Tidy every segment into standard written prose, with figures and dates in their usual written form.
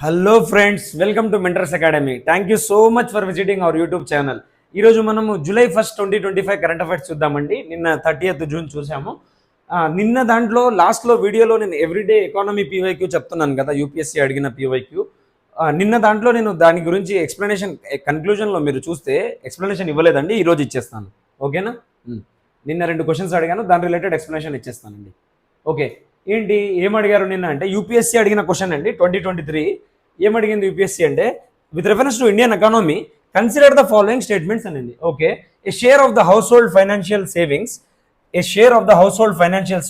Hello friends, welcome to mentors academy. Thank you so much for visiting our YouTube channel. ఈరోజు మనము July 1, 2025 current affairs చూద్దామండి. నిన్న 30th June చూసాము. నిన్న దాంట్లో లాస్ట్లో వీడియోలో నేను ఎవ్రీడే ఎకానమీ పీవైక్యూ చెప్తున్నాను కదా, యూపీఎస్సీ అడిగిన పీవైక్యూ. నిన్న దాంట్లో నేను దాని గురించి ఎక్స్ప్లెనేషన్ కన్క్లూజన్లో మీరు చూస్తే ఎక్స్ప్లెనేషన్ ఇవ్వలేదండి. ఈరోజు ఇచ్చేస్తాను, ఓకేనా? నిన్న 2 క్వశ్చన్స్ అడిగాను, దాని రిలేటెడ్ ఎక్స్ప్లెనేషన్ ఇచ్చేస్తానండి. ఓకే, ఏంటి ఏం అడిగారు నిన్న అంటే, యూపీఎస్సీ అడిగిన క్వశ్చన్ అండి 2023. ఏమడిగింది యూపీఎస్సీ అంటే, with reference to Indian economy consider the following statements అనింది. Okay, a share of the household financial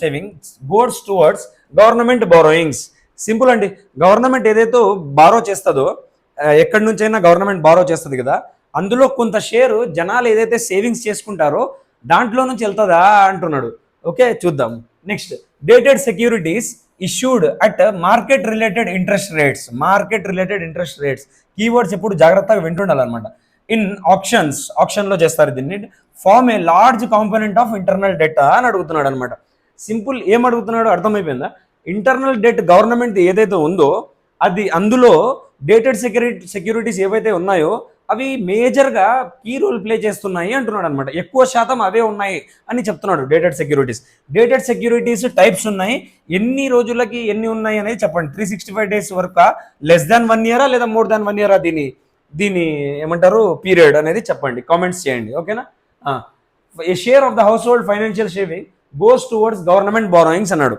savings goes towards government borrowings. Simple అండి. గవర్నమెంట్ ఏదైతే బారో చేస్తుందో, ఎక్కడి నుంచైనా గవర్నమెంట్ బారో చేస్తుంది కదా, అందులో కొంత షేరు జనాలు ఏదైతే సేవింగ్స్ చేసుకుంటారో దాంట్లో నుంచి వెళ్తుందా అంటున్నాడు. ఓకే, చూద్దాం. Next, dated securities issued at market related interest rates. Keywords ఎప్పుడు జాగ్రత్తగా వింటుండాలన్నమాట. ఇన్ ఆప్షన్లో చేస్తారు దీన్ని. Form a large component of internal debt అని అడుగుతున్నాడు అనమాట. సింపుల్, ఏం అడుగుతున్నాడో అర్థమైపోయిందా? ఇంటర్నల్ డెట్ గవర్నమెంట్ ఏదైతే ఉందో అది, అందులో డేటెడ్ సెక్యూరిటీస్ ఏవైతే ఉన్నాయో అవి మేజర్గా కీ రోల్ ప్లే చేస్తున్నాయి అంటున్నాడు అనమాట. ఎక్కువ శాతం అవే ఉన్నాయి అని చెప్తున్నాడు. డేటెడ్ సెక్యూరిటీస్ టైప్స్ ఉన్నాయి, ఎన్ని రోజులకి ఎన్ని ఉన్నాయి అనేది చెప్పండి. 365 days వరకు, లెస్ దాన్ 1 year లేదా మోర్ దాన్ 1 year దీని ఏమంటారు పీరియడ్ అనేది చెప్పండి, కామెంట్స్ చేయండి, ఓకేనా? A share of the household financial saving goes towards government borrowings అన్నాడు.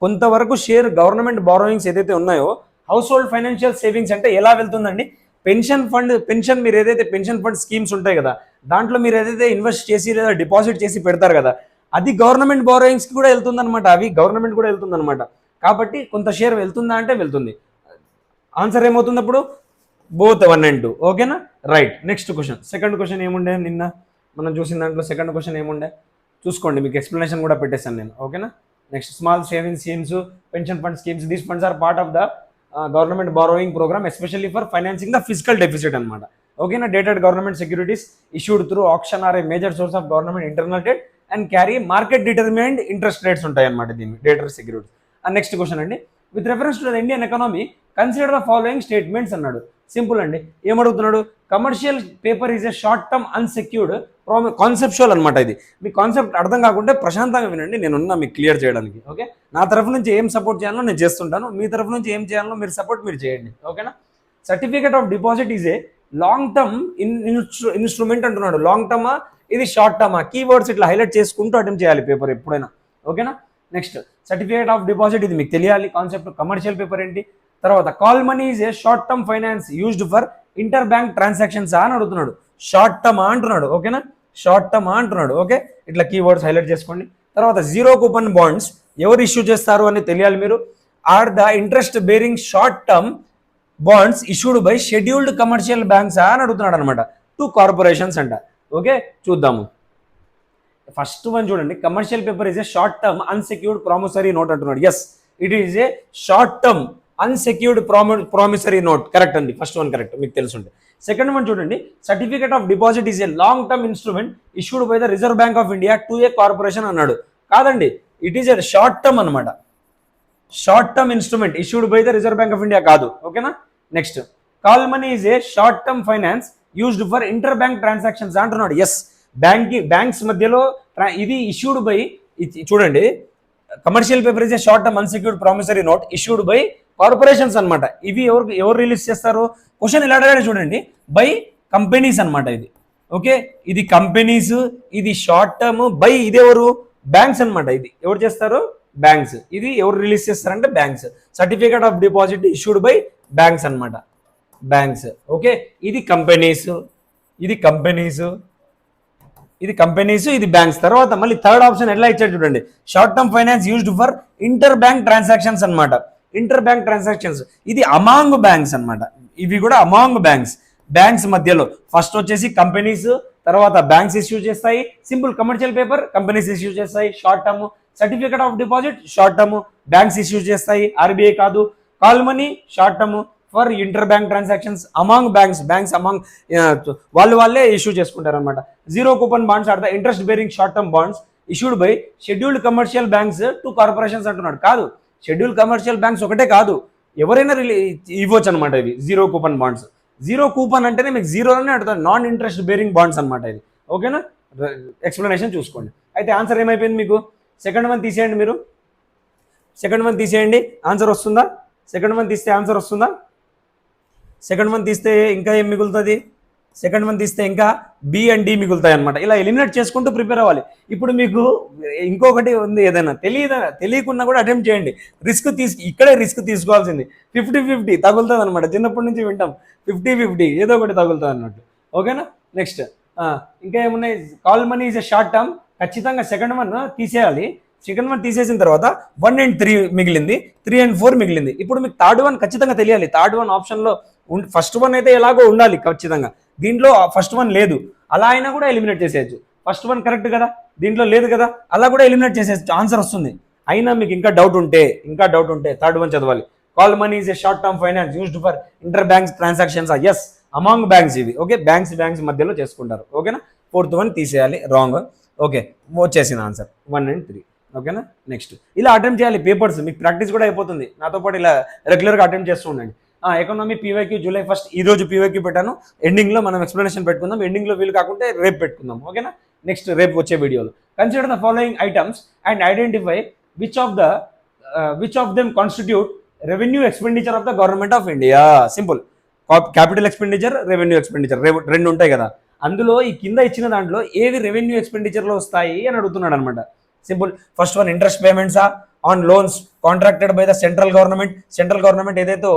కొంతవరకు షేర్ గవర్నమెంట్ బారోయింగ్స్ ఏదైతే ఉన్నాయో, హౌస్ హోల్డ్ ఫైనాన్షియల్ సేవింగ్స్ అంటే ఎలా వెళ్తుందండి? పెన్షన్ మీరు ఏదైతే పెన్షన్ ఫండ్ స్కీమ్స్ ఉంటాయి కదా, దాంట్లో మీరు ఏదైతే ఇన్వెస్ట్ చేసి లేదా డిపాజిట్ చేసి పెడతారు కదా, అది గవర్నమెంట్ బారోయింగ్స్కి కూడా వెళ్తుందన్నమాట. అవి గవర్నమెంట్ కూడా వెళ్తుందన్నమాట. కాబట్టి కొంత షేర్ వెళ్తుందా అంటే వెళ్తుంది. ఆన్సర్ ఏమవుతుంది అప్పుడు? బోత్ 1 and 2, ఓకేనా? Right. Next question, second question ఏముండే నిన్న మనం చూసిన దాంట్లో? సెకండ్ క్వశ్చన్ ఏముండే చూసుకోండి, మీకు ఎక్స్ప్లెనేషన్ కూడా పెట్టేశాను నేను, ఓకేనా? Next, small saving schemes, pension fund schemes, these funds are part of the government borrowing program especially for financing the physical deficit అనమాట. ఓకేనా? Dated government securities issued through option are a major source of government internal debt and carry market determinant interest rates ఉంటాయి అనమాట దీన్ని, dated securities. And next question అండి, with reference to the Indian economy consider the following statements అన్నాడు. Simple అండి. ఏమడుగుతున్నాడు? Commercial paper is a short term unsecured conceptual అనమాట. ఇది మీ concept అర్థం కాకుంటే ప్రశాంతంగా వినండి, నేనున్నా మీకు క్లియర్ చేయడానికి. ఓకే, నా తరఫు నుంచి ఏం సపోర్ట్ చేయాలో నేను చేస్తుంటాను, మీ తరఫు నుంచి ఏం చేయాలో మీరు సపోర్ట్ మీరు చేయండి, ఓకేనా? Certificate of deposit is a long term instrument అంటున్నాడు. లాంగ్ టర్మా ఇది షార్ట్ టర్మా? కీవర్డ్స్ ఇట్లా హైలైట్ చేసుకుంటూ అటెంప్ట్ చేయాలి పేపర్ ఎప్పుడైనా, ఓకేనా? నెక్స్ట్, సర్టిఫికేట్ ఆఫ్ డిపాజిట్ ఇది మీకు తెలియాలి కాన్సెప్ట్. కమర్షియల్ పేపర్ ఏంటి? తర్వాత, call money is a short term finance used for inter bank transactions అని అడుగుతున్నాడు. షార్ట్ టర్మ్ అంటున్నాడు, ఓకేనా? షార్ట్ టర్మ్ అంటున్నాడు. ఓకే, ఇట్లా కీవర్డ్స్ హైలైట్ చేసుకోండి. తర్వాత, జీరో కూపన్ బాండ్స్ ఎవరు ఇష్యూ చేస్తారు అని తెలియాలి మీరు. Are the interest bearing short term bonds issued by scheduled commercial banks అని అడుగుతున్నాడు అనమాట. 2 కార్పొరేషన్స్ అంట. ఓకే, చూద్దాము. ఫస్ట్ వన్ చూడండి, commercial paper is a short term unsecured promissory note అంటున్నాడు. Yes, it is a short term unsecured promissory note. Correct అండి, first one correct, మీకు తెలుసుంటే. సెకండ్ వన్ చూడండి, certificate of deposit is a long term instrument issued by the Reserve Bank of India to a corporation అన్నాడు. కాదండి, it is a short term అనమాట. Short term instrument issued by the Reserve Bank of India కాదు, ఓకేనా? Next, call money is a short term finance used for inter bank transactions అంటున్నాడు. Yes, banks మధ్యలో ఇది issued by, చూడండి, commercial paper is a short term unsecured promissory note issued by corporations అనమాట. ఇవి ఎవరు release చేస్తారు? క్వశ్చన్ ఇలా అడగాలి చూడండి, బై కంపెనీస్ అనమాట ఇది. ఓకే, ఇది కంపెనీస్, ఇది షార్ట్ టర్మ్, బై ఇది ఎవరు? బ్యాంక్స్ అనమాట. ఇది ఎవరు చేస్తారు? బ్యాంక్స్. ఇది ఎవరు రిలీజ్ చేస్తారంటే banks. Certificate of deposit issued by banks అనమాట, బ్యాంక్స్. ఓకే, ఇది కంపెనీస్, ఇది బ్యాంక్స్. తర్వాత మళ్ళీ థర్డ్ ఆప్షన్ ఎట్లా ఇచ్చాడు చూడండి, short term finance used for inter bank transactions అనమాట. ఇంటర్ బ్యాంక్ ట్రాన్సాక్షన్స్ ఇది అమాంగ్ బ్యాంక్స్ అనమాట. ఇవి కూడా అమాంగ్ బ్యాంక్స్ మధ్యలో. ఫస్ట్ వచ్చేసి కంపెనీస్, తర్వాత బ్యాంక్స్ ఇష్యూ చేస్తాయి. Simple, commercial paper companies issue చేస్తాయి short term. Certificate of deposit short term, banks issue చేస్తాయి, ఆర్బీఐ కాదు. Call money short term for inter bank transactions among banks among వాళ్ళే issue చేసుకుంటారు అనమాట. Zero coupon bonds are the interest bearing short term bonds issued by scheduled commercial banks to corporations అంటున్నాడు. కాదు, schedule commercial banks ఒకటే కాదు, ఎవరైనా ఇవ్వచ్చు అనమాట. ఇవి zero coupon bonds. Zero coupon అంటేనే మీకు జీరోలోనే అడుగుతారు, నాన్ ఇంట్రెస్ట్ బేరింగ్ బాండ్స్ అనమాట ఇది. ఓకేనా, ఎక్స్ప్లెనేషన్ చూసుకోండి. అయితే ఆన్సర్ ఏమైపోయింది మీకు? సెకండ్ వన్ తీసేయండి మీరు, సెకండ్ వన్ తీసేయండి, ఆన్సర్ వస్తుందా? సెకండ్ వన్ తీస్తే ఆన్సర్ వస్తుందా? సెకండ్ వన్ తీస్తే ఇంకా ఏం మిగులుతుంది? సెకండ్ వన్ తీస్తే ఇంకా బి అండ్ డి మిగులుతాయి అనమాట. ఇలా ఎలిమినేట్ చేసుకుంటూ ప్రిపేర్ అవ్వాలి. ఇప్పుడు మీకు ఇంకొకటి ఉంది, ఏదైనా తెలియకున్నా కూడా అటెంప్ట్ చేయండి. ఇక్కడే రిస్క్ తీసుకోవాల్సింది. 50-50 తగులుతుంది అనమాట. చిన్నప్పటి నుంచి వింటాం 50-50 ఏదో ఒకటి తగులుతుంది అన్నట్టు. ఓకేనా, నెక్స్ట్ ఇంకా ఏమున్నాయి? Call money is a short term. ఖచ్చితంగా సెకండ్ వన్ తీసేయాలి. సెకండ్ వన్ తీసేసిన తర్వాత 1 and 3 మిగిలింది, 3 and 4 మిగిలింది. ఇప్పుడు మీకు థర్డ్ వన్ ఖచ్చితంగా తెలియాలి. థర్డ్ వన్ ఆప్షన్లో ఫస్ట్ వన్ అయితే ఎలాగో ఉండాలి ఖచ్చితంగా. దీంట్లో ఫస్ట్ వన్ లేదు, అలా అయినా కూడా ఎలిమినేట్ చేసేయచ్చు. ఫస్ట్ వన్ కరెక్ట్ కదా, దీంట్లో లేదు కదా, అలా కూడా ఎలిమినేట్ చేసేయచ్చు, ఆన్సర్ వస్తుంది. అయినా మీకు ఇంకా డౌట్ ఉంటే థర్డ్ వన్ చదవాలి. Call money is a short term finance used for inter banks transactions. Yes, among banks ఇవి. ఓకే, బ్యాంక్స్ మధ్యలో చేసుకుంటారు. ఓకేనా, ఫోర్త్ వన్ తీసేయాలి, రాంగ్. ఓకే, వచ్చేసిన ఆన్సర్ 1 and 3. ఓకేనా, నెక్స్ట్ ఇలా అటెంప్ట్ చేయాలి పేపర్స్. మీకు ప్రాక్టీస్ కూడా అయిపోతుంది. నాతో పాటు ఇలా రెగ్యులర్గా అటెంప్ట్ చేస్తూ ఉండండి. ఎకనామీ పీవైక్యూ July 1 ఈ రోజు పీవైక్యూ పెట్టాను. ఎండింగ్లో మనం ఎక్స్ప్లెనేషన్ పెట్టుకుందాం. ఎండింగ్లో వీలు కాకుంటే రేపు పెట్టుకుందాం. ఓకేనా, నెక్స్ట్ రేపు వచ్చే వీడియోలో. Consider the following items and identify which of them constitute revenue expenditure of the government of India. Simple. Capital expenditure, revenue expenditure రెండు ఉంటాయి కదా. అందులో ఈ కింద ఇచ్చిన దాంట్లో ఏవి రెవెన్యూ ఎక్స్పెండిచర్లో వస్తాయి అని అడుగుతున్నాడు అనమాట. సింపుల్. ఫస్ట్ వన్ ఇంట్రెస్ట్ పేమెంట్సా on loans contracted by the central government ఏదైతే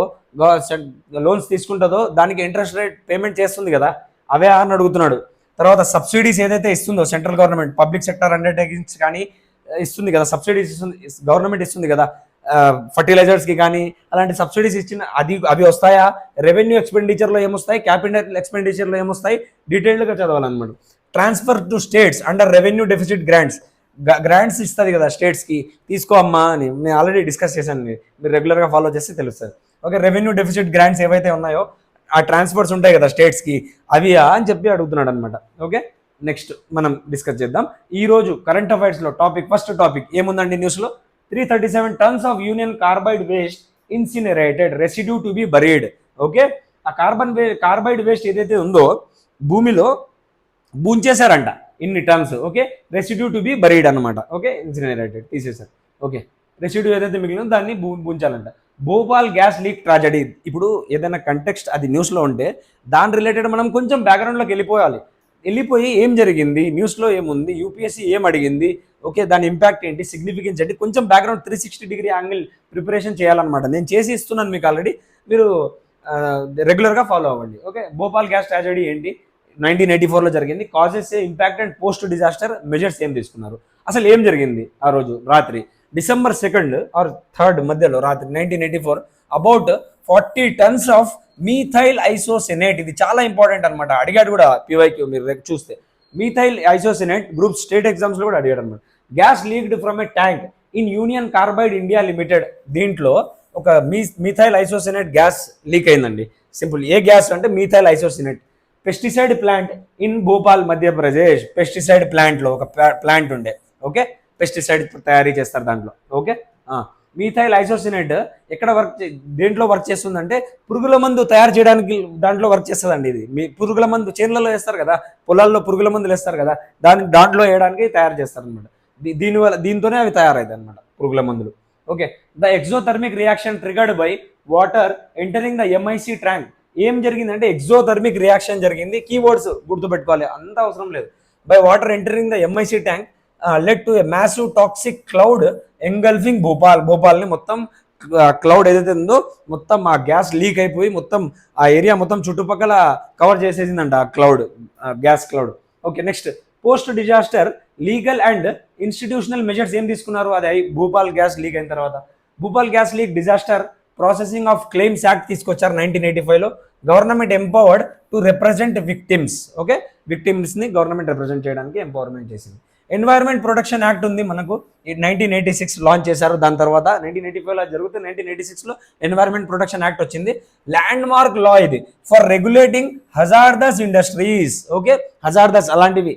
లోన్స్ తీసుకుంటుందో దానికి ఇంట్రెస్ట్ రేట్ పేమెంట్ చేస్తుంది కదా, అవే అని అడుగుతున్నాడు. తర్వాత సబ్సిడీస్ ఏదైతే ఇస్తుందో central government public sector undertakings కానీ ఇస్తుంది కదా, సబ్సిడీస్ గవర్నమెంట్ ఇస్తుంది కదా, ఫర్టిలైజర్స్కి కానీ అలాంటి సబ్సిడీస్ ఇచ్చిన అవి వస్తాయా? రెవెన్యూ ఎక్స్పెండిచర్లో ఏమొస్తాయి, క్యాపిటల్ ఎక్స్పెండిచర్లో ఏమొస్తాయి, డీటెయిల్డ్గా చదవాలన్నమాట. Transfer to states under revenue deficit grants ఇస్తుంది కదా స్టేట్స్కి, తీసుకో అమ్మా అని నేను ఆల్రెడీ డిస్కస్ చేశాను. మీరు రెగ్యులర్గా ఫాలో చేస్తే తెలుస్తుంది. ఓకే, రెవెన్యూ డెఫిసిట్ గ్రాంట్స్ ఏవైతే ఉన్నాయో ఆ ట్రాన్స్ఫర్స్ ఉంటాయి కదా స్టేట్స్కి, అవియా అని చెప్పి అడుగుతున్నాడు అనమాట. ఓకే, నెక్స్ట్ మనం డిస్కస్ చేద్దాం. ఈరోజు కరెంట్ అఫైర్స్లో ఫస్ట్ టాపిక్ ఏముందండి న్యూస్లో? 337 tons of union carbide waste incinerated, residue to be buried. Okay, ఆ కార్బైడ్ వేస్ట్ ఏదైతే ఉందో భూమిలో బూంచేశారంట ఇన్ని tons. Okay, residue to be buried అనమాట. ఓకే, ఇన్సినరేటెడ్ తీసేశారు. ఓకే, రెసిడ్యూ ఏదైతే మిగిలిందో దాన్ని బూంచాలంట. Bhopal gas leak tragedy. ఇప్పుడు ఏదైనా కంటెక్స్ట్ అది న్యూస్లో ఉంటే దాని రిలేటెడ్ మనం కొంచెం బ్యాక్గ్రౌండ్లోకి వెళ్ళిపోయి ఏం జరిగింది, న్యూస్లో ఏముంది, యూపీఎస్సీ ఏం అడిగింది, ఓకే దాని ఇంపాక్ట్ ఏంటి, సిగ్నిఫికెన్స్ ఏంటి, కొంచెం బ్యాక్గ్రౌండ్ 360 యాంగిల్ ప్రిపరేషన్ చేయాలన్నమాట. నేను చేసి ఇస్తున్నాను మీకు ఆల్రెడీ, మీరు రెగ్యులర్గా ఫాలో అవ్వండి. ఓకే, భోపాల్ గ్యాస్ ట్రాజడీ ఏంటి, 1984లో జరిగింది. Causes, impact and post disaster measures ఏం తీసుకున్నారు, అసలు ఏం జరిగింది ఆ రోజు రాత్రి December 2nd or 3rd మధ్యలో రాత్రి 1984 అబౌట్ 40 tons ఆఫ్ మీథైల్ ఐసోసినేట్. ఇది చాలా ఇంపార్టెంట్ అనమాట. అడిగాడు కూడా పీవైక్యూ, మీరు చూస్తే మీథైల్ ఐసోసినేట్ గ్రూప్ స్టేట్ ఎగ్జామ్స్లో కూడా అడిగాడు అనమాట. Gas leaked from a tank in Union Carbide India Limited. దీంట్లో ఒక మీథైల్ ఐసోసినేట్ గ్యాస్ లీక్ అయిందండి. సింపుల్. ఏ గ్యాస్ అంటే methyl isocyanate. Pesticide plant in Bhopal Madhya Pradesh. Pesticide ప్లాంట్లో ఒక ప్లాంట్ ఉండే. ఓకే, పెస్టిసైడ్ తయారీ చేస్తారు దాంట్లో. ఓకే, మీథైల్ ఐసోసినేట్ ఎక్కడ దేంట్లో వర్క్ చేస్తుందంటే పురుగుల మందు తయారు చేయడానికి దాంట్లో వర్క్ చేస్తుందండి. ఇది మీ పురుగుల మందు చేనులలో వేస్తారు కదా, పొలాల్లో పురుగుల మందులు వేస్తారు కదా, దాంట్లో వేయడానికి తయారు చేస్తారు అనమాట. దీంతోనే అవి తయారవుతాయి అనమాట పురుగుల మందులు. Okay, the exothermic reaction triggered by water entering the MIC tank. ఏం జరిగిందంటే ఎక్సోథర్మిక్ రియాక్షన్ జరిగింది. కీవర్డ్స్ గుర్తుపెట్టుకోవాలి, అంత అవసరం లేదు. By water entering the MIC tank led to a massive toxic cloud engulfing భోపాల్ని మొత్తం క్లౌడ్ ఏదైతే ఉందో మొత్తం ఆ గ్యాస్ లీక్ అయిపోయి మొత్తం ఆ ఏరియా మొత్తం చుట్టుపక్కల కవర్ చేసేసిందంట ఆ cloud, gas cloud. Okay, next post disaster legal and institutional measures ఏం తీసుకున్నారు? అది భూపాల్ గ్యాస్ లీక్ అయిన తర్వాత Bhopal gas leak disaster processing of claims act తీసుకొచ్చారు 1985లో. Government empowered to represent victims. Okay, విక్టిమ్స్ని గవర్నమెంట్ రిప్రజెంట్ చేయడానికి ఎంపవర్మెంట్ చేసింది. ఎన్వైర్న్మెంట్ ప్రొటెక్షన్ యాక్ట్ ఉంది మనకు, 1986 లాంచ్ చేశారు. దాని తర్వాత 1985లో జరుగుతుంది, 1986లో ఎన్వైర్న్మెంట్ ప్రొటెక్షన్ యాక్ట్ వచ్చింది. ల్యాండ్ మార్క్ లా ఇది for regulating hazardous industries. Okay, hazardous అలాంటివి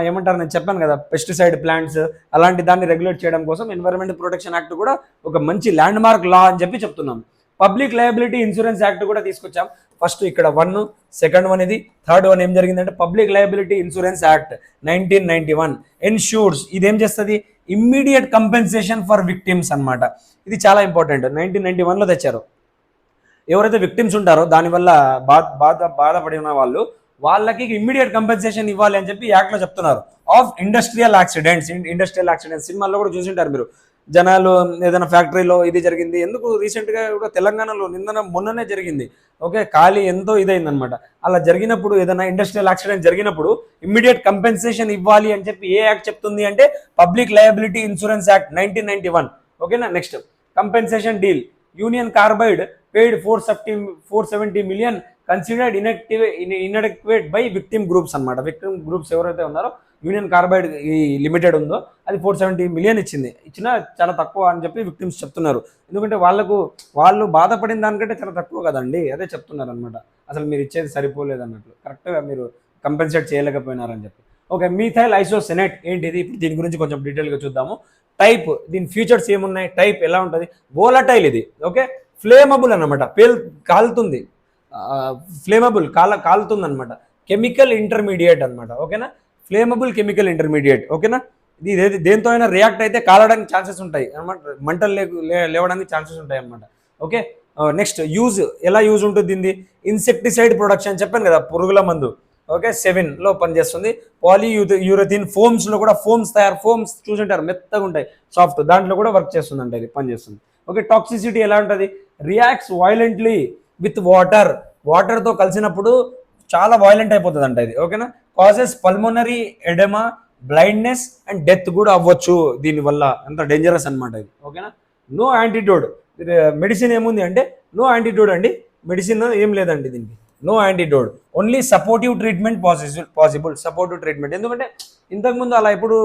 ఏమంటారు, నేను చెప్పాను కదా పెస్టిసైడ్ ప్లాంట్స్ అలాంటి దాన్ని రెగ్యులేట్ చేయడం కోసం ఎన్వైర్న్మెంట్ ప్రొటెక్షన్ యాక్ట్ కూడా ఒక మంచి ల్యాండ్ మార్క్ లా అని చెప్పి చెప్తున్నాం. పబ్లిక్ లయబిలిటీ ఇన్సూరెన్స్ యాక్ట్ కూడా తీసుకొచ్చాం. ఫస్ట్ ఇక్కడ 1, సెకండ్ వన్ ఇది, థర్డ్ వన్ ఏం జరిగిందంటే public liability insurance act 1991 ensures. ఇది ఏం చేస్తుంది, ఇమ్మీడియట్ కంపెన్సేషన్ ఫర్ విక్టిమ్స్ అన్నమాట. ఇది చాలా ఇంపార్టెంట్. 1991లో తెచ్చారు. ఎవరైతే విక్టిమ్స్ ఉంటారో దానివల్ల బాధపడిన వాళ్ళకి ఇమ్మీడియట్ కంపెన్సేషన్ ఇవ్వాలి అని చెప్పి యాక్ట్లో చెప్తున్నారు. ఆఫ్ ఇండస్ట్రియల్ యాక్సిడెంట్స్ సినిమాల్లో కూడా చూసింటారు మీరు. జనాలు ఏదైనా ఫ్యాక్టరీలో ఇది జరిగింది, ఎందుకు రీసెంట్గా కూడా తెలంగాణలో మొన్ననే జరిగింది. ఓకే, ఖాళీ ఎంతో ఇదైందనమాట. అలా జరిగినప్పుడు ఏదైనా ఇండస్ట్రియల్ యాక్సిడెంట్ జరిగినప్పుడు ఇమ్మీడియట్ కంపెన్సేషన్ ఇవ్వాలి అని చెప్పి ఏ యాక్ట్ చెప్తుంది అంటే పబ్లిక్ లయబిలిటీ ఇన్సూరెన్స్ యాక్ట్ 1991. ఓకేనా. Next compensation deal. Union Carbide paid 470 million considered inadequate by victim groups అనమాట. విక్టిమ్ గ్రూప్స్ ఎవరైతే ఉన్నారో యూనియన్ కార్బైడ్ ఈ లిమిటెడ్ ఉందో అది 470 million ఇచ్చినా చాలా తక్కువ అని చెప్పి విక్టిమ్స్ చెప్తున్నారు. ఎందుకంటే వాళ్ళు బాధపడిన దానికంటే చాలా తక్కువ కదండి, అదే చెప్తున్నారు అనమాట. అసలు మీరు ఇచ్చేది సరిపోలేదు అన్నట్లు, కరెక్ట్గా మీరు కంపెన్సేట్ చేయలేకపోయినారని చెప్పి. ఓకే, మీథైల్ ఐసోసెనేట్ ఏంటిది, ఇప్పుడు దీని గురించి కొంచెం డీటెయిల్గా చూద్దాము. టైప్, దీని ఫీచర్స్ ఏమున్నాయి, టైప్ ఎలా ఉంటుంది, వోలటైల్ ఇది. ఓకే, ఫ్లేమబుల్ అన్నమాట, కాలుతుంది, ఫ్లేమబుల్ కాలుతుంది అనమాట. కెమికల్ ఇంటర్మీడియట్ అనమాట. ఓకేనా, ఫ్లేమబుల్ కెమికల్ ఇంటర్మీడియట్. ఓకేనా, ఇది దేంతో అయినా రియాక్ట్ అయితే కాలడానికి ఛాన్సెస్ ఉంటాయి అనమాట, మంటలు లేవడానికి ఛాన్సెస్ ఉంటాయి అనమాట. ఓకే, నెక్స్ట్ యూజ్, ఎలా యూజ్ ఉంటుంది దీన్ని, ఇన్సెక్టిసైడ్ ప్రొడక్షన్ చెప్పాను కదా, పురుగుల మందు. ఓకే, 7లో పనిచేస్తుంది. పాలీయూరథిన్ ఫోమ్స్లో కూడా ఫోమ్స్ చూసుంటారు, మెత్తగా ఉంటాయి, సాఫ్ట్, దాంట్లో కూడా వర్క్ చేస్తుంది అంటే ఇది పనిచేస్తుంది. ఓకే, టాక్సిసిటీ ఎలా ఉంటుంది, రియాక్ట్స్ వైలెంట్లీ విత్ వాటర్తో కలిసినప్పుడు చాలా వైలెంట్ అయిపోతుంది అంట ఇది. ఓకేనా, causes pulmonary oedema, blindness and death కూడా అవ్వచ్చు దీనివల్ల, అంత డేంజరస్ అనమాట ఇది. ఓకేనా, నో యాంటీడోట్. మెడిసిన్ ఏముంది అంటే నో యాంటీడోట్ అండి, మెడిసిన్ ఏం లేదండి దీనికి, no antidote, only supportive treatment possible. Supportive treatment, ఎందుకంటే ఇంతకుముందు అలా ఎప్పుడు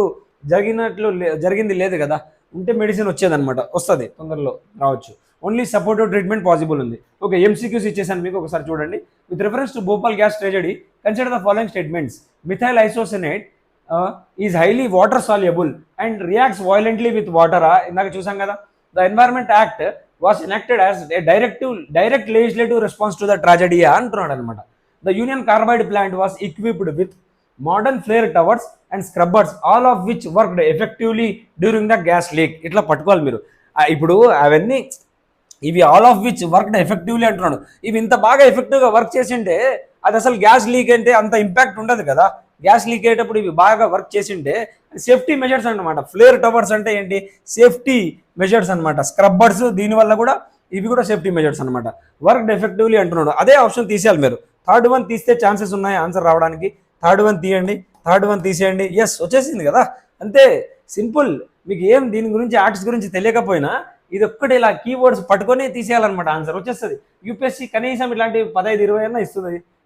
జరిగింది లేదు కదా, ఉంటే మెడిసిన్ వచ్చేదన్నమాట, వస్తుంది, తొందరలో రావచ్చు. ఓన్లీ సపోర్టివ్ ట్రీట్మెంట్ పాసిబుల్ ఉంది. ఓకే, ఎంసీక్యూస్ ఇచ్చేసాను మీకు, ఒకసారి చూడండి. With reference to Bhopal gas tragedy consider the following statements. Methyl isocyanate is highly water soluble and reacts violently with water. ఇందాక చూసాం కదా. The environment act was enacted as a direct legislative response to the tragedy అంటున్నాడు అనమాట. The Union Carbide plant was equipped with modern flare towers and scrubbers, all of which worked effectively during the gas leak. ఇట్లా పట్టుకోవాలి మీరు. ఇప్పుడు అవన్నీ ఇవి all of which worked effectively అంటున్నాడు. ఇవి ఇంత బాగా ఎఫెక్టివ్గా వర్క్ చేసింటే అది అసలు గ్యాస్ లీక్ అంటే అంత ఇంపాక్ట్ ఉండదు కదా. గ్యాస్ లీక్ అయ్యేటప్పుడు ఇవి బాగా వర్క్ చేసింటే సేఫ్టీ మెజర్స్ అనమాట. ఫ్లేర్ టవర్స్ అంటే ఏంటి, సేఫ్టీ మెజర్స్ అనమాట. స్క్రబ్బర్స్, దీనివల్ల కూడా ఇవి కూడా సేఫ్టీ మెజర్స్ అనమాట. వర్క్డ్ ఎఫెక్టివ్లీ అంటున్నాడు. అదే ఆప్షన్ తీసేయాలి మీరు. థర్డ్ వన్ తీస్తే ఛాన్సెస్ ఉన్నాయి ఆన్సర్ రావడానికి. థర్డ్ వన్ తీయండి, థర్డ్ వన్ తీసేయండి. ఎస్, వచ్చేసింది కదా, అంతే సింపుల్. మీకు ఏం దీని గురించి యాక్ట్స్ గురించి తెలియకపోయినా ఇది ఒక్కటి ఇలా కీవర్డ్స్ పట్టుకొని తీసేయాలన్నమాట, ఆన్సర్ వచ్చేస్తుంది. యూపీఎస్సీ కనీసం ఇలాంటి 15-20 అయినా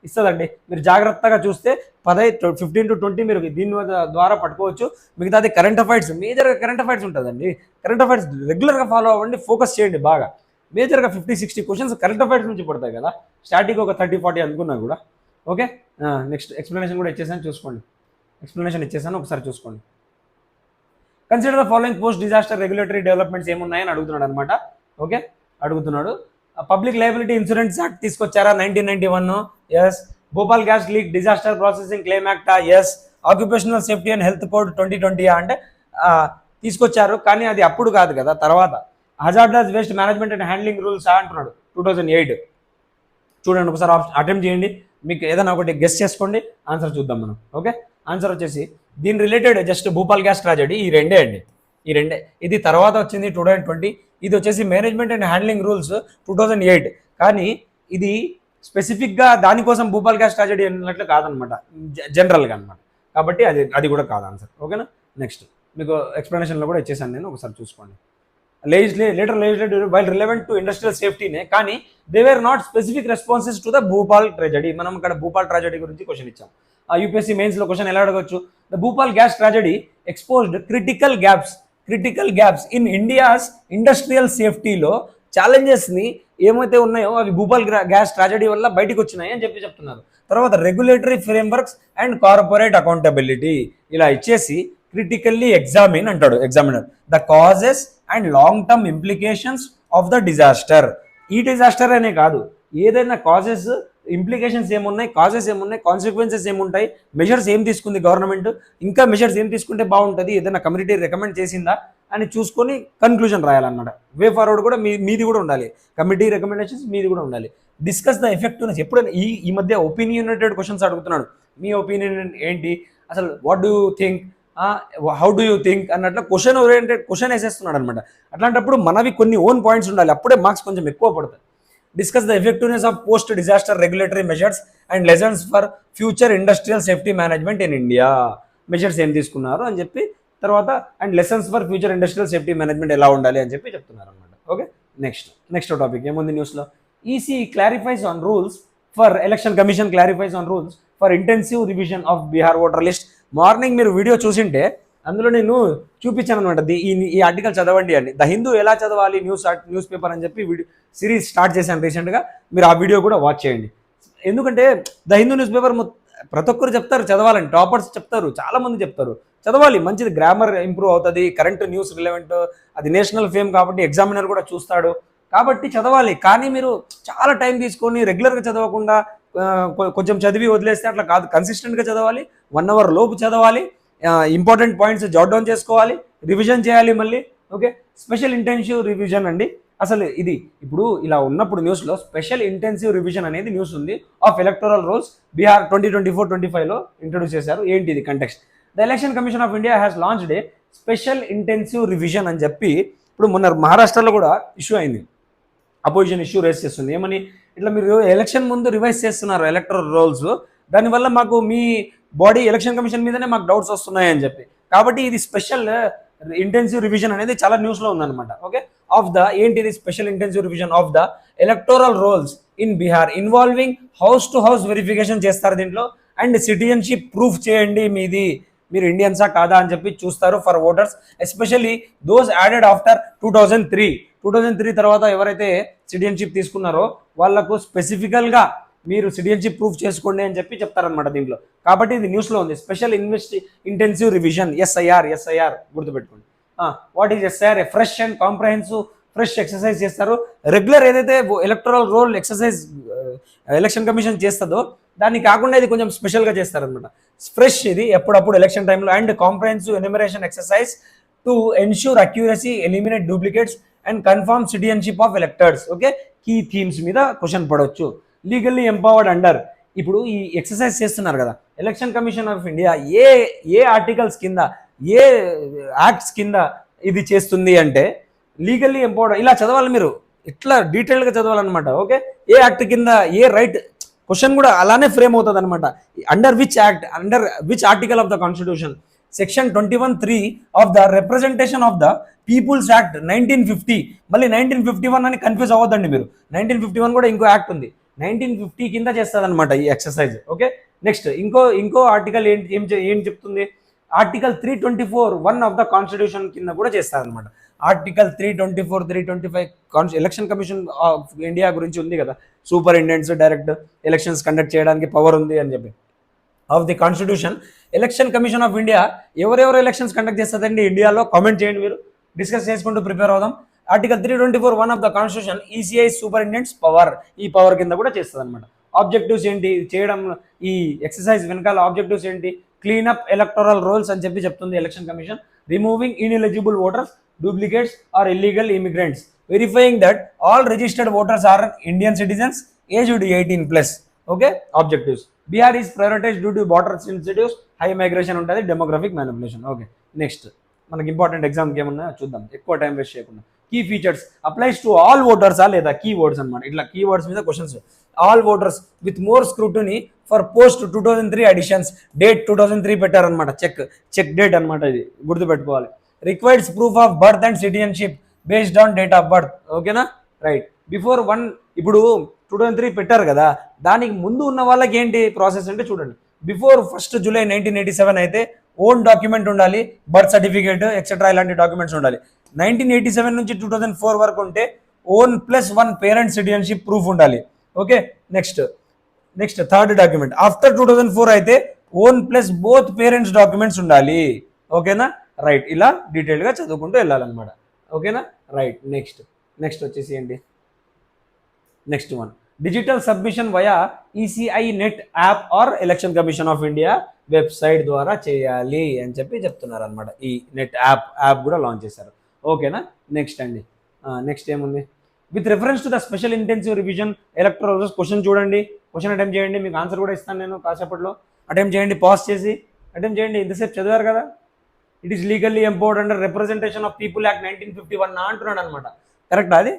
ఇస్తుందండి. మీరు జాగ్రత్తగా చూస్తే 15 to 20 మీరు దీని ద్వారా పట్టుకోవచ్చు. మిగతాది కరెంట్ అఫైర్స్, మేజర్గా కరెంట్ అఫైర్స్ ఉంటుందండి. కరెంట్ అఫైర్స్ రెగ్యులర్గా ఫాలో అవ్వండి, ఫోకస్ చేయండి బాగా. మేజర్గా 50-60 క్వశ్చన్స్ కరెంట్ అఫైర్స్ నుంచి పడతాయి కదా, స్టాటిక్ ఒక 30-40 అనుకున్నా కూడా. ఓకే, నెక్స్ట్ ఎక్స్ప్లెనేషన్ కూడా ఇచ్చేసాను, చూసుకోండి. ఎక్స్ప్లెనేషన్ ఇచ్చేసాను, ఒకసారి చూసుకోండి. Consider the following post disaster regulatory developments ఏమున్నాయని అడుగుతున్నాడు అనమాట. ఓకే, అడుగుతున్నాడు. పబ్లిక్ లయబిలిటీ ఇన్సూరెన్స్ యాక్ట్ తీసుకొచ్చారా 1991? Yes. Bhopal gas leak disaster processing claim యాక్టా? Yes. Occupational safety and health code 2020 అంటే తీసుకొచ్చారు, కానీ అది అప్పుడు కాదు కదా, తర్వాత. Hazardous waste management and handling rules అంటున్నాడు 2008. చూడండి ఒకసారి అటెంప్ట్ చేయండి, మీకు ఏదైనా ఒకటి గెస్ చేసుకోండి, ఆన్సర్ చూద్దాం మనం. ఓకే, ఆన్సర్ వచ్చేసి దీని related just Bhupal gas tragedy, ఈ రెండే అండి, ఈ రెండే. ఇది తర్వాత వచ్చింది 2020. ఇది వచ్చేసి మేనేజ్మెంట్ అండ్ హ్యాండ్లింగ్ రూల్స్ 2008. కానీ ఇది స్పెసిఫిక్గా దానికోసం భూపాల్ గ్యాస్ ట్రాజడీ అన్నట్లు కాదనమాట, జనరల్గా అనమాట. కాబట్టి అది కూడా కాదు ఆన్సర్. ఓకేనా, నెక్స్ట్ మీకు ఎక్స్ప్లెనేషన్లో కూడా ఇచ్చేసాను నేను, ఒకసారి చూసుకోండి. Later legislative while relevant to industrial సేఫ్టీనే, కానీ they were not specific responses to the Bhopal tragedy. మనం ఇక్కడ భూపాల్ ట్రాజడీ గురించి క్వశ్చన్ ఇచ్చాం. ఆ యూపీఎస్సీ మెయిన్స్లో క్వశ్చన్ ఎలా అడగచ్చు, the Bhopal gas tragedy exposed critical gaps in India's industrial సేఫ్టీలో ఛాలెంజెస్ని ఏమైతే ఉన్నాయో అవి భూపాల్ గ్యాస్ ట్రాజడీ వల్ల బయటకు వచ్చినాయి అని చెప్తున్నారు. తర్వాత regulatory frameworks and corporate accountability ఇలా ఇచ్చేసి క్రిటికల్లీ ఎగ్జామిన్ అంటాడు examiner the causes and long term implications of the disaster. ఈ డిజాస్టర్ అనే కాదు, ఏదైనా కాజెస్ ఇంప్లికేషన్స్ ఏమున్నాయి, కాజెస్ ఏమున్నాయి, కాన్సిక్వెన్సెస్ ఏముంటాయి, మెజర్స్ ఏం తీసుకుంది గవర్నమెంట్, ఇంకా మెజర్స్ ఏం తీసుకుంటే బాగుంటుంది, ఏదైనా కమ్యూనిటీ రికమెండ్ చేసిందా అని చూసుకొని కన్క్లూజన్ రాయాలన్నమాట. వే ఫార్వర్డ్ కూడా మీది కూడా ఉండాలి, కమిటీ రికమెండేషన్స్ మీది కూడా ఉండాలి. Discuss the effectiveness. ఎప్పుడైనా ఈ మధ్య ఒపీనియనేటెడ్ క్వశ్చన్స్ అడుగుతున్నాడు, మీ ఒపీనియన్ ఏంటి, అసలు what do you think, how do you think అన్నట్లు క్వశ్చన్ ఓరియంటెడ్ క్వశ్చన్ వేసేస్తున్నాడు అనమాట. అట్లాంటప్పుడు మనవి కొన్ని ఓన్ పాయింట్స్ ఉండాలి, అప్పుడే మార్క్స్ కొంచెం ఎక్కువ పడతాయి. Discuss the effectiveness of post disaster regulatory measures and lessons for future industrial safety management in India. Measures ఏం తీసుకున్నారు అని చెప్పి, తర్వాత and lessons for future industrial safety management ఎలా ఉండాలి అని చెప్పి చెప్తున్నారు అనమాట. ఓకే, నెక్స్ట్ టాపిక్ ఏముంది న్యూస్లో. EC clarifies on rules for election commission clarifies on rules for intensive revision of Bihar voter list. Morning మీరు వీడియో చూసింటే అందులో నేను చూపించాను అనమాట, ఈ ఆర్టికల్ చదవండి అని. ద హిందూ ఎలా చదవాలి న్యూస్ పేపర్ అని చెప్పి వీడియో సిరీస్ స్టార్ట్ చేశాను రీసెంట్గా, మీరు ఆ వీడియో కూడా వాచ్ చేయండి. ఎందుకంటే ద హిందూ న్యూస్ పేపర్ ప్రతి ఒక్కరు చెప్తారు చదవాలని, టాపర్స్ చెప్తారు, చాలామంది చెప్తారు చదవాలి, మంచిది, గ్రామర్ ఇంప్రూవ్ అవుతుంది, కరెంట్ న్యూస్ రిలవెంట్, అది నేషనల్ ఫేమ్ కాబట్టి ఎగ్జామినర్ కూడా చూస్తాడు, కాబట్టి చదవాలి. కానీ మీరు చాలా టైం తీసుకొని రెగ్యులర్గా చదవకుండా కొంచెం చదివి వదిలేస్తే అట్లా కాదు, కన్సిస్టెంట్గా చదవాలి, 1 hour లోపు చదవాలి, ఇంపార్టెంట్ పాయింట్స్ జాట్ డౌన్ చేసుకోవాలి, రివిజన్ చేయాలి మళ్ళీ. ఓకే, స్పెషల్ ఇంటెన్సివ్ రివిజన్ అండి. అసలు ఇది ఇప్పుడు ఇలా ఉన్నప్పుడు న్యూస్లో స్పెషల్ ఇంటెన్సివ్ రివిజన్ అనేది న్యూస్ ఉంది ఆఫ్ ఎలక్టోరల్ రోల్స్ బీహార్ 2024-25లో ఇంట్రొడ్యూస్ చేశారు. ఏంటి ఇది context? The election commission of India has launched a special intensive revision అని చెప్పి ఇప్పుడు మొన్న మహారాష్ట్రలో కూడా ఇష్యూ అయింది, అపోజిషన్ ఇష్యూ రేస్ చేస్తుంది. ఏమని, ఇట్లా మీరు ఎలక్షన్ ముందు రివైజ్ చేస్తున్నారు ఎలక్టరల్ రోల్స్, దానివల్ల మాకు మీ బాడీ ఎలక్షన్ కమిషన్ మీదనే మాకు డౌట్స్ వస్తున్నాయి అని చెప్పి, కాబట్టి ఇది స్పెషల్ ఇంటెన్సివ్ రివిజన్ అనేది చాలా న్యూస్లో ఉందన్నమాట. ఓకే, ఆఫ్ ద ఏంటిది special intensive revision of the electoral rolls in Bihar involving house to house verification చేస్తారు దీంట్లో, అండ్ సిటిజన్షిప్ ప్రూఫ్ చేయండి మీరు ఇండియన్సా కాదా అని చెప్పి చూస్తారు for voters, especially those added after 2003 తర్వాత ఎవరైతే సిటిజన్షిప్ తీసుకున్నారో వాళ్ళకు స్పెసిఫికల్గా మీరు సిటిజన్షిప్ ప్రూఫ్ చేసుకోండి అని చెప్పి చెప్తారనమాట దీంట్లో. కాబట్టి ఇది న్యూస్లో ఉంది, స్పెషల్ ఇంటెన్సివ్ రివిజన్, ఎస్ఐఆర్ గుర్తుపెట్టుకోండి. What is SIR? Fresh and comprehensive fresh exercise చేస్తారు. రెగ్యులర్ ఏదైతే electoral roll exercise election commission చేస్తుందో దాన్ని కాకుండా ఇది కొంచెం స్పెషల్గా చేస్తారనమాట. ఫ్రెష్ ఇది ఎప్పుడప్పుడు election time, and comprehensive enumeration exercise to ensure accuracy, eliminate duplicates and confirm citizenship of electors. Okay, key themes మీద క్వశ్చన్ పడవచ్చు. లీగల్లీ ఎంపవర్డ్ అండర్, ఇప్పుడు ఈ ఎక్సర్సైజ్ చేస్తున్నారు కదా ఎలక్షన్ కమిషన్ ఆఫ్ ఇండియా, ఏ ఆర్టికల్స్ కింద, ఏ యాక్ట్స్ కింద ఇది చేస్తుంది అంటే లీగల్లీ ఎంపవర్డ్. ఇలా చదవాలి మీరు, ఇట్లా డీటెయిల్గా చదవాలన్నమాట. ఓకే, ఏ యాక్ట్ కింద, ఏ రైట్, క్వశ్చన్ కూడా అలానే ఫ్రేమ్ అవుతుంది అనమాట. Under which act, under which article of the constitution, section 21(3) of the representation of the peoples act 1950. మళ్ళీ 1951 అని కన్ఫ్యూజ్ అవ్వద్దండి మీరు, 1951 కూడా ఇంకో యాక్ట్ ఉంది, 1950 కింద చేస్తుంది అనమాట ఈ ఎక్సర్సైజ్. ఓకే, నెక్స్ట్ ఇంకో ఆర్టికల్ ఏం చెప్తుంది, ఆర్టికల్ 324(1) ఆఫ్ ద కాన్స్టిట్యూషన్ కింద కూడా చేస్తారనమాట. Article 324, 325 election commission of India గురించి ఉంది కదా, సూపరింటెండెంట్స్ డైరెక్ట్ ఎలక్షన్స్ కండక్ట్ చేయడానికి పవర్ ఉంది అని చెప్పి. Of the constitution, election commission of India ఎవరెవరు ఎలక్షన్స్ కండక్ట్ చేస్తుందండి ఇండియాలో, కామెంట్ చేయండి, మీరు డిస్కస్ చేసుకుంటూ ప్రిపేర్ అవుదాం. Article 324(1) of the constitution, ECI superintendents power, ఈ పవర్ కింద కూడా చేస్తుంది అనమాట. ఆబ్జెక్టివ్స్ ఏంటి చేయడం, ఈ ఎక్సర్సైజ్ వెనకాల ఆబ్జెక్టివ్స్ ఏంటి, క్లీనప్ ఎలక్టోరల్ రోల్స్ అని చెప్పి చెప్తుంది election commission, removing ineligible voters, duplicates or illegal immigrants, verifying that all registered voters are Indian citizens aged 18+. Okay, objectives. Bihar is prioritize due to border sensitives, high migration ఉంటుంది, demographic manipulation. Okay, next మనకి important ఎగ్జామ్కి ఏమన్నా చూద్దాం, ఎక్కువ time waste చేయకుండా. Key features applies to all ఓటర్సా లేదా keywords అనమాట, ఇట్లా కీవర్డ్స్ మీద questions. All voters with more scrutiny for post 2003 additions, date 2003 పెట్టారనమాట, చెక్ డేట్ అనమాట, ఇది గుర్తుపెట్టుకోవాలి. Requires proof of birth and citizenship based on date of birth. ఓకేనా, రైట్. బిఫోర్ 1, ఇప్పుడు 2003 పెట్టారు కదా, దానికి ముందు ఉన్న వాళ్ళకి ఏంటి ప్రాసెస్ అంటే చూడండి, బిఫోర్ 1 July 1987 అయితే ఓన్ డాక్యుమెంట్ ఉండాలి, బర్త్ సర్టిఫికేట్ ఎక్సెట్రా ఇలాంటి డాక్యుమెంట్స్ ఉండాలి. 1987 నుంచి 2004 వరకు ఉంటే ఓన్ +1 పేరెంట్ సిటిజన్షిప్ ప్రూఫ్ ఉండాలి. Okay, next third document. After 2004 అయితే own plus both parents documents ఉండాలి. ఓకేనా, రైట్. ఇలా డీటెయిల్గా చదువుకుంటూ వెళ్ళాలన్నమాట. ఓకేనా, రైట్. నెక్స్ట్ వచ్చేసి ఏంటి, next one, digital submission via ECI net app or election commission of India website ద్వారా చేయాలి అని చెప్తున్నారు అనమాట. ఈ నెట్ యాప్ కూడా లాంచ్ చేశారు. ఓకేనా. నెక్స్ట్ అండి, నెక్స్ట్ ఏముంది, with reference to the special intensive revision electoral roses. Question చూడండి, క్వశ్చన్ అటెంప్ట్ చేయండి, మీకు ఆన్సర్ కూడా ఇస్తాను నేను కాసేపట్లో. అటెంప్ట్ చేయండి, పాజ్ చేసి అటెంప్ట్ చేయండి. ఇంతసేపు చదివారు కదా. It is legally empowered under representation of people act 1951 అంటున్నాడు అనమాట. కరెక్ట్? అది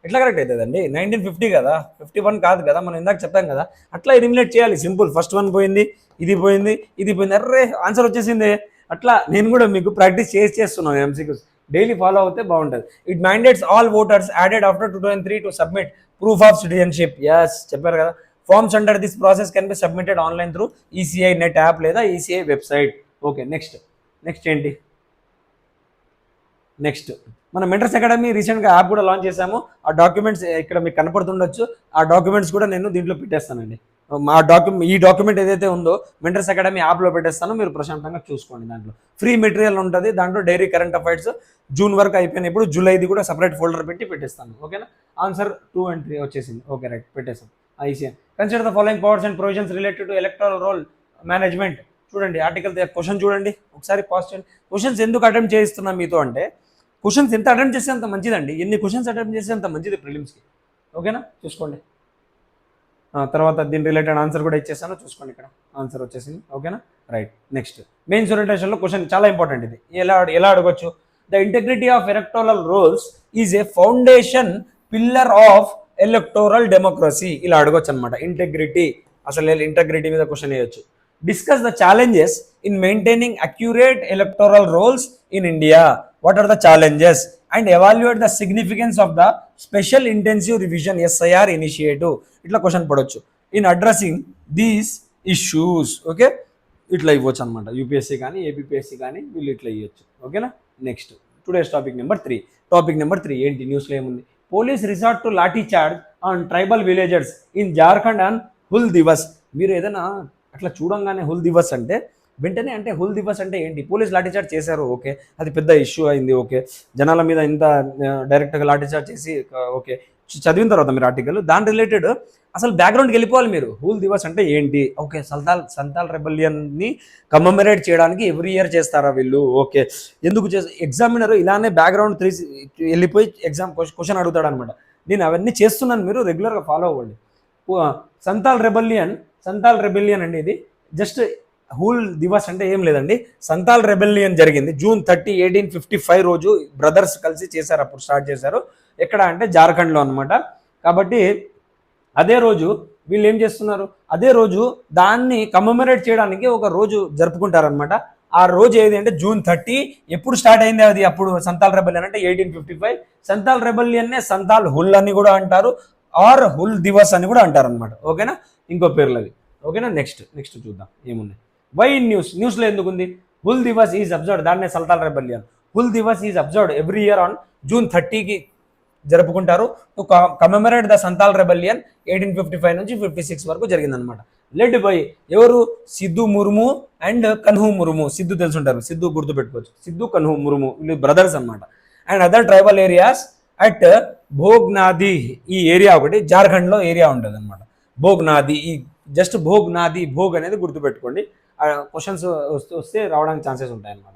ఎట్లా కరెక్ట్ అవుతుందండి? 1950 కదా, 51 కాదు కదా, మనం ఇందాక చెప్పాం కదా. అట్లా ఎలిమినేట్ చేయాలి, సింపుల్. ఫస్ట్ వన్ పోయింది, ఇది పోయింది, ఇది పోయింది, అర్రే ఆన్సర్ వచ్చేసింది. అట్లా నేను కూడా మీకు ప్రాక్టీస్ చేస్తున్నాను ఎంసీక్యూస్. డైలీ ఫాలో అవుతే బాగుంటుంది. It mandates all voters added after 2003 to submit proof of citizenship. Yes, చెప్పారు కదా. Forms under this process can be submitted online through ECI net app లేదా ఈసీఐ వెబ్సైట్. ఓకే. నెక్స్ట్ ఏంటి? Next మన mentors academy రీసెంట్గా app కూడా launch చేశాము. ఆ documents ఇక్కడ మీకు కనపడుతుండొచ్చు. ఆ డాక్యుమెంట్స్ కూడా నేను దీంట్లో పెట్టేస్తానండి. ఈ డాక్యుమెంట్ ఏదైతే ఉందో మెంటర్స్ అకాడమీ యాప్లో పెట్టేస్తాను, మీరు ప్రశాంతంగా చూసుకోండి. దాంట్లో ఫ్రీ మెటీరియల్ ఉంటుంది. దాంట్లో డైరీ కరెంట్ అఫైర్స్ జూన్ వరకు అయిపోయినాయి. ఇప్పుడు జూలైది కూడా సపరేట్ ఫోల్డర్ పెట్టి పెట్టేస్తాను. ఓకేనా. ఆన్సర్ 2 and 3 వచ్చేసింది. ఓకే, రైట్, పెట్టేస్తాం. ECI consider the following powers and provisions related to electoral roll management. చూడండి ఆర్టికల్ క్వశ్చన్ చూడండి ఒకసారి, పాస్ చేయండి. క్వశ్చన్స్ ఎందుకు అటెంప్ట్ చేయిస్తున్నాం మీతో అంటే, క్వశ్చన్స్ ఎంత అటెంప్ట్ చేస్తే అంత మంచిదండి. ఎన్ని క్వశ్చన్స్ అటెంప్ట్ చేస్తే అంత మంచిది ప్రిలిమ్స్కి. ఓకేనా, చూసుకోండి. తర్వాత దీని రిలేటెడ్ ఆన్సర్ కూడా ఇచ్చేస్తాను, చూసుకోండి. ఇక్కడ ఆన్సర్ వచ్చేసింది. ఓకేనా, రైట్. నెక్స్ట్ మెయిన్స్ ఓరియంటేషన్లో క్వశ్చన్ చాలా ఇంపార్టెంట్. ఇది ఎలా అడగొచ్చు? The integrity of electoral rolls is a foundation pillar of electoral democracy. ఇలా అడగొచ్చు అనమాట. అసలు ఇంటెగ్రిటీ మీద క్వశ్చన్ వేయొచ్చు. Discuss the challenges in maintaining accurate electoral rolls in India. What are the challenges and evaluate the significance of the special intensive revision SIR initiative. ఇట్లా question పడవచ్చు. In addressing these issues. Okay, ఇట్లా ఇవ్వచ్చు అనమాట. UPSC కానీ APSC కానీ వీళ్ళు ఇట్లా ఇవ్వచ్చు. ఓకేనా. నెక్స్ట్ టుడేస్ టాపిక్ నెంబర్ 3 ఏంటి? న్యూస్లో ఏముంది? Police resort to lathi charge on tribal villagers in Jharkhand and Hul Diwas. మీరు ఏదైనా అట్లా చూడంగానే హుల్ దివస్ అంటే వెంటనే అంటే హుల్ దివస్ అంటే ఏంటి? పోలీస్ లాఠీచార్జ్ చేశారు, ఓకే, అది పెద్ద ఇష్యూ అయింది, ఓకే, జనాల మీద ఇంత డైరెక్ట్గా లాఠీచార్జ్ చేసి, ఓకే, చదివిన తర్వాత మీరు ఆర్టికల్ దాని రిలేటెడ్ అసలు బ్యాక్గ్రౌండ్కి వెళ్ళిపోవాలి మీరు. హుల్ దివస్ అంటే ఏంటి? ఓకే, సంతాల్ రెబెలియన్ని కమమరేట్ చేయడానికి ఎవ్రీ ఇయర్ చేస్తారా వీళ్ళు? ఓకే, ఎందుకు ఎగ్జామినర్ ఇలానే బ్యాక్గ్రౌండ్ వెళ్ళిపోయి క్వశ్చన్ అడుగుతాడు అనమాట. నేను అవన్నీ చేస్తున్నాను, మీరు రెగ్యులర్గా ఫాలో అవ్వండి. సంతాల్ రెబెలియన్ అండి. ఇది జస్ట్ హుల్ దివస్ అంటే ఏం లేదండి. సంతాల్ రెబెలియన్ జరిగింది June 30, 1855 రోజు. బ్రదర్స్ కలిసి చేశారు, అప్పుడు స్టార్ట్ చేశారు. ఎక్కడ అంటే జార్ఖండ్లో అనమాట. కాబట్టి అదే రోజు వీళ్ళు ఏం చేస్తున్నారు, అదే రోజు దాన్ని కమమరేట్ చేయడానికి ఒక రోజు జరుపుకుంటారనమాట. ఆ రోజు ఏది అంటే June 30. ఎప్పుడు స్టార్ట్ అయింది అది? అప్పుడు సంతాల్ రెబెలియన్ అంటే 1855. సంతాల్ రెబెలియన్నే సంతాల్ హుల్ అని కూడా అంటారు, ఆర్ హుల్ దివస్ అని కూడా అంటారు అనమాట. ఓకేనా, ఇంకో పేర్లు అవి. ఓకేనా. నెక్స్ట్ చూద్దాం ఏమున్నాయి. వై ఇన్ న్యూస్లో ఎందుకు ఉంది? హుల్ దివస్ ఈజ్ అబ్జర్వ్డ్, దాన్నే Santhal rebellion. Hul Diwas is observed every year on June 30కి జరుపుకుంటారు. To commemorate the Santhal rebellion 1855 నుంచి 56 వరకు జరిగిందనమాట. లెడ్ బై ఎవరు? సిద్ధు ముర్ము అండ్ కన్హూ ముర్ము. సిద్ధు తెలుసుంటారు, సిద్ధు గుర్తుపెట్టుకోవచ్చు. సిద్ధు కన్హూ ముర్ము వీళ్ళు బ్రదర్స్ అనమాట. And other tribal areas at Bhognadih. ఈ ఏరియా ఒకటి జార్ఖండ్లో ఏరియా ఉంటుంది అనమాట, భోగ్నాది. ఈ జస్ట్ భోగ్ అనేది గుర్తుపెట్టుకోండి. క్వశ్చన్స్ వస్తే రావడానికి ఛాన్సెస్ ఉంటాయి అన్నమాట,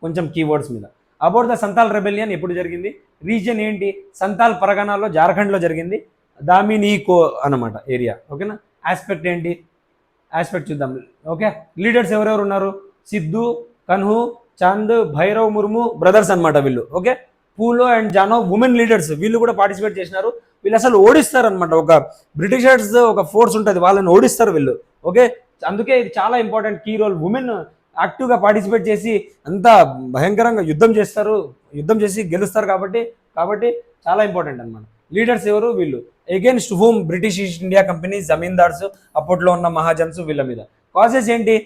కొంచెం కీవర్డ్స్ మీద. అబౌట్ ద సంతాల్ రెబెలియన్ ఎప్పుడు జరిగింది? రీజియన్ ఏంటి? సంతాల్ పరగనాలో జార్ఖండ్లో జరిగింది. దామినీకో అనమాట ఏరియా. ఓకేనా. ఆస్పెక్ట్ ఏంటి? ఆస్పెక్ట్ చూద్దాం. ఓకే, లీడర్స్ ఎవరెవరు ఉన్నారు? సిద్ధు, కన్హూ, చంద్, భైరవ్ ముర్ము బ్రదర్స్ అనమాట వీళ్ళు. Okay, పూలో and Jaanu women leaders, వీళ్ళు కూడా పార్టిసిపేట్ చేసినారు. వీళ్ళు అసలు ఓడిస్తారు అనమాట. ఒక బ్రిటిషర్స్ ఒక ఫోర్స్ ఉంటుంది, వాళ్ళని ఓడిస్తారు వీళ్ళు. ఓకే, అందుకే ఇది చాలా ఇంపార్టెంట్ కీ రోల్. ఉమెన్ యాక్టివ్గా పార్టిసిపేట్ చేసి అంతా భయంకరంగా యుద్ధం చేసి గెలుస్తారు. కాబట్టి చాలా ఇంపార్టెంట్ అనమాట. లీడర్స్ ఎవరు? వీళ్ళు. Against whom? British east India company, zamindars, అప్పట్లో ఉన్న మహాజన్స్, వీళ్ళ మీద. కాజెస్ ఏంటి?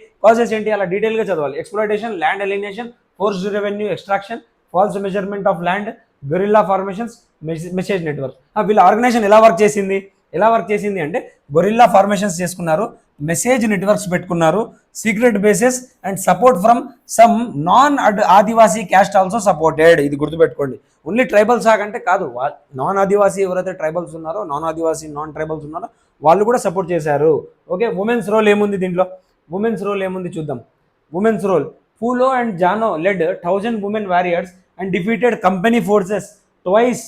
అలా డీటెయిల్గా చదవాలి. Exploitation, land alienation, forced revenue extraction, false measurement of land, guerrilla formations, message network. వీళ్ళ ఆర్గనైజేషన్ ఎలా వర్క్ చేసింది? ఎలా వర్క్ చేసింది అంటే గొరిల్లా ఫార్మేషన్స్ చేసుకున్నారు, మెసేజ్ నెట్వర్క్స్ పెట్టుకున్నారు, secret bases and support from some non Adivasi caste also supported. ఇది గుర్తుపెట్టుకోండి. ఓన్లీ ట్రైబల్ సాగ్ అంటే కాదు, నాన్ ఆదివాసీ ఎవరైతే ట్రైబల్స్ ఉన్నారో, నాన్ ఆదివాసీ నాన్ ట్రైబల్స్ ఉన్నారో వాళ్ళు కూడా సపోర్ట్ చేశారు. ఓకే, ఉమెన్స్ రోల్ ఏముంది దీంట్లో? ఉమెన్స్ రోల్ ఏముంది చూద్దాం. Women's role, Phulo and Jhano led 1000 women warriors and defeated company forces twice.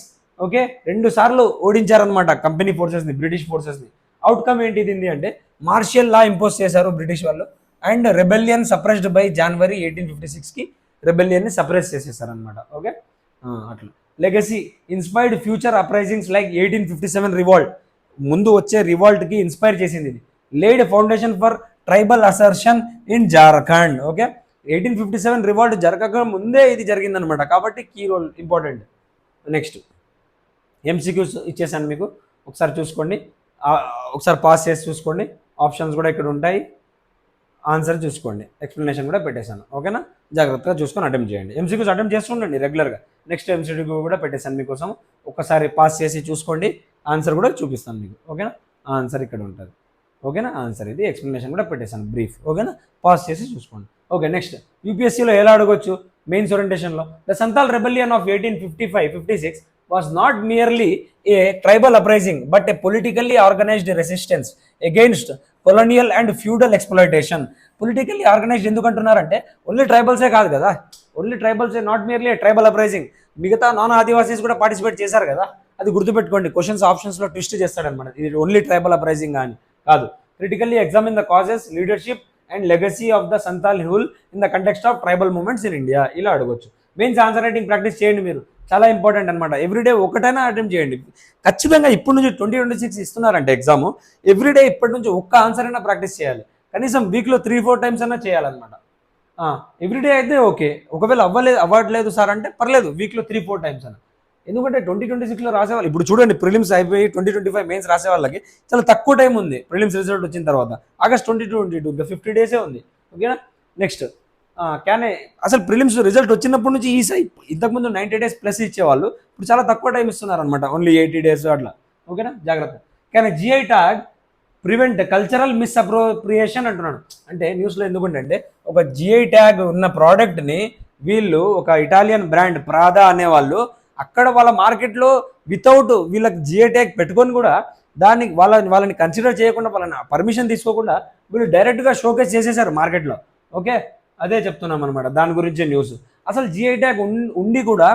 Okay, 2 సార్లు ఓడించారనమాట కంపెనీ ఫోర్సెస్ని, బ్రిటిష్ ఫోర్సెస్ని. అవుట్కమ్ ఏంటి దీన్ని అంటే మార్షియల్ లా ఇంపోజ్ చేశారు బ్రిటిష్ వాళ్ళు, and rebellion suppressed by January 1856కి రెబెలియన్ని సప్రెస్ చేసేసారనమాట. ఓకే, అట్లా. Legacy, inspired future uprisings like 1857 revolt. ముందు వచ్చే రివాల్ట్కి ఇన్స్పైర్ చేసింది ఇది. Laid foundation for tribal assertion in Jharkhand. Okay, 1857 revolt జరగక ముందే ఇది జరిగిందనమాట, కాబట్టి key role important. Next MCQs ఇచ్చేసాను మీకు, ఒకసారి చూసుకోండి, ఒకసారి పాస్ చేసి చూసుకోండి. ఆప్షన్స్ కూడా ఇక్కడ ఉంటాయి, ఆన్సర్ చూసుకోండి, ఎక్స్ప్లెనేషన్ కూడా పెట్టేశాను. ఓకేనా, జాగ్రత్తగా చూసుకొని అటెంప్ట్ చేయండి. ఎంసీక్యూస్ అటెంప్ట్ చేస్తుండండి రెగ్యులర్గా. నెక్స్ట్ ఎంసీక్యూ కూడా పెట్టేశాను మీకోసం, ఒకసారి పాస్ చేసి చూసుకోండి, ఆన్సర్ కూడా చూపిస్తాను మీకు. ఓకేనా, ఆన్సర్ ఇక్కడ ఉంటుంది. ఓకేనా, ఆన్సర్ ఇది, ఎక్స్ప్లెనేషన్ కూడా పెట్టేశాను బ్రీఫ్. ఓకేనా, పాస్ చేసి చూసుకోండి. ఓకే, నెక్స్ట్ యూపీఎస్సీలో ఎలా అడగొచ్చు మెయిన్స్ ఓరియంటేషన్లో? The Santhal rebellion of 1855-56 was not merely a tribal uprising but a politically organized resistance against colonial and feudal exploitation. Politically organised ఎందుకు అంటున్నారంటే ఓన్లీ ట్రైబల్సే కాదు కదా, ఓన్లీ ట్రైబల్సే, నాట్ మియర్లీ ట్రైబల్ అప్రైజింగ్, మిగతా నాన్ ఆదివాసీస్ కూడా పార్టిసిపేట్ చేశారు కదా, అది గుర్తుపెట్టుకోండి. క్వశ్చన్స్ ఆప్షన్స్లో ట్విస్ట్ చేస్తాడనమాట, ఇది ఓన్లీ ట్రైబల్ అప్రైజింగ్ అని కాదు. Critically examine the causes, leadership and legacy of the Santal rule in the context of tribal movements in India. ఇలా అడగొచ్చు. మెయిన్స్ ఆన్సర్ రైటింగ్ ప్రాక్టీస్ చేయండి మీరు, చాలా ఇంపార్టెంట్ అనమాట. ఎవ్రీడే ఒకటైనా అటెంప్ట్ చేయండి ఖచ్చితంగా. ఇప్పటి నుంచి 2026 ఇస్తున్నారంటే ఎగ్జామ్, ఎవ్రీడే ఇప్పటి నుంచి ఒక్క ఆన్సర్ అయినా ప్రాక్టీస్ చేయాలి. కనీసం వీక్లో 3-4 టైమ్స్ అయినా చేయాలన్నమాట. ఎవ్రీడే అయితే ఓకే, ఒకవేళ అవ్వట్లేదు సార్ అంటే పర్లేదు, వీక్లో 3-4 టైమ్స్ అయినా. ఎందుకంటే 2026లో రాసేవాళ్ళు ఇప్పుడు చూడండి, ప్రిలిమ్స్ అయిపోయి 2025 మెయిన్స్ రాసే వాళ్ళకి చాలా తక్కువ టైం ఉంది. ప్రిలిమ్స్ రిజల్ట్ వచ్చిన తర్వాత ఆగస్ట్ 2022, ఇంకా 50 డేసే ఉంది. ఓకేనా, నెక్స్ట్ అసలు ప్రిలిమ్స్ రిజల్ట్ వచ్చినప్పటి నుంచి ఇంతకుముందు 90 డేస్ ప్లస్ ఇచ్చేవాళ్ళు, ఇప్పుడు చాలా తక్కువ టైం ఇస్తున్నారు అనమాట, ఓన్లీ 80 డేస్ అట్లా. ఓకేనా, జాగ్రత్త. కానీ GI tag prevent cultural misappropriation అంటున్నాడు. అంటే న్యూస్లో ఎందుకంటే ఒక జిఐ ట్యాగ్ ఉన్న ప్రోడక్ట్ని వీళ్ళు, ఒక ఇటాలియన్ బ్రాండ్ ప్రాదా అనేవాళ్ళు, అక్కడ వాళ్ళ మార్కెట్లో వితౌట్ వీళ్ళకి జిఐ ట్యాగ్ పెట్టుకొని కూడా దానికి వాళ్ళని కన్సిడర్ చేయకుండా, వాళ్ళని పర్మిషన్ తీసుకోకుండా వీళ్ళు డైరెక్ట్గా షోకేస్ చేసేసారు మార్కెట్లో. ఓకే, అదే చెప్తున్నాం అనమాట, దాని గురించి న్యూస్. అసలు జిఐ ట్యాగ్ ఉండి కూడా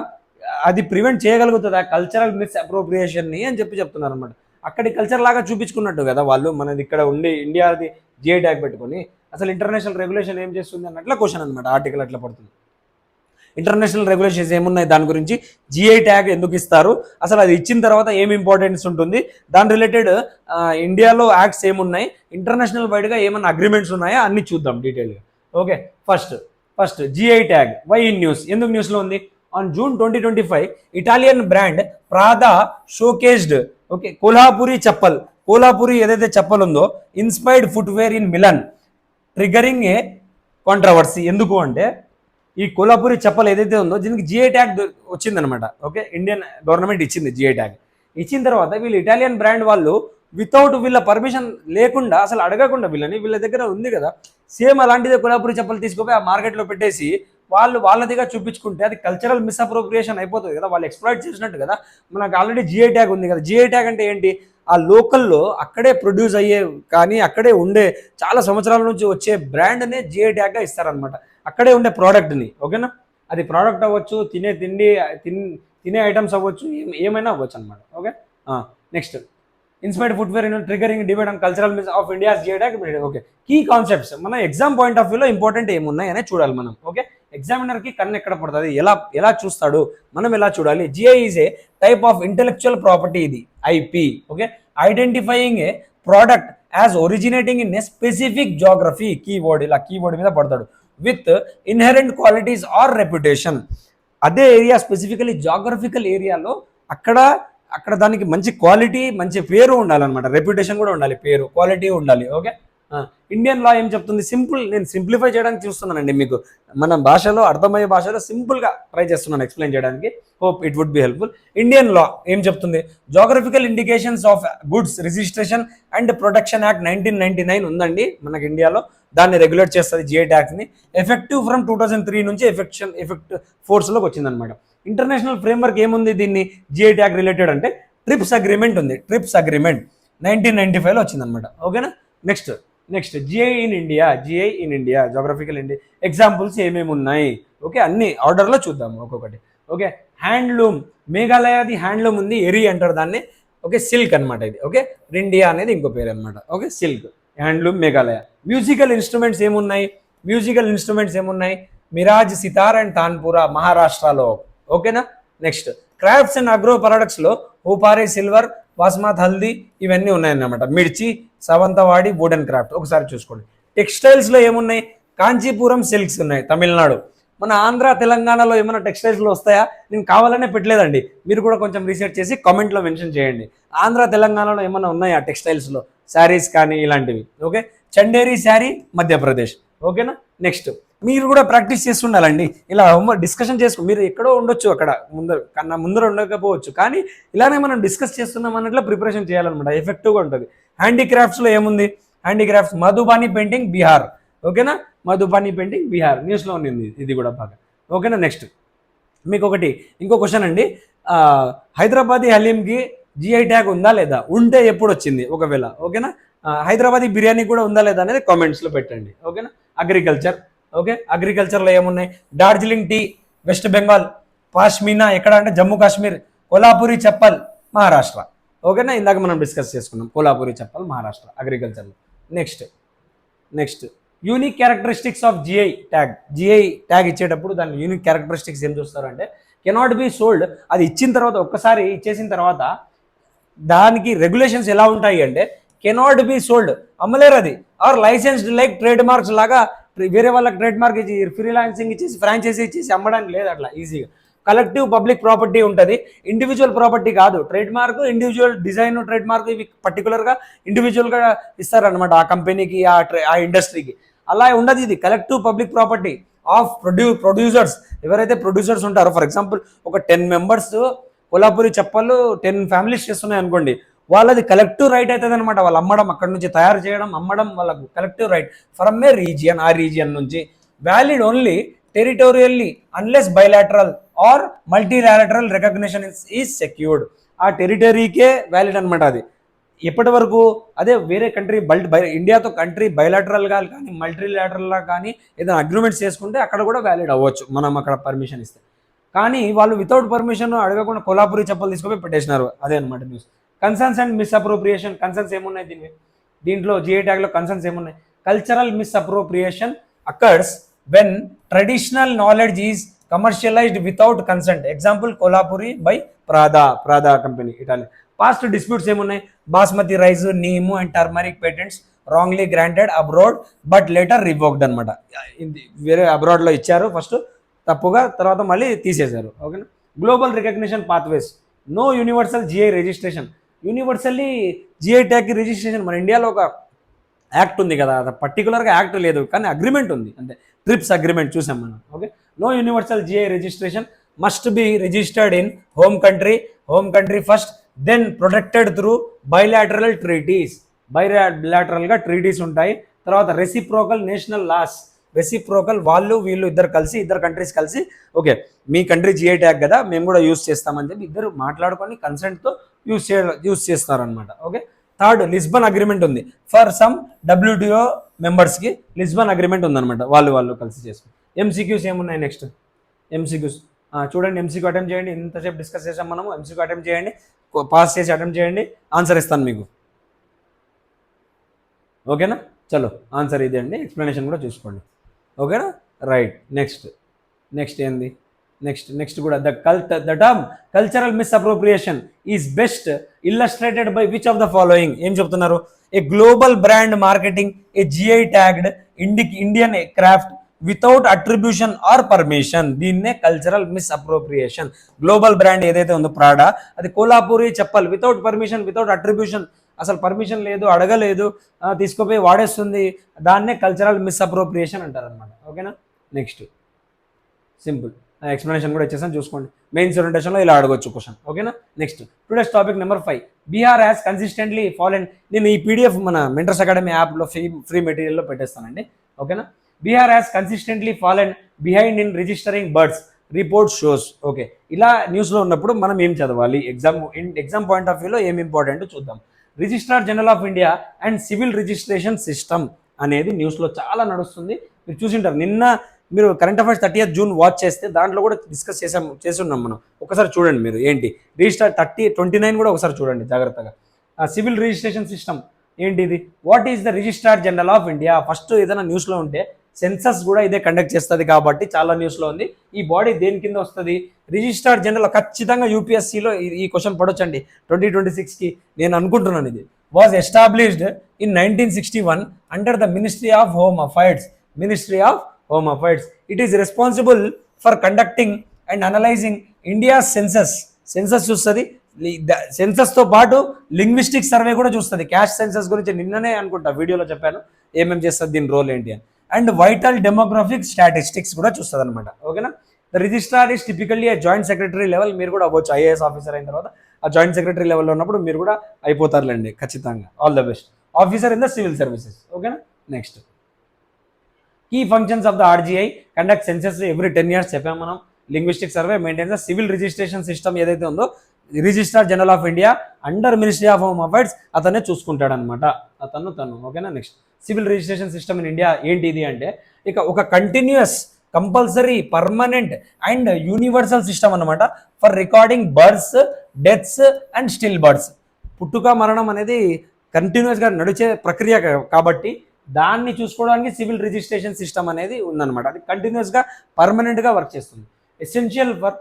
అది ప్రివెంట్ చేయగలుగుతుందా కల్చరల్ మిస్అప్రోప్రియేషన్ని అని చెప్తున్నారు అనమాట. అక్కడి కల్చర్ లాగా చూపించుకున్నట్టు కదా వాళ్ళు, మనది ఇక్కడ ఉండి ఇండియాది జిఐ ట్యాగ్ పెట్టుకొని అసలు ఇంటర్నేషనల్ రెగ్యులేషన్ ఏం చేస్తుంది అన్నట్ల క్వశ్చన్ అనమాట. ఆర్టికల్ అట్లా పడుతుంది. ఇంటర్నేషనల్ రెగ్యులేషన్స్ ఏమున్నాయి దాని గురించి, జిఐ ట్యాగ్ ఎందుకు ఇస్తారు, అసలు అది ఇచ్చిన తర్వాత ఏమి ఇంపార్టెన్స్ ఉంటుంది, దాని రిలేటెడ్ ఇండియాలో యాక్ట్స్ ఏమున్నాయి, ఇంటర్నేషనల్ వైడ్గా ఏమన్నా అగ్రిమెంట్స్ ఉన్నాయా అన్ని చూద్దాం డీటెయిల్గా. Okay, first GI tag why in news, ఎందుకు న్యూస్లో ఉంది? ఆన్ June 2025 Italian brand Prada showcased Kolhapuri chappal, Kolhapuri ఏదైతే చెప్పల్ ఉందో inspired footwear in Milan, triggering a controversy. ఎందుకు అంటే ఈ కోల్హాపురి చెప్పల్ ఏదైతే ఉందో దీనికి జిఐ ట్యాగ్ వచ్చిందనమాట. ఓకే, ఇండియన్ గవర్నమెంట్ ఇచ్చింది జిఐ ట్యాగ్. ఇచ్చిన తర్వాత వీళ్ళు ఇటాలియన్ బ్రాండ్ వాళ్ళు వితౌట్ వీళ్ళ పర్మిషన్ లేకుండా, అసలు అడగకుండా, వీళ్ళ దగ్గర ఉంది కదా సేమ్ అలాంటిదే కోల్హాపురి చెప్పలు తీసుకుపోయి ఆ మార్కెట్లో పెట్టేసి వాళ్ళదిగా చూపించుకుంటే అది కల్చరల్ మిస్అప్రోప్రియేషన్ అయిపోతుంది కదా, వాళ్ళు ఎక్స్ప్లాయిట్ చేసినట్టు కదా. మనకు ఆల్రెడీ జిఐ ట్యాగ్ ఉంది కదా. జిఐ ట్యాగ్ అంటే ఏంటి, ఆ లోకల్లో అక్కడే ప్రొడ్యూస్ అయ్యే కానీ అక్కడే ఉండే చాలా సంవత్సరాల నుంచి వచ్చే బ్రాండ్నే జిఐ ట్యాగ్గా ఇస్తారనమాట, అక్కడే ఉండే ప్రోడక్ట్ని. ఓకేనా, అది ప్రోడక్ట్ అవ్వచ్చు, తినే ఐటమ్స్ అవ్వచ్చు, ఏమైనా అవ్వచ్చు అనమాట. Okay, next inspired footwear in triggering debate on cultural miss of India's GI tag. Okay, key concepts మన ఎగ్జామ్ పాయింట్ ఆఫ్ వ్యూలో ఇంపార్టెంట్ ఏమున్నాయి అనేది చూడాలి మనం. ఓకే, ఎగ్జామినర్కి కన్ను ఎక్కడ పడుతుంది, ఎలా చూస్తాడు, మనం ఎలా చూడాలి. GI is a type of intellectual property, ఇది IP. Okay, identifying a product as originating in a specific geography, keyword, ఇలా కీవర్డ్ మీద పడతాడు, with inherent qualities or reputation. అదే ఏరియా స్పెసిఫికలీ జాగ్రఫికల్ ఏరియాలో అక్కడ దానికి మంచి క్వాలిటీ, మంచి పేరు ఉండాలన్నమాట, రెప్యుటేషన్ కూడా ఉండాలి, పేరు క్వాలిటీ ఉండాలి. ఓకే, ఇండియన్ లా ఏం చెప్తుంది? సింపుల్, నేను సింప్లిఫై చేయడానికి చూస్తున్నానండి, మీకు మన భాషలో అర్థమయ్యే భాషలో సింపుల్గా ట్రై చేస్తున్నాను ఎక్స్ప్లెయిన్ చేయడానికి. Hope it would be helpful. Indian law ఏం చెప్తుంది? Geographical indications of goods registration and protection act 1999 ఉందండి మనకి ఇండియాలో. దాన్ని రెగ్యులేట్ చేస్తుంది జిఐ ట్యాక్స్ని. ఎఫెక్టివ్ ఫ్రమ్ 2003 నుంచి ఎఫెక్ట్ ఫోర్స్లోకి వచ్చిందనమాట. ఇంటర్నేషనల్ ఫ్రేమ్వర్క్ ఏముంది దీన్ని జిఐ ట్యాగ్ రిలేటెడ్ అంటే? ట్రిప్స్ అగ్రిమెంట్ ఉంది. ట్రిప్స్ అగ్రిమెంట్ 1995లో వచ్చిందనమాట. ఓకేనా. Next GI in India geographical India examples ఏమేమి ఉన్నాయి? ఓకే, అన్ని ఆర్డర్లో చూద్దాము ఒక్కొక్కటి. ఓకే, హ్యాండ్లూమ్, మేఘాలయది హ్యాండ్లూమ్ ఉంది, ఎరి అంటారు దాన్ని. ఓకే, సిల్క్ అనమాట ఇది. ఓకే, రిండియా అనేది ఇంకో పేరు అనమాట. Okay, silk, handloom, Meghalaya. Musical instruments ఏమున్నాయి? మిరాజ్, సితార్ అండ్ తాన్పురా మహారాష్ట్రలో. ఓకేనా. నెక్స్ట్ క్రాఫ్ట్స్ అండ్ అగ్రో ప్రొడక్ట్స్లో ఊపారి సిల్వర్, బాస్మత్ హల్దీ ఇవన్నీ ఉన్నాయన్నమాట. మిర్చి, సవంతవాడి వుడెన్ క్రాఫ్ట్ ఒకసారి చూసుకోండి. టెక్స్టైల్స్లో ఏమున్నాయి? కాంచీపురం సిల్క్స్ ఉన్నాయి, తమిళనాడు. మన ఆంధ్ర తెలంగాణలో ఏమైనా టెక్స్టైల్స్లో వస్తాయా? నేను కావాలనే పెట్టలేదండి, మీరు కూడా కొంచెం రీసెర్చ్ చేసి కామెంట్లో మెన్షన్ చేయండి. ఆంధ్ర తెలంగాణలో ఏమైనా ఉన్నాయా టెక్స్టైల్స్లో? శారీస్ కానీ ఇలాంటివి. ఓకే, చండేరి శారీ మధ్యప్రదేశ్. ఓకేనా. నెక్స్ట్ మీరు కూడా ప్రాక్టీస్ చేస్తుండాలండి, ఇలా డిస్కషన్ చేసుకో. మీరు ఎక్కడో ఉండొచ్చు, అక్కడ ముందర ఉండకపోవచ్చు, కానీ ఇలానే మనం డిస్కస్ చేస్తున్నాం అన్నట్లు ప్రిపరేషన్ చేయాలన్నమాట, ఎఫెక్టివ్గా ఉంటుంది. హ్యాండీక్రాఫ్ట్స్లో ఏముంది? Handicrafts Madhubani painting Bihar. ఓకేనా, మధుబాని పెయింటింగ్ బీహార్, న్యూస్లో ఉంది ఇది కూడా బాగా. ఓకేనా. నెక్స్ట్ మీకు ఇంకో క్వశ్చన్ అండి. హైదరాబాదీ హలీంకి జిఐ ట్యాగ్ ఉందా లేదా? ఉంటే ఎప్పుడు వచ్చింది ఒకవేళ? ఓకేనా. హైదరాబాదీ బిర్యానీ కూడా ఉందా లేదా అనేది కామెంట్స్లో పెట్టండి. ఓకేనా. అగ్రికల్చర్లో ఏమున్నాయి? డార్జిలింగ్ టీ వెస్ట్ బెంగాల్, పాష్మీనా ఎక్కడ అంటే జమ్మూ కాశ్మీర్, కొల్హాపూరి చెప్పల్ మహారాష్ట్ర. ఓకేనా, ఇందాక మనం డిస్కస్ చేసుకున్నాం కొల్హాపూరి చెప్పల్ మహారాష్ట్ర అగ్రికల్చర్లో. Next unique characteristics of GI tag ఇచ్చేటప్పుడు దాని యూనిక్ క్యారెక్టరిస్టిక్స్ ఏం చూస్తారంటే, కెనాట్ బి సోల్డ్. అది ఇచ్చిన తర్వాత, ఒక్కసారి ఇచ్చేసిన తర్వాత దానికి రెగ్యులేషన్స్ ఎలా ఉంటాయి అంటే, కెనాట్ బి సోల్డ్, అమ్మలేరు అది. Or licensed like trade marks లాగా వేరే వాళ్ళకి ట్రేడ్ మార్క్ ఇచ్చి ఫ్రీలాన్సింగ్ ఇచ్చేసి ఫ్రాంచైజీ ఇచ్చేసి అమ్మడానికి లేదు అట్లా ఈజీగా. కలెక్టివ్ పబ్లిక్ ప్రాపర్టీ ఉంటుంది, ఇండివిజువల్ ప్రాపర్టీ కాదు. Trade mark, individual design, trade mark ఇవి పర్టికులర్గా ఇండివిజువల్గా ఇస్తారనమాట ఆ కంపెనీకి, ఆ ఇండస్ట్రీకి. అలా ఉండదు, ఇది collective public property of producers. ఎవరైతే ప్రొడ్యూసర్స్ ఉంటారో, ఫర్ ఎగ్జాంపుల్ ఒక 10 మెంబర్స్ కొల్హాపూరి చెప్పలు 10 ఫ్యామిలీస్ చేస్తున్నాయి అనుకోండి, వాళ్ళది కలెక్టివ్ రైట్ అవుతుంది అనమాట. వాళ్ళు అమ్మడం, అక్కడ నుంచి తయారు చేయడం, అమ్మడం వాళ్ళకు collective right from a region. ఆ రీజియన్ నుంచి valid only territorially unless bilateral or multilateral recognition is secured. ఆ టెరిటరీకే వ్యాలిడ్ అనమాట అది. ఎప్పటి వరకు? అదే వేరే కంట్రీ ఇండియాతో కంట్రీ బైలాటరల్గా కానీ మల్టీలాటరల్గా కానీ ఏదైనా అగ్రిమెంట్స్ చేసుకుంటే అక్కడ కూడా వ్యాలిడ్ అవ్వచ్చు, మనం అక్కడ పర్మిషన్ ఇస్తే. కానీ వాళ్ళు వితౌట్ పర్మిషన్ అడగకుండా కొల్హాపూరి చెప్పలు తీసుకొని పెట్టేసినారు. అదే అనమాట news. Concerns and misappropriation. Concerns ఏమున్నాయి దీంట్లో జిఐ ట్యాగ్లో? కన్సర్న్స్ ఏమున్నాయి? Cultural misappropriation occurs when traditional knowledge is commercialised without consent. Example Kolhapuri by Prada company, Italy. Past disputes ఏమున్నాయి? Basmati rice, neem and turmeric patents wrongly granted abroad but later revoked అనమాట. వేరే అబ్రాడ్లో ఇచ్చారు first తప్పుగా, తర్వాత మళ్ళీ తీసేశారు. ఓకేనా. Global recognition pathways. No universal GI registration. Universally GI tag registration మన ఇండియాలో ఒక యాక్ట్ ఉంది కదా, అది పర్టికులర్గా యాక్ట్ లేదు కానీ అగ్రిమెంట్ ఉంది అంతే. ట్రిప్స్ అగ్రిమెంట్ చూసాం మనం. Okay. No universal GI registration, must be registered in home country first, then protected through bilateral treaties. బైలాటరల్గా ట్రీటీస్ ఉంటాయి. తర్వాత రెసిప్రోకల్ నేషనల్ లాస్. రెసిప్రోకల్, వీళ్ళు ఇద్దరు కంట్రీస్ కలిసి, ఓకే మీ కంట్రీ జిఐ ట్యాగ్ కదా మేము కూడా యూజ్ చేస్తామని చెప్పి ఇద్దరు మాట్లాడుకొని కన్సెంట్తో యూజ్ చేస్తారనమాట. ఓకే. థర్డ్, లిస్బన్ అగ్రిమెంట్ ఉంది. ఫర్ సమ్ WTO మెంబర్స్కి లిస్బన్ అగ్రిమెంట్ ఉందన్నమాట, వాళ్ళు కలిసి చేసుకుని. MCQs ఏమున్నాయి? నెక్స్ట్ MCQs చూడండి. MCQ అటెంప్ట్ చేయండి. ఇంతసేపు డిస్కస్ చేసాం మనము. MCQ అటెంప్ట్ చేయండి, పాస్ చేసి అటెంప్ట్ చేయండి, ఆన్సర్ ఇస్తాను మీకు. ఓకేనా. చలో ఆన్సర్ ఇదే అండి, ఎక్స్ప్లెనేషన్ కూడా చూసుకోండి. ఓకేనా. రైట్. నెక్స్ట్ ఏంది? నెక్స్ట్ కూడా the term cultural misappropriation is best illustrated by which of the following. ఏం చెప్తున్నారు? A global brand marketing a GI tagged Indian craft without attribution or permission. దీన్నే కల్చరల్ మిస్అప్రోప్రియేషన్. గ్లోబల్ బ్రాండ్ ఏదైతే ఉందో Prada, అది Kolhapuri chappal, without permission, without attribution అసలు permission లేదు, అడగలేదు, తీసుకుపోయి వాడేస్తుంది. దాన్నే కల్చరల్ మిస్అప్రోప్రియేషన్ అంటారు అనమాట. ఓకేనా. నెక్స్ట్ సింపుల్ ఎక్స్ప్లెనేషన్ కూడా ఇచ్చేసాను, చూసుకోండి. మెయిన్స్ ఓరియంటేషన్లో ఇలా అడగొచ్చు క్వశ్చన్. ఓకేనా. Next today's topic number 5. Bihar has consistently fallen. నేను ఈ పీడిఎఫ్ మన మెంటర్స్ అకాడమీ యాప్లో ఫ్రీ మెటీరియల్లో పెట్టేస్తానండి. ఓకేనా. Bihar has consistently fallen behind in registering birds report shows. Okay, ఇలా న్యూస్లో ఉన్నప్పుడు మనం ఏం చదవాలి, ఎగ్జామ్ పాయింట్ ఆఫ్ వ్యూలో ఏం ఇంపార్టెంట్ చూద్దాం. Registrar general of India and civil registration system అనేది న్యూస్లో చాలా నడుస్తుంది. మీరు చూసింటారు, నిన్న మీరు current affairs 30th June watch చేస్తే దాంట్లో కూడా డిస్కస్ చేస్తున్నాం మనం. ఒకసారి చూడండి మీరు, ఏంటి రిజిస్టర్ 29 కూడా ఒకసారి చూడండి జాగ్రత్తగా. సివిల్ రిజిస్ట్రేషన్ సిస్టమ్ ఏంటిది, what is the registrar general of India. First ఏదైనా న్యూస్లో ఉంటే సెన్సస్ కూడా ఇదే కండక్ట్ చేస్తుంది కాబట్టి చాలా న్యూస్లో ఉంది. ఈ బాడీ దేని కింద వస్తుంది, రిజిస్ట్రార్ జనరల్. ఖచ్చితంగా యూపీఎస్సీలో ఈ క్వశ్చన్ పడొచ్చండి 2026కి, నేను అనుకుంటున్నాను. ఇది was established in 1961 under the ministry of home affairs. Ministry of home affairs. It is responsible for conducting and analysing India census. Census చూస్తుంది, సెన్సస్తో పాటు లింగ్విస్టిక్ సర్వే కూడా చూస్తుంది. క్యాష్ సెన్సస్ గురించి నిన్ననే అనుకుంటా వీడియోలో చెప్పాను ఏమేమి చేస్తుంది, దీని రోల్ ఏంటి అని. అండ్ వైటల్ డెమోగ్రఫిక్ స్టాటిస్టిక్స్ కూడా చూస్తుంది అనమాట. ఓకేనా. ద రిజిస్ట్రార్ ఈస్ టిపికల్లీ ఆ జాయింట్ సెక్రటరీ లెవెల్. మీరు కూడా అవ్వచ్చు ఐఏఎస్ ఆఫీసర్ అయిన తర్వాత ఆ జాయింట్ సెక్రటరీ లెవెల్లో ఉన్నప్పుడు మీరు కూడా అయిపోతారులేండి ఖచ్చితంగా. All the best. Officer in the civil services. ఓకేనా. Next key functions of the RGI conduct census every 10 years చెప్పాం మనం. Linguistic survey, maintains the civil registration system ఏదైతే ఉందో registrar general of India under ministry of home affairs అతనే చూసుకుంటాడనమాట. తను. ఓకేనా. Next civil registration system in India ఏంటిది అంటే ఇక ఒక continuous, compulsory, permanent and universal system అనమాట for recording births, deaths and still births. పుట్టుక మరణం అనేది కంటిన్యూస్గా నడిచే ప్రక్రియ కాబట్టి దాన్ని చూసుకోవడానికి సివిల్ రిజిస్ట్రేషన్ సిస్టమ్ అనేది ఉందన్నమాట. అది కంటిన్యూస్గా పర్మనెంట్గా వర్క్ చేస్తుంది. ఎసెన్షియల్ ఫర్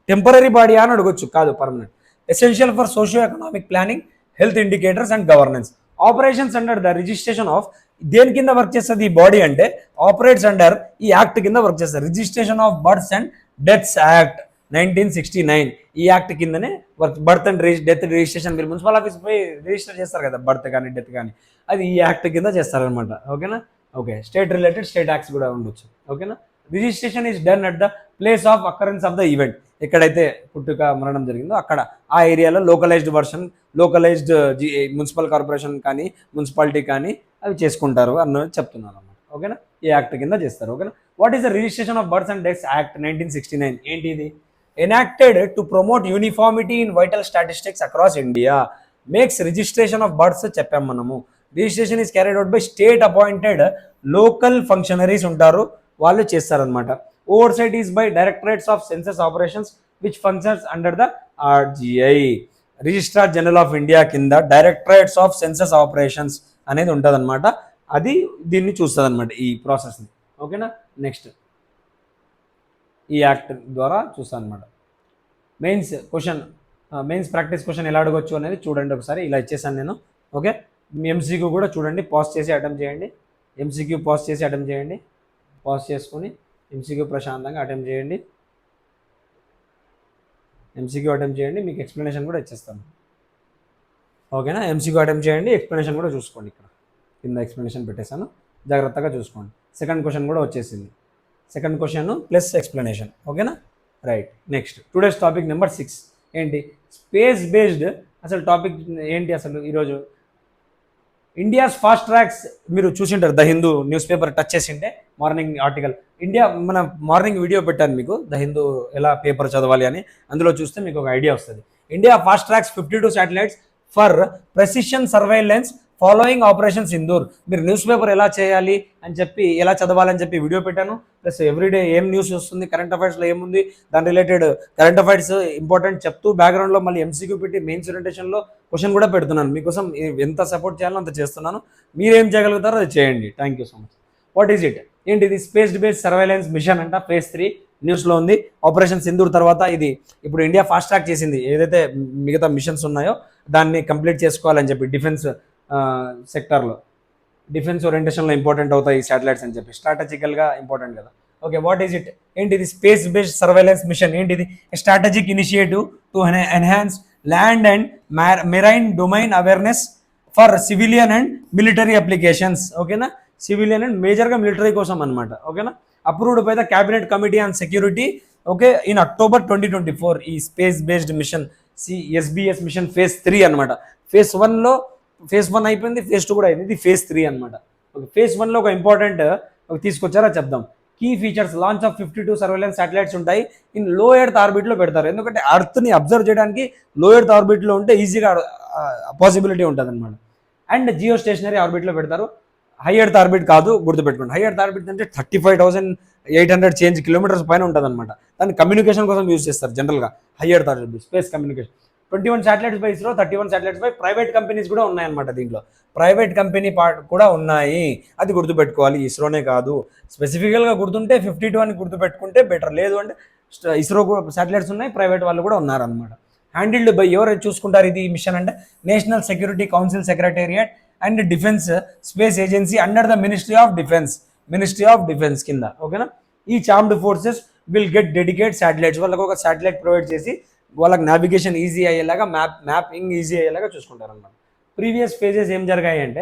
టెంపరీ బాడీ అని అడగొచ్చు, కాదు permanent. Essential for socio economic planning, health indicators and governance. Operations under the registration of దేని కింద వర్క్ చేస్తుంది ఈ బాడీ అంటే ఆపరేట్స్ అండర్ ఈ యాక్ట్ కింద వర్క్ చేస్తారు. Registration of births and deaths act 1969 ఈ యాక్ట్ కిందనే బర్త్ అండ్ డెత్ రిజిస్ట్రేషన్. మీరు మున్సిపల్ ఆఫీస్ పోయి రిజిస్టర్ చేస్తారు కదా బర్త్ కానీ డెత్ కానీ, అది ఈ యాక్ట్ కింద చేస్తారనమాట. ఓకేనా. Okay, state related state acts కూడా ఉండొచ్చు. ఓకేనా. Registration is done at the place of occurrence of the event. ఎక్కడైతే పుట్టుక మరణం జరిగిందో అక్కడ ఆ ఏరియాలో localised version, localised municipal corporation కానీ మున్సిపాలిటీ కానీ అవి చేసుకుంటారు అన్నది చెప్తున్నాను అనమాట. ఓకేనా. ఈ యాక్ట్ కింద చేస్తారు. ఓకేనా. What is the registration of births and deaths act 1969 ఏంటి ఇది, enacted to promote uniformity in vital statistics across India, makes registration of births చెప్పాం మనము. Registration is carried out by state appointed local functionaries ఉంటారు, వాళ్ళు చేస్తారనమాట. Oversight is by directorates of census operations which functions under the RGI. Registrar general of India కింద directorates of census operations అనేది ఉంటుంది అనమాట. అది దీన్ని చూస్తుంది అనమాట, ఈ ప్రాసెస్ని. ఓకేనా. నెక్స్ట్ ఈ యాక్ట్ ద్వారా చూస్తాను అనమాట. Mains question, mains practice question ఎలా అడగొచ్చు అనేది చూడండి ఒకసారి. ఇలా ఇచ్చేసాను నేను. ఓకే. మీ ఎంసీక్యూ కూడా చూడండి, పాజ్ చేసి అటెంప్ట్ చేయండి. ఎంసీక్యూ పాజ్ చేసి అటెంప్ట్ చేయండి. పాజ్ చేసుకొని ఎంసీక్యూ ప్రశాంతంగా అటెంప్ట్ చేయండి. ఎంసీక్యూ అటెంప్ట్ చేయండి, మీకు ఎక్స్ప్లెనేషన్ కూడా ఇచ్చేస్తాను. ఓకేనా. ఎంసీక్యూ అటెంప్ట్ చేయండి, ఎక్స్ప్లెనేషన్ కూడా చూసుకోండి. ఇక్కడ కింద ఎక్స్ప్లెనేషన్ పెట్టేశాను, జాగ్రత్తగా చూసుకోండి. సెకండ్ క్వశ్చన్ కూడా వచ్చేసింది. Second question plus explanation. ఓకేనా. Right. Next today's topic number 6 ఏంటి, స్పేస్ బేస్డ్. అసలు టాపిక్ ఏంటి అసలు ఈరోజు, ఇండియాస్ ఫాస్ట్ ట్రాక్స్. మీరు చూసింటారు the Hindu newspaper touch చేసింటే మార్నింగ్ ఆర్టికల్. ఇండియా మన మార్నింగ్ వీడియో పెట్టాను మీకు, ద హిందూ ఎలా పేపర్ చదవాలి అని. అందులో చూస్తే మీకు ఒక ఐడియా వస్తుంది. India fast tracks 52 satellites for precision surveillance following operation Sindoor. మీరు న్యూస్ పేపర్ ఎలా చేయాలి అని చెప్పి, ఎలా చదవాలని చెప్పి వీడియో పెట్టాను. ప్లస్ ఎవ్రీడే ఏం న్యూస్ వస్తుంది, కరెంట్ అఫైర్స్లో ఏముంది, దాని రిలేటెడ్ కరెంట్ అఫైర్స్ ఇంపార్టెంట్ చెప్తూ బ్యాక్గ్రౌండ్లో మళ్ళీ ఎంసీక్యూ పెట్టి మెయిన్స్ ఓరియంటేషన్లో క్వశ్చన్ కూడా పెడుతున్నాను. మీకోసం ఎంత సపోర్ట్ చేయాలో అంత చేస్తున్నాను. మీరేం చేయగలుగుతారో అది చేయండి. Thank you so much. What is it, ఏంటిది, స్పేస్ బేస్డ్ సర్వైలెన్స్ మిషన్ అంట, phase 3 న్యూస్లో ఉంది. ఆపరేషన్ సింధూర్ తర్వాత ఇది ఇప్పుడు ఇండియా ఫాస్ట్ ట్రాక్ చేసింది. ఏదైతే మిగతా మిషన్స్ ఉన్నాయో దాన్ని కంప్లీట్ చేసుకోవాలని చెప్పి డిఫెన్స్ సెక్టార్లో, డిఫెన్స్ ఓరియంటేషన్లో ఇంపార్టెంట్ అవుతాయి ఈ శాటిలైట్స్ అని చెప్పి, స్ట్రాటజికల్గా ఇంపార్టెంట్ కదా. ఓకే. వాట్ ఈజ్ ఇట్, ఏంటిది, స్పేస్ బేస్డ్ సర్వైలెన్స్ మిషన్ ఏంటిది, strategic initiative to enhance land and marine domain awareness for civilian and military applications. ఓకేనా, సివిలియన్ అండ్ మేజర్గా మిలిటరీ కోసం అనమాట. ఓకేనా, approved by the cabinet committee on security. Okay, in October 2024 ఈ space based mission SBS mission phase 3 అనమాట. Phase 1 అయిపోయింది, phase 2 కూడా అయింది, ఇది ఫేజ్ 3 అనమాట. ఓకే, ఫేజ్ 1లో ఒక ఇంపార్టెంట్ తీసుకొచ్చారా చెప్దాం. Key features, launch of 52 surveillance satellites ఉంటాయి. ఇన్ లో ఎర్త్ ఆర్బిట్లో పెడతారు, ఎందుకంటే అర్త్ని అబ్జర్వ్ చేయడానికి లో ఎర్త్ ఆర్బిట్లో ఉంటే ఈజీగా పాసిబిలిటీ ఉంటుంది అనమాట. అండ్ జియో స్టేషనరీ ఆర్బిట్లో పెడతారు, హై ఎర్త్ ఆర్బిట్ కాదు, గుర్తుపెట్టుకోండి. హై ఎర్త్ ఆర్బిట్ అంటే 35,800 చేంజ్ కిలోమీటర్స్ పైన ఉంటుంది అనమాట. దాన్ని కమ్యూనికేషన్ కోసం యూజ్ చేస్తారు జనరల్గా. High earth orbit space communication. 21 satellites by ISRO, 31 satellites by private companies కూడా ఉన్నాయన్నమాట. దీంట్లో ప్రైవేట్ కంపెనీ పార్ట్ కూడా ఉన్నాయి, అది గుర్తుపెట్టుకోవాలి. ఇస్రోనే కాదు, స్పెసిఫికల్గా గుర్తుంటే 52 అని గుర్తుపెట్టుకుంటే బెటర్. లేదు అంటే ఇస్రో శాటిలైట్స్ ఉన్నాయి, ప్రైవేట్ వాళ్ళు కూడా ఉన్నారనమాట. హ్యాండిల్డ్ బై ఎవరు చూసుకుంటారు ఇది మిషన్ అంటే national security council secretariat and defence space agency under the ministry of defence కింద. ఓకేనా, ఈ armed forces will get dedicate satellites. వాళ్ళకు ఒక శాటిలైట్ ప్రొవైడ్ చేసి వాళ్ళకి నావిగేషన్ ఈజీ అయ్యేలాగా, మ్యాపింగ్ ఈజీ అయ్యేలాగా చూసుకుంటారు అన్నమాట. ప్రీవియస్ ఫేజెస్ ఏం జరిగాయి అంటే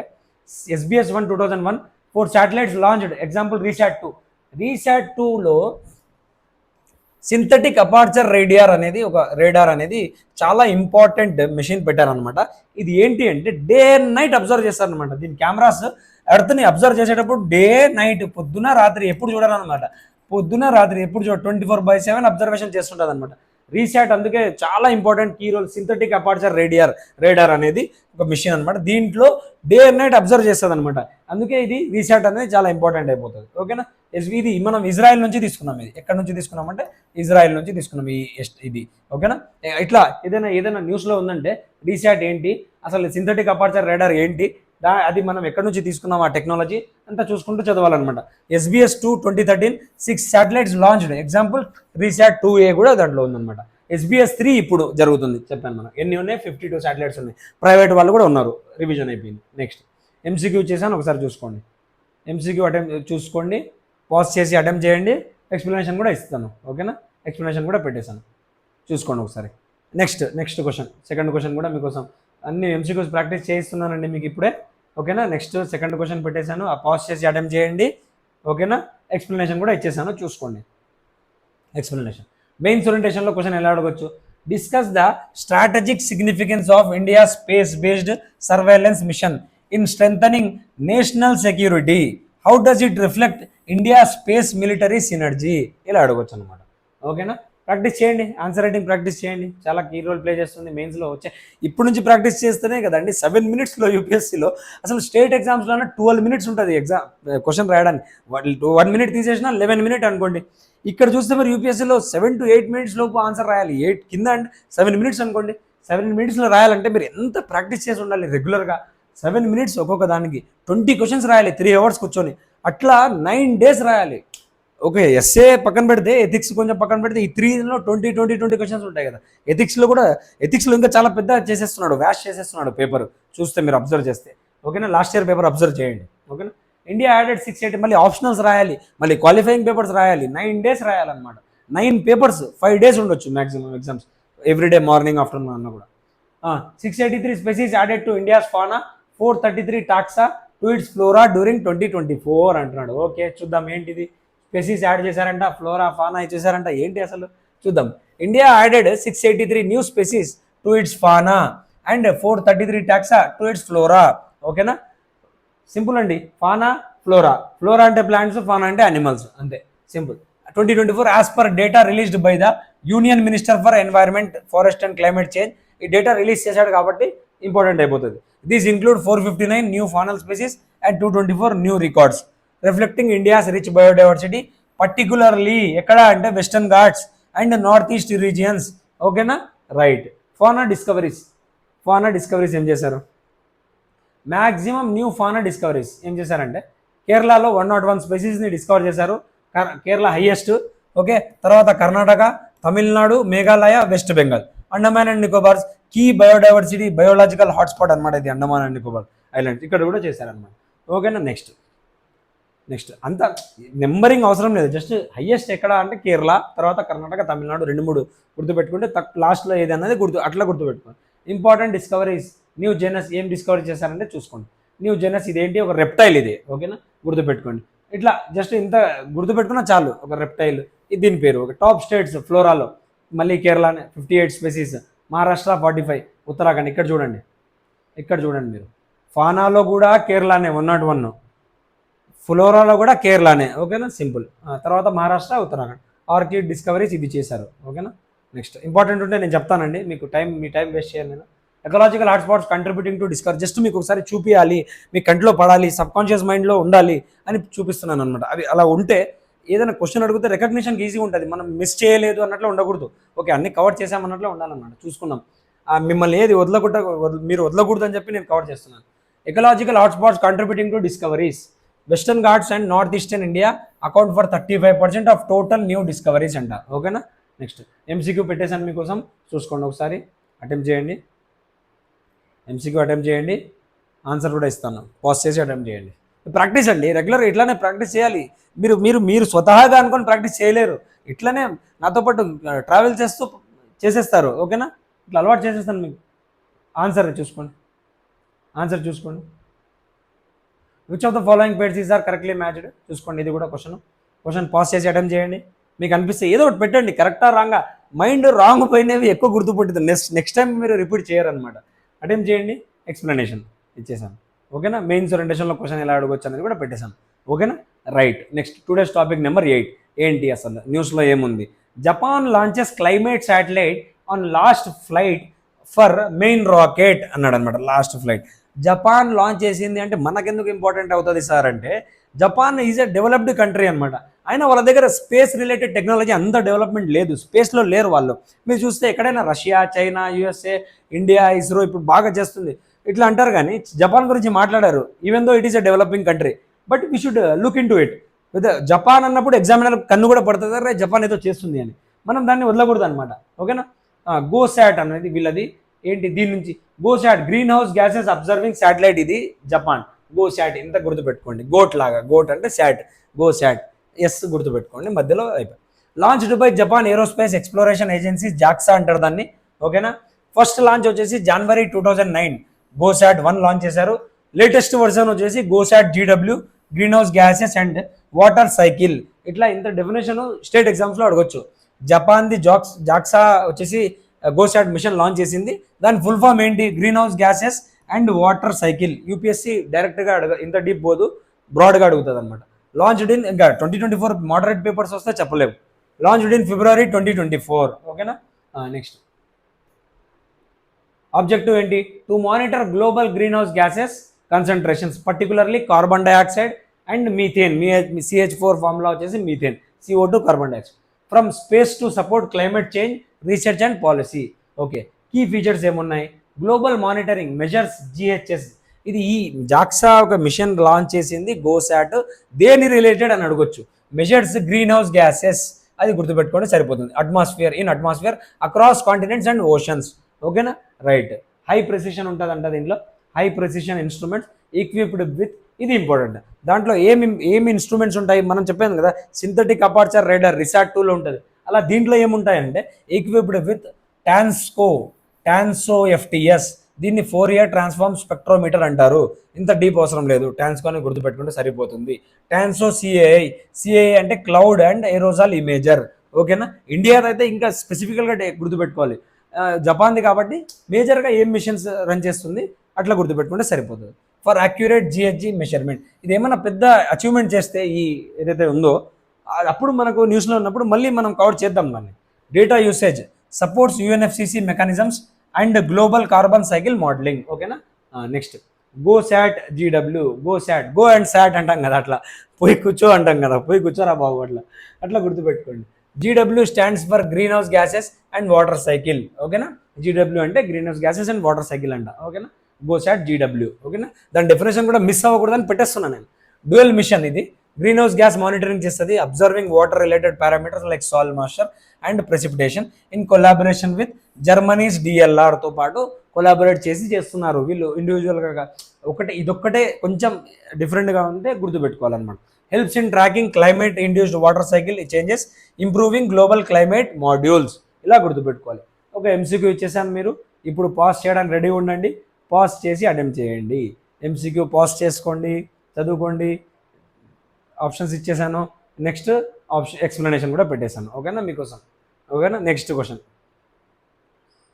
SBS 1 2001 4 satellites launched. Example RISAT 2లో సింథటిక్ అపార్చర్ రేడార్ అనేది చాలా ఇంపార్టెంట్ మెషిన్ పెట్టారనమాట. ఇది ఏంటి అంటే డే అండ్ నైట్ అబ్జర్వ్ చేస్తారనమాట. దీని కెమెరాస్ ఎర్త్ని అబ్జర్వ్ చేసేటప్పుడు డే నైట్, పొద్దున రాత్రి ఎప్పుడు చూడాలన్నమాట. పొద్దున రాత్రి ఎప్పుడు 24/7 అబ్జర్వేషన్ చేస్తుంటుంది అనమాట. రీశాట్ అందుకే చాలా important key role. Synthetic aperture radar అనేది ఒక మిషన్ అనమాట. దీంట్లో డే అండ్ నైట్ అబ్జర్వ్ చేస్తుంది అనమాట. అందుకే ఇది రీశాట్ అనేది చాలా ఇంపార్టెంట్ అయిపోతుంది. ఓకేనా, ఇది మనం ఇజ్రాయెల్ నుంచి తీసుకున్నాం. ఇది ఎక్కడి నుంచి తీసుకున్నామంటే ఇజ్రాయెల్ నుంచి తీసుకున్నాం ఇది. ఓకేనా, ఇట్లా ఏదైనా న్యూస్లో ఉందంటే రీశాట్ ఏంటి, అసలు సింథటిక్ అపార్చర్ రేడార్ ఏంటి, అది మనం ఎక్కడి నుంచి తీసుకున్నాం, ఆ టెక్నాలజీ అంతా చూసుకుంటూ చదవాలన్నమాట. SBS 2 2013 6 satellites launched. Example RISAT 2A కూడా దాంట్లో ఉందన్నమాట. ఎస్బిఎస్ 3 ఇప్పుడు జరుగుతుంది, చెప్పాను మనం. ఎన్ని ఉన్నాయి? 52 శాటిలైట్స్ ఉన్నాయి. ప్రైవేట్ వాళ్ళు కూడా ఉన్నారు. రివిజన్ అయిపోయింది. నెక్స్ట్ ఎంసీక్యూ చేశాను, ఒకసారి చూసుకోండి. ఎంసీక్యూ చూసుకోండి, పాజ్ చేసి అటెంప్ట్ చేయండి. ఎక్స్ప్లెనేషన్ కూడా ఇస్తాను. ఓకేనా, ఎక్స్ప్లెనేషన్ కూడా పెట్టేశాను, చూసుకోండి ఒకసారి. నెక్స్ట్ క్వశ్చన్, సెకండ్ క్వశ్చన్ కూడా మీకోసం అన్ని ఎంసీక్యూస్ ప్రాక్టీస్ చేయిస్తున్నానండి మీకు ఇప్పుడే. ఓకేనా, నెక్స్ట్ సెకండ్ క్వశ్చన్ పెట్టేశాను, ఆ పాజ్ చేసి అటెంప్ట్ చేయండి. ఓకేనా, ఎక్స్ప్లెనేషన్ కూడా ఇచ్చేసాను, చూసుకోండి. ఎక్స్ప్లెనేషన్ మెయిన్స్ ఓరియంటేషన్లో క్వశ్చన్ ఎలా అడగొచ్చు? Discuss the strategic significance of India space based surveillance mission in strengthening national security. How does it reflect India space military synergy? ఇలా అడగొచ్చు అనమాట. ఓకేనా, ప్రాక్టీస్ చేయండి, ఆన్సర్ రైటింగ్ ప్రాక్టీస్ చేయండి, చాలా కీ రోల్ ప్లే చేస్తుంది మెయిన్స్లో. ఇప్పుడు నుంచి ప్రాక్టీస్ చేస్తేనే కదండి 7 minutesలో యూపీఎస్సీలో. అసలు స్టేట్ ఎగ్జామ్స్లోనే 12 minutes ఉంటుంది క్వశ్చన్ రాయడానికి. 1 minute తీసేసినా 11 minutes అనుకోండి. ఇక్కడ చూస్తే మరి యూపీఎస్సీలో 7 to 8 minutes లోపు ఆన్సర్ రాయాలి. 8 కింద అంటే 7 minutes అనుకోండి. 7 minutesలో రాయాలంటే మీరు ఎంత ప్రాక్టీస్ చేసి ఉండాలి రెగ్యులర్గా. 7 minutes ఒక్కొక్క దానికి 20 questions రాయాలి 3 hours కూర్చొని. అట్లా 9 days రాయాలి. ఓకే, ఎస్ఏ పక్కన పెడితే ఎథిక్స్ కొంచెం పక్కన పెడితే ఈ 3లో 20 questions ఉంటాయి కదా. ఎథిక్స్లో ఇంకా చాలా పెద్ద చేసేస్తున్నాడు, వ్యాష్ చేసేస్తున్నాడు పేపర్, చూస్తే మీరు అబ్జర్వ్ చేస్తే. ఓకేనా, లాస్ట్ ఇయర్ పేపర్ అబ్జర్వ్ చేయండి. ఓకేనా, ఇండియా యాడెడ్ 680, మళ్ళీ ఆప్షనల్స్ రాయాలి, మళ్ళీ క్వాలిఫైయింగ్ పేపర్స్ రాయాలి. 9 days రాయాలన్నమాట. 9 papers 5 days ఉండొచ్చు maximum exams, everyday morning afternoon అన్న కూడా. 683 species added to India's fauna, 433 taxa to its flora during 2024 అంటున్నాడు. ఓకే, చూద్దాం ఏంటిది. స్పెసీస్ యాడ్ చేశారంట, ఫ్లోరా ఫానా ఇచ్చేసారంట, ఏంటి అసలు చూద్దాం. India added 683 new species to its fauna and 433 taxa to its flora. ఓకేనా, సింపుల్ అండి. ఫానా ఫ్లోరా అంటే ప్లాంట్స్, ఫానా అంటే అనిమల్స్, అంతే simple. 2024 as per data released by the union minister for environment, forest and climate change. ఈ data release చేశాడు కాబట్టి important అయిపోతుంది. These include 459 new faunal species and 224 new records reflecting India's rich biodiversity, particularly ఎక్కడ అంటే western Ghats and north east regions. ఓకేనా, right. Fauna discoveries ఏం చేశారు? Maximum new fauna discoveries ఏం చేశారంటే కేరళలో 101 స్పెసీస్ని డిస్కవర్ చేశారు. కేరళ హైయెస్ట్. ఓకే, తర్వాత Karnataka, Tamil Nadu, Meghalaya, west Bengal. Andaman and Nicobars key biodiversity biological hotspot అనమాట ఇది, అండమాన్ అండ్ నికోబార్ ఐలాండ్స్. ఇక్కడ కూడా చేశారనమాట. ఓకేనా, నెక్స్ట్ అంతా నెంబరింగ్ అవసరం లేదు, జస్ట్ హైయెస్ట్ ఎక్కడ అంటే కేరళ, తర్వాత కర్ణాటక, తమిళనాడు, 2-3 గుర్తుపెట్టుకుంటే లాస్ట్లో ఏది అన్నది అట్లా గుర్తుపెట్టుకోండి. ఇంపార్టెంట్ డిస్కవరీస్ న్యూ జెనస్ ఏం డిస్కవర్ చేశారంటే చూసుకోండి. న్యూ జెనస్ ఇదేంటి, ఒక రెప్టైల్ ఇది, ఓకేనా, గుర్తుపెట్టుకోండి. ఇట్లా జస్ట్ ఇంత గుర్తుపెట్టుకున్నా చాలు, ఒక రెప్టైల్, ఇది దీని పేరు. ఒక టాప్ స్టేట్స్ ఫ్లోరాలో మళ్ళీ కేరళనే 58 స్పెసీస్, మహారాష్ట్ర 45, ఉత్తరాఖండ్ ఇక్కడ చూడండి, ఇక్కడ చూడండి మీరు, ఫానాలో కూడా కేరళనే 101, ఫ్లోరాలో కూడా కేరళనే, ఓకేనా, సింపుల్. తర్వాత మహారాష్ట్ర, ఉత్తరాఖండ్ ఆర్కిడ్ డిస్కవరీస్ ఇది చేశారు, ఓకేనా. నెక్స్ట్ ఇంపార్టెంట్ ఉంటే నేను చెప్తానండి, మీకు మీ టైం వేస్ట్ చేయాలి నేను. Ecological hotspots contributing to discover, just మీకు ఒకసారి చూపించాలి, మీ కంట్లో పడాలి, సబ్కాన్షియస్ మైండ్లో ఉండాలి అని చూపిస్తున్నాను అనమాట. అవి అలా ఉంటే ఏదైనా క్వశ్చన్ అడిగితే రికగ్నిషన్కి ఈజీ ఉంటుంది, మనం మిస్ చేయలేదు అన్నట్లు ఉండకూడదు, ఓకే అన్ని కవర్ చేసామన్నట్లు ఉండాలన్నమాట. చూసుకుందాం, మిమ్మల్ని ఏది మీరు వదలకూడదు అని చెప్పి నేను కవర్ చేస్తున్నాను. Ecological hotspots contributing to discoveries, western Ghats and north eastern India account for 35% of total new discoveries అంట, ఓకేనా. నెక్స్ట్ ఎంసీక్యూ పెట్టేశాను మీకోసం, చూసుకోండి ఒకసారి, అటెంప్ట్ చేయండి, ఎంసీక్యూ అటెంప్ట్ చేయండి, ఆన్సర్ కూడా ఇస్తాను, పాజ్ చేసి అటెంప్ట్ చేయండి. ప్రాక్టీస్ అండి, రెగ్యులర్ ఇట్లానే ప్రాక్టీస్ చేయాలి. మీరు మీరు మీరు స్వతహాగా అనుకొని ప్రాక్టీస్ చేయలేరు, ఇట్లనే నాతో పాటు ట్రావెల్ చేస్తూ చేసేస్తారు, ఓకేనా. ఇట్లా అలవాటు చేసేస్తాను మీకు. ఆన్సర్ చూసుకోండి, ఆన్సర్ చూసుకోండి. Which of the following pairs are correctly matched, చూసుకోండి, ఇది కూడా క్వశ్చన్ పాస్ చేసి అటెంప్ట్ చేయండి. మీకు అనిపిస్తే ఏదో ఒకటి పెట్టండి, కరెక్టా రాంగా, మైండ్ రాంగ్ పోయినవి ఎక్కువ గుర్తుపట్టింది, నెక్స్ట్ టైం మీరు రిపీట్ చేయరనమాట. అటెంప్ట్ చేయండి, ఎక్స్ప్లెనేషన్ ఇచ్చేసాను, ఓకేనా. మెయిన్స్ ఓరియంటేషన్లో క్వశ్చన్ ఎలా అడగొచ్చు అనేది కూడా పెట్టేశాను, ఓకేనా. Right, next today's topic number 8. ఏంటి అసలు న్యూస్లో ఏముంది? Japan launches climate satellite on last flight for main rocket అన్నాడు అనమాట. లాస్ట్ ఫ్లైట్ జపాన్ లాంచ్ చేసింది అంటే మనకెందుకు ఇంపార్టెంట్ అవుతుంది సార్ అంటే, Japan is a developed country అనమాట. అయినా వాళ్ళ దగ్గర స్పేస్ రిలేటెడ్ టెక్నాలజీ అంత డెవలప్మెంట్ లేదు, స్పేస్లో లేరు వాళ్ళు. మీరు చూస్తే ఎక్కడైనా Russia, China, USA, India, ISRO ఇప్పుడు బాగా చేస్తుంది ఇట్లా అంటారు, కానీ జపాన్ గురించి మాట్లాడారు. Even though it is a developing country, but we should look in to it. With Japan అన్నప్పుడు ఎగ్జామినర్ కన్ను కూడా పడుతుంది, అరే జపాన్ ఏదో చేస్తుంది అని. మనం దాన్ని వదలకూడదు అనమాట, ఓకేనా. గోశాట్ అనేది వీళ్ళది ఏంటి, దీని నుంచి GOSAT greenhouse gases observing satellite, ఇది జపాన్. గోశాట్ ఇంత గుర్తుపెట్టుకోండి, గోట్ లాగా, గోట్ అంటే శాట్, గోశాట్, ఎస్ గుర్తుపెట్టుకోండి, మధ్యలో అయిపోయి. Launched by Japan aerospace exploration agency, JAXA అంటారు దాన్ని, ఓకేనా. ఫస్ట్ లాంచ్ వచ్చేసి జనవరి 2009 గోశాట్ 1 లాంచ్ చేశారు. లేటెస్ట్ వర్జన్ వచ్చేసి గోశాట్ GW, green house gases and water cycle. ఇట్లా ఇంత డెఫినేషన్ స్టేట్ ఎగ్జామ్స్లో అడగొచ్చు. జపాన్ది జాక్సా వచ్చేసి గోశాట్ మిషన్ లాంచ్ చేసింది, దాని ఫుల్ ఫామ్ ఏంటి, green house gases and water cycle. UPSC డైరెక్ట్గా ఇంత డీప్ పోదు, బ్రాడ్గా అడుగుతుంది అనమాట. లాంచ్డ్ ఇన్, ఇంకా 2024 మోడరేట్ పేపర్స్ వస్తే చెప్పలేము. లాంచ్డ్ ఇన్ February 2024, ఓకేనా. నెక్స్ట్ ఆబ్జెక్టివ్ ఏంటి, to monitor global greenhouse gases concentrations, particularly carbon dioxide and methane. CH4 formula వచ్చేసి methane, CO2 carbon dioxide, from space to support climate change research and policy. Okay, key features ఏమున్నాయి, global monitoring measures GHS. ఇది ఈ JAXA ఒక machine launch చేసింది, గోశాట్ దేని related అని అడగొచ్చు. Measures green house gases, అది గుర్తుపెట్టుకోండి సరిపోతుంది. Atmosphere across continents and oceans, ఓకేనా. రైట్, హై ప్రెసిషన్ ఉంటుందంట దీంట్లో, హై ప్రెసిషన్ ఇన్స్ట్రుమెంట్స్ ఈక్విప్డ్ విత్, ఇది ఇంపార్టెంట్. దాంట్లో ఏమి ఇన్స్ట్రుమెంట్స్ ఉంటాయి, మనం చెప్పాను కదా, సింథటిక్ అపార్చర్ రేడార్ రిసాట్ 2లో ఉంటుంది. అలా దీంట్లో ఏముంటాయంటే ఈక్విప్డ్ విత్ టాన్సో FTS, దీన్ని 4-year ట్రాన్స్ఫార్మ్ స్పెక్ట్రోమీటర్ అంటారు. ఇంత డీప్ అవసరం లేదు, టాన్స్కో అని గుర్తుపెట్టుకుంటే సరిపోతుంది. టాన్సో CAI అంటే క్లౌడ్ అండ్ ఏరోజాల్ ఇమేజర్, ఓకేనా. ఇండియాది అయితే ఇంకా స్పెసిఫికల్గా గుర్తుపెట్టుకోవాలి, జపాన్ది కాబట్టి మేజర్గా ఏం మిషన్స్ రన్ చేస్తుంది అట్లా గుర్తుపెట్టుకుంటే సరిపోతుంది. ఫర్ అక్యురేట్ GHG మెషర్మెంట్, ఇది ఏమైనా పెద్ద అచీవ్మెంట్ చేస్తే ఈ ఏదైతే ఉందో అప్పుడు మనకు న్యూస్లో ఉన్నప్పుడు మళ్ళీ మనం కవర్ చేద్దాం దాన్ని. Data usage supports UNFCCC mechanisms and global carbon cycle modelling, ఓకేనా. Next GOSAT GW, go and sat అంటాం కదా, అట్లా పోయి కూర్చో అంటాం కదా, పోయి కూర్చోరా బాబు, అట్లా గుర్తుపెట్టుకోండి. GW stands for green house gases and water cycle, ఓకేనా. GW అంటే green house gases and water cycle అంట, ఓకేనా. గోశాట్ GW, ఓకేనా. దాని డెఫినేషన్ కూడా మిస్ అవ్వకూడదని పెట్టేస్తున్నాను నేను. డ్యూయల్ మిషన్, ఇది గ్రీన్ హౌస్ గ్యాస్ మానిటరింగ్ చేస్తుంది, observing water related parameters like soil moisture and precipitation in collaboration with Germany's DLRతో పాటు కొలాబరేట్ చేస్తున్నారు వీళ్ళు ఇండివిజువల్గా. ఇదొక్కటే కొంచెం డిఫరెంట్గా ఉంటే గుర్తుపెట్టుకోవాలన్నమాట. Helps in tracking climate induced water cycle changes, improving global climate modules, ఇలా గుర్తుపెట్టుకోవాలి. ఒక MCQ ఇచ్చేసాను, మీరు ఇప్పుడు పాస్ చేయడానికి రెడీ ఉండండి. పాజ్ చేసి అటెంప్ట్ చేయండి. ఎంసీక్యూ పాజ్ చేసుకోండి, చదువుకోండి. ఆప్షన్స్ ఇచ్చేసాను. నెక్స్ట్ ఆప్షన్ ఎక్స్ప్లెనేషన్ కూడా పెట్టేశాను. ఓకేనా మీకోసం. ఓకేనా. నెక్స్ట్ క్వశ్చన్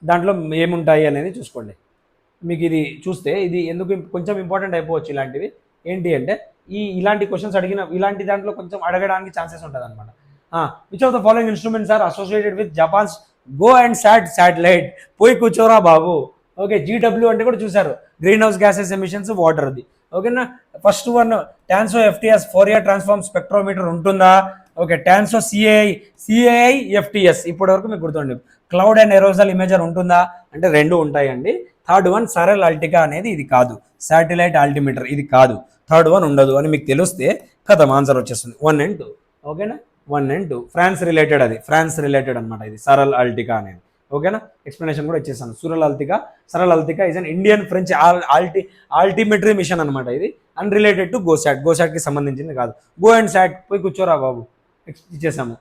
దాంట్లో ఏముంటాయి అనేది చూసుకోండి. మీకు ఇది చూస్తే ఇది ఎందుకు కొంచెం ఇంపార్టెంట్ అయిపోవచ్చు ఇలాంటివి. ఏంటి అంటే ఇలాంటి క్వశ్చన్స్ అడిగిన ఇలాంటి దాంట్లో కొంచెం అడగడానికి ఛాన్సెస్ ఉంటుంది అనమాట. Which of the following instruments are associated with Japan's go and satellite. పోయి కూర్చోరా బాబు. ఓకే, జీడబ్ల్యూ అంటే కూడా చూసారు, గ్రీన్ హౌస్ గ్యాసెస్ ఎమిషన్స్ వాటర్ది. ఓకేనా. First one TANSO FTS Fourier transform spectrometer ఉంటుందా? ఓకే, టాన్సో సిఏఐ ఎఫ్టిఎస్ ఇప్పటి వరకు మీకు గుర్తుండి. క్లౌడ్ అండ్ ఎరోజల్ ఇమేజర్ ఉంటుందా అంటే రెండు ఉంటాయండి. థర్డ్ వన్ సరల్ అల్టికా అనేది ఇది కాదు. శాటిలైట్ ఆల్టిమీటర్ ఇది కాదు. థర్డ్ వన్ ఉండదు అని మీకు తెలిస్తే కథం ఆన్సర్ వచ్చేస్తుంది. 1 and 2. ఓకేనా. 1 and 2 ఫ్రాన్స్ రిలేటెడ్, అది ఫ్రాన్స్ రిలేటెడ్ అనమాట ఇది సరల్ అల్టికా అనేది. ఓకేనా. ఎక్స్ప్లెనేషన్ కూడా ఇచ్చేసాను. SARAL AltiKa is an Indian French altimetry mission అనమాట. ఇది అన్రిలేటెడ్ టు గోసాట్కి సంబంధించింది కాదు. గో అండ్ శాట్ పోయి కూర్చోరా బాబు ఇచ్చేసాము.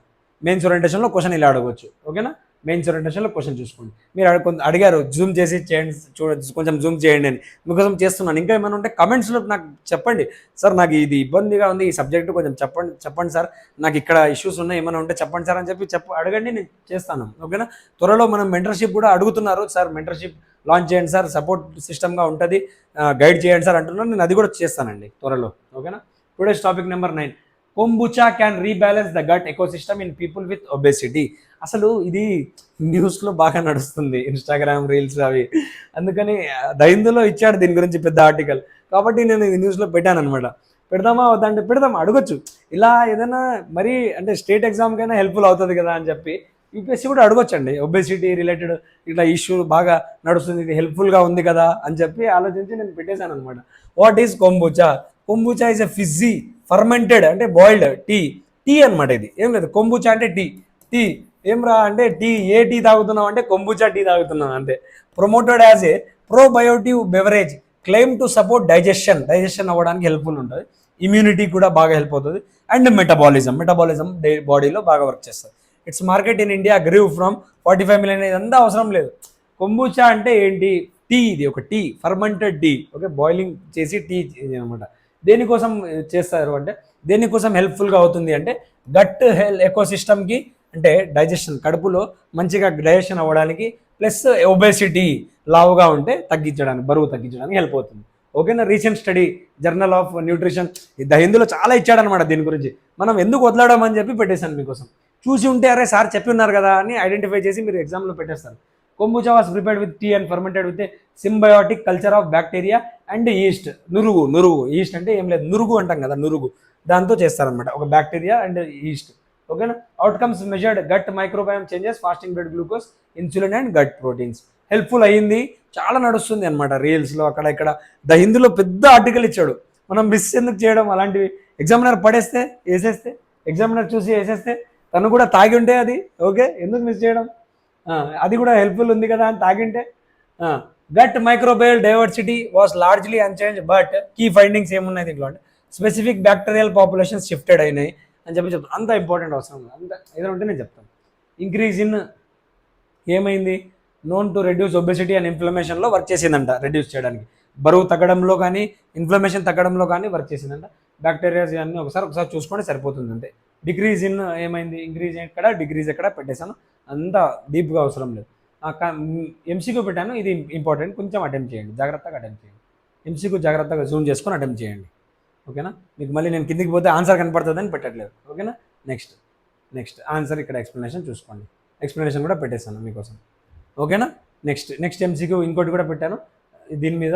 మెయిన్స్ ఓరియంటేషన్లో క్వశ్చన్ ఇలా అడగవచ్చు. ఓకేనా. మెయిన్స్ ఓరియంటేషన్లో క్వశ్చన్ చూసుకోండి. మీరు అడిగారు జూమ్ చేసి చేయండి, కొంచెం జూమ్ చేయండి అని, మీకోసం చేస్తున్నాను. ఇంకా ఏమైనా ఉంటే కమెంట్స్లో నాకు చెప్పండి. సార్ నాకు ఇది ఇబ్బందిగా ఉంది, ఈ సబ్జెక్టు కొంచెం చెప్పండి సార్, నాకు ఇక్కడ ఇష్యూస్ ఉన్నాయి, ఏమైనా ఉంటే చెప్పండి సార్ అని అడగండి, నేను చేస్తాను. ఓకేనా. త్వరలో మనం మెంటర్షిప్ కూడా అడుగుతున్నారు సార్, మెంటర్షిప్ లాంచ్ చేయండి సార్, సపోర్ట్ సిస్టమ్గా ఉంటుంది, గైడ్ చేయండి సార్ అంటున్నాను. నేను అది కూడా చేస్తానండి త్వరలో. ఓకేనా. Today's topic number 9. Kombucha can rebalance the gut ecosystem in people with obesity. అసలు ఇది న్యూస్లో బాగా నడుస్తుంది, ఇన్స్టాగ్రామ్ రీల్స్ అవి. అందుకని దైందులో ఇచ్చాడు దీని గురించి పెద్ద ఆర్టికల్, కాబట్టి నేను ఇది న్యూస్లో పెట్టాను అనమాట. పెడదామా వద్దంటే పెడదాం, అడగొచ్చు. ఇలా ఏదైనా మరీ అంటే స్టేట్ ఎగ్జామ్కైనా హెల్ప్ఫుల్ అవుతుంది కదా అని చెప్పి యూపీఎస్సీ కూడా అడగొచ్చండి. ఒబేసిటీ రిలేటెడ్ ఇట్లా ఇష్యూ బాగా నడుస్తుంది, ఇది హెల్ప్ఫుల్గా ఉంది కదా అని చెప్పి ఆలోచించి నేను పెట్టేశాను అనమాట. What is kombucha? Kombucha is a fizzy fermented అంటే బాయిల్డ్ టీ అనమాట. ఇది ఏం లేదు, కొంబుచా అంటే టీ ఏం రా అంటే ఏ టీ తాగుతున్నావు అంటే కొంబుచా టీ తాగుతున్నావు అంతే. Promoted as a probiotic beverage, claim to support digestion అవ్వడానికి హెల్ప్ఫుల్ ఉంటుంది, ఇమ్యూనిటీ కూడా బాగా హెల్ప్ అవుతుంది, అండ్ మెటబాలిజం బాడీలో బాగా వర్క్ చేస్తుంది. Its market in India grieve from 45 million. ఇదంతా అవసరం లేదు. కొంబుచా అంటే ఏంటి? ఇది ఒక tea, fermented tea. Okay, boiling చేసి టీ అనమాట. దేనికోసం చేస్తారు అంటే దేనికోసం హెల్ప్ఫుల్గా అవుతుంది అంటే గట్ ఎకోసిస్టమ్కి, అంటే డైజెషన్, కడుపులో మంచిగా డైజెషన్ అవ్వడానికి, ప్లస్ ఒబేసిటీ లావుగా ఉంటే తగ్గించడానికి, బరువు తగ్గించడానికి హెల్ప్ అవుతుంది. ఓకేనా. Recent study journal of nutrition హిందూలో చాలా ఇచ్చాడనమాట దీని గురించి. మనం ఎందుకు వదలడం చెప్పి పెట్టేశాను మీకోసం. చూసి ఉంటే అరే సార్ చెప్పి ఉన్నారు కదా అని ఐడెంటిఫై చేసి మీరు ఎగ్జామ్లో పెట్టేస్తారు. Kombucha was prepared with tea and fermented with symbiotic culture of bacteria and yeast. నురుగు ఈస్ట్ అంటే ఏం లేదు, నురుగు అంటాం కదా, నురుగు, దాంతో చేస్తారనమాట, ఒక బ్యాక్టీరియా అండ్ ఈస్ట్. ఓకేనా. Outcomes measured gut microbiome changes, fasting blood glucose, insulin and gut proteins. Helpful అయ్యింది, చాలా నడుస్తుంది అనమాట రీల్స్లో అక్కడ ఇక్కడ. హిందూలో పెద్ద ఆర్టికల్ ఇచ్చాడు, మనం మిస్ ఎందుకు చేయడం అలాంటివి. ఎగ్జామినర్ పడేస్తే వేసేస్తే, ఎగ్జామినర్ చూసి వేసేస్తే, తను కూడా తాగి ఉంటే అది ఓకే, ఎందుకు మిస్ చేయడం, అది కూడా హెల్ప్ఫుల్ ఉంది కదా అని తాగింటే. Gut microbial diversity was largely unchanged, but key findings ఏమున్నాయి దీంట్లో అంటే స్పెసిఫిక్ బ్యాక్టీరియల్ పాపులేషన్స్ షిఫ్టెడ్ అయినాయి అని చెప్తాను. అంత ఇంపార్టెంట్ అవసరం లేదు, అంత ఏదైనా ఉంటే నేను చెప్తాను. ఇంక్రీజ్ ఇన్ ఏమైంది, known to reduce obesity and ఇన్ఫ్లమేషన్లో వర్క్ చేసిందంట, రెడ్యూస్ చేయడానికి, బరువు తగ్గడంలో కానీ ఇన్ఫ్లమేషన్ తగ్గడంలో కానీ వర్క్ చేసిందంట. బ్యాక్టీరియాస్ అన్నీ ఒకసారి చూసుకుంటే సరిపోతుంది అంతే. డిక్రీజ్ ఇన్ ఏమైంది, ఇంక్రీజ్ ఎక్కడ, డిక్రీజ్ ఎక్కడ పెట్టేశాను, అంత డీప్గా అవసరం లేదు. ఎంసీక్యూ పెట్టాను, ఇది ఇంపార్టెంట్, కొంచెం అటెంప్ట్ చేయండి, జాగ్రత్తగా అటెంప్ట్ చేయండి. ఎంసీక్యూ జాగ్రత్తగా జూమ్ చేసుకొని అటెంప్ట్ చేయండి. ఓకేనా. మీకు మళ్ళీ నేను కిందికి పోతే ఆన్సర్ కనపడుతుందని పెట్టట్లేదు. ఓకేనా. నెక్స్ట్ ఆన్సర్ ఇక్కడ ఎక్స్ప్లెనేషన్ చూసుకోండి, ఎక్స్ప్లెనేషన్ కూడా పెట్టేశాను మీకోసం. ఓకేనా. నెక్స్ట్ ఎంసీక్యూ ఇంకోటి కూడా పెట్టాను దీని మీద.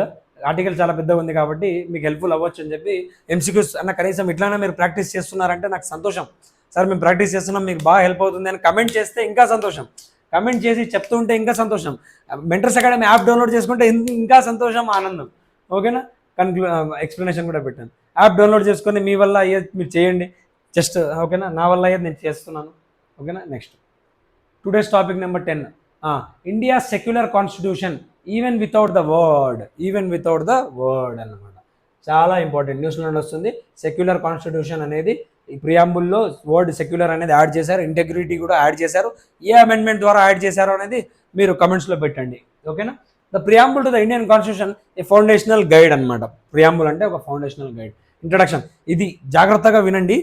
ఆర్టికల్ చాలా పెద్దగా ఉంది కాబట్టి మీకు హెల్ప్ఫుల్ అవ్వచ్చు అని చెప్పి ఎంసీక్యూస్ అన్న కనీసం ఇట్లానే మీరు ప్రాక్టీస్ చేస్తున్నారంటే నాకు సంతోషం. సార్ మేము ప్రాక్టీస్ చేస్తున్నాం, మీకు బాగా హెల్ప్ అవుతుంది అని కమెంట్ చేస్తే ఇంకా సంతోషం, కమెంట్ చేసి చెప్తుంటే ఇంకా సంతోషం. మెంటర్స్ అకాడమీ యాప్ డౌన్లోడ్ చేసుకుంటే ఇంకా సంతోషం, ఆనందం. ఓకేనా. ఎక్స్ప్లెనేషన్ కూడా పెట్టాను. యాప్ డౌన్లోడ్ చేసుకొని మీ వల్ల అయ్యేది మీరు చేయండి, జస్ట్ ఓకేనా, నా వల్ల అయ్యేది నేను చేస్తున్నాను. ఓకేనా. Next today's topic number 10. India secular constitution even without the word అన్నమాట. చాలా ఇంపార్టెంట్, న్యూస్లో వస్తుంది. సెక్యులర్ కాన్స్టిట్యూషన్ అనేది ఈ ప్రియాంబుల్లో వర్డ్ సెక్యులర్ అనేది యాడ్ చేశారు, ఇంటెగ్రిటీ కూడా యాడ్ చేశారు. ఏ అమెండ్మెంట్ ద్వారా యాడ్ చేశారో అనేది మీరు కమెంట్స్లో పెట్టండి. ఓకేనా. The preamble to the Indian constitution A foundational guide అనమాట. ప్రియాంబుల్ అంటే ఒక ఫౌండేషనల్ గైడ్. ఇంట్రడక్షన్ ఇది జాగ్రత్తగా వినండి.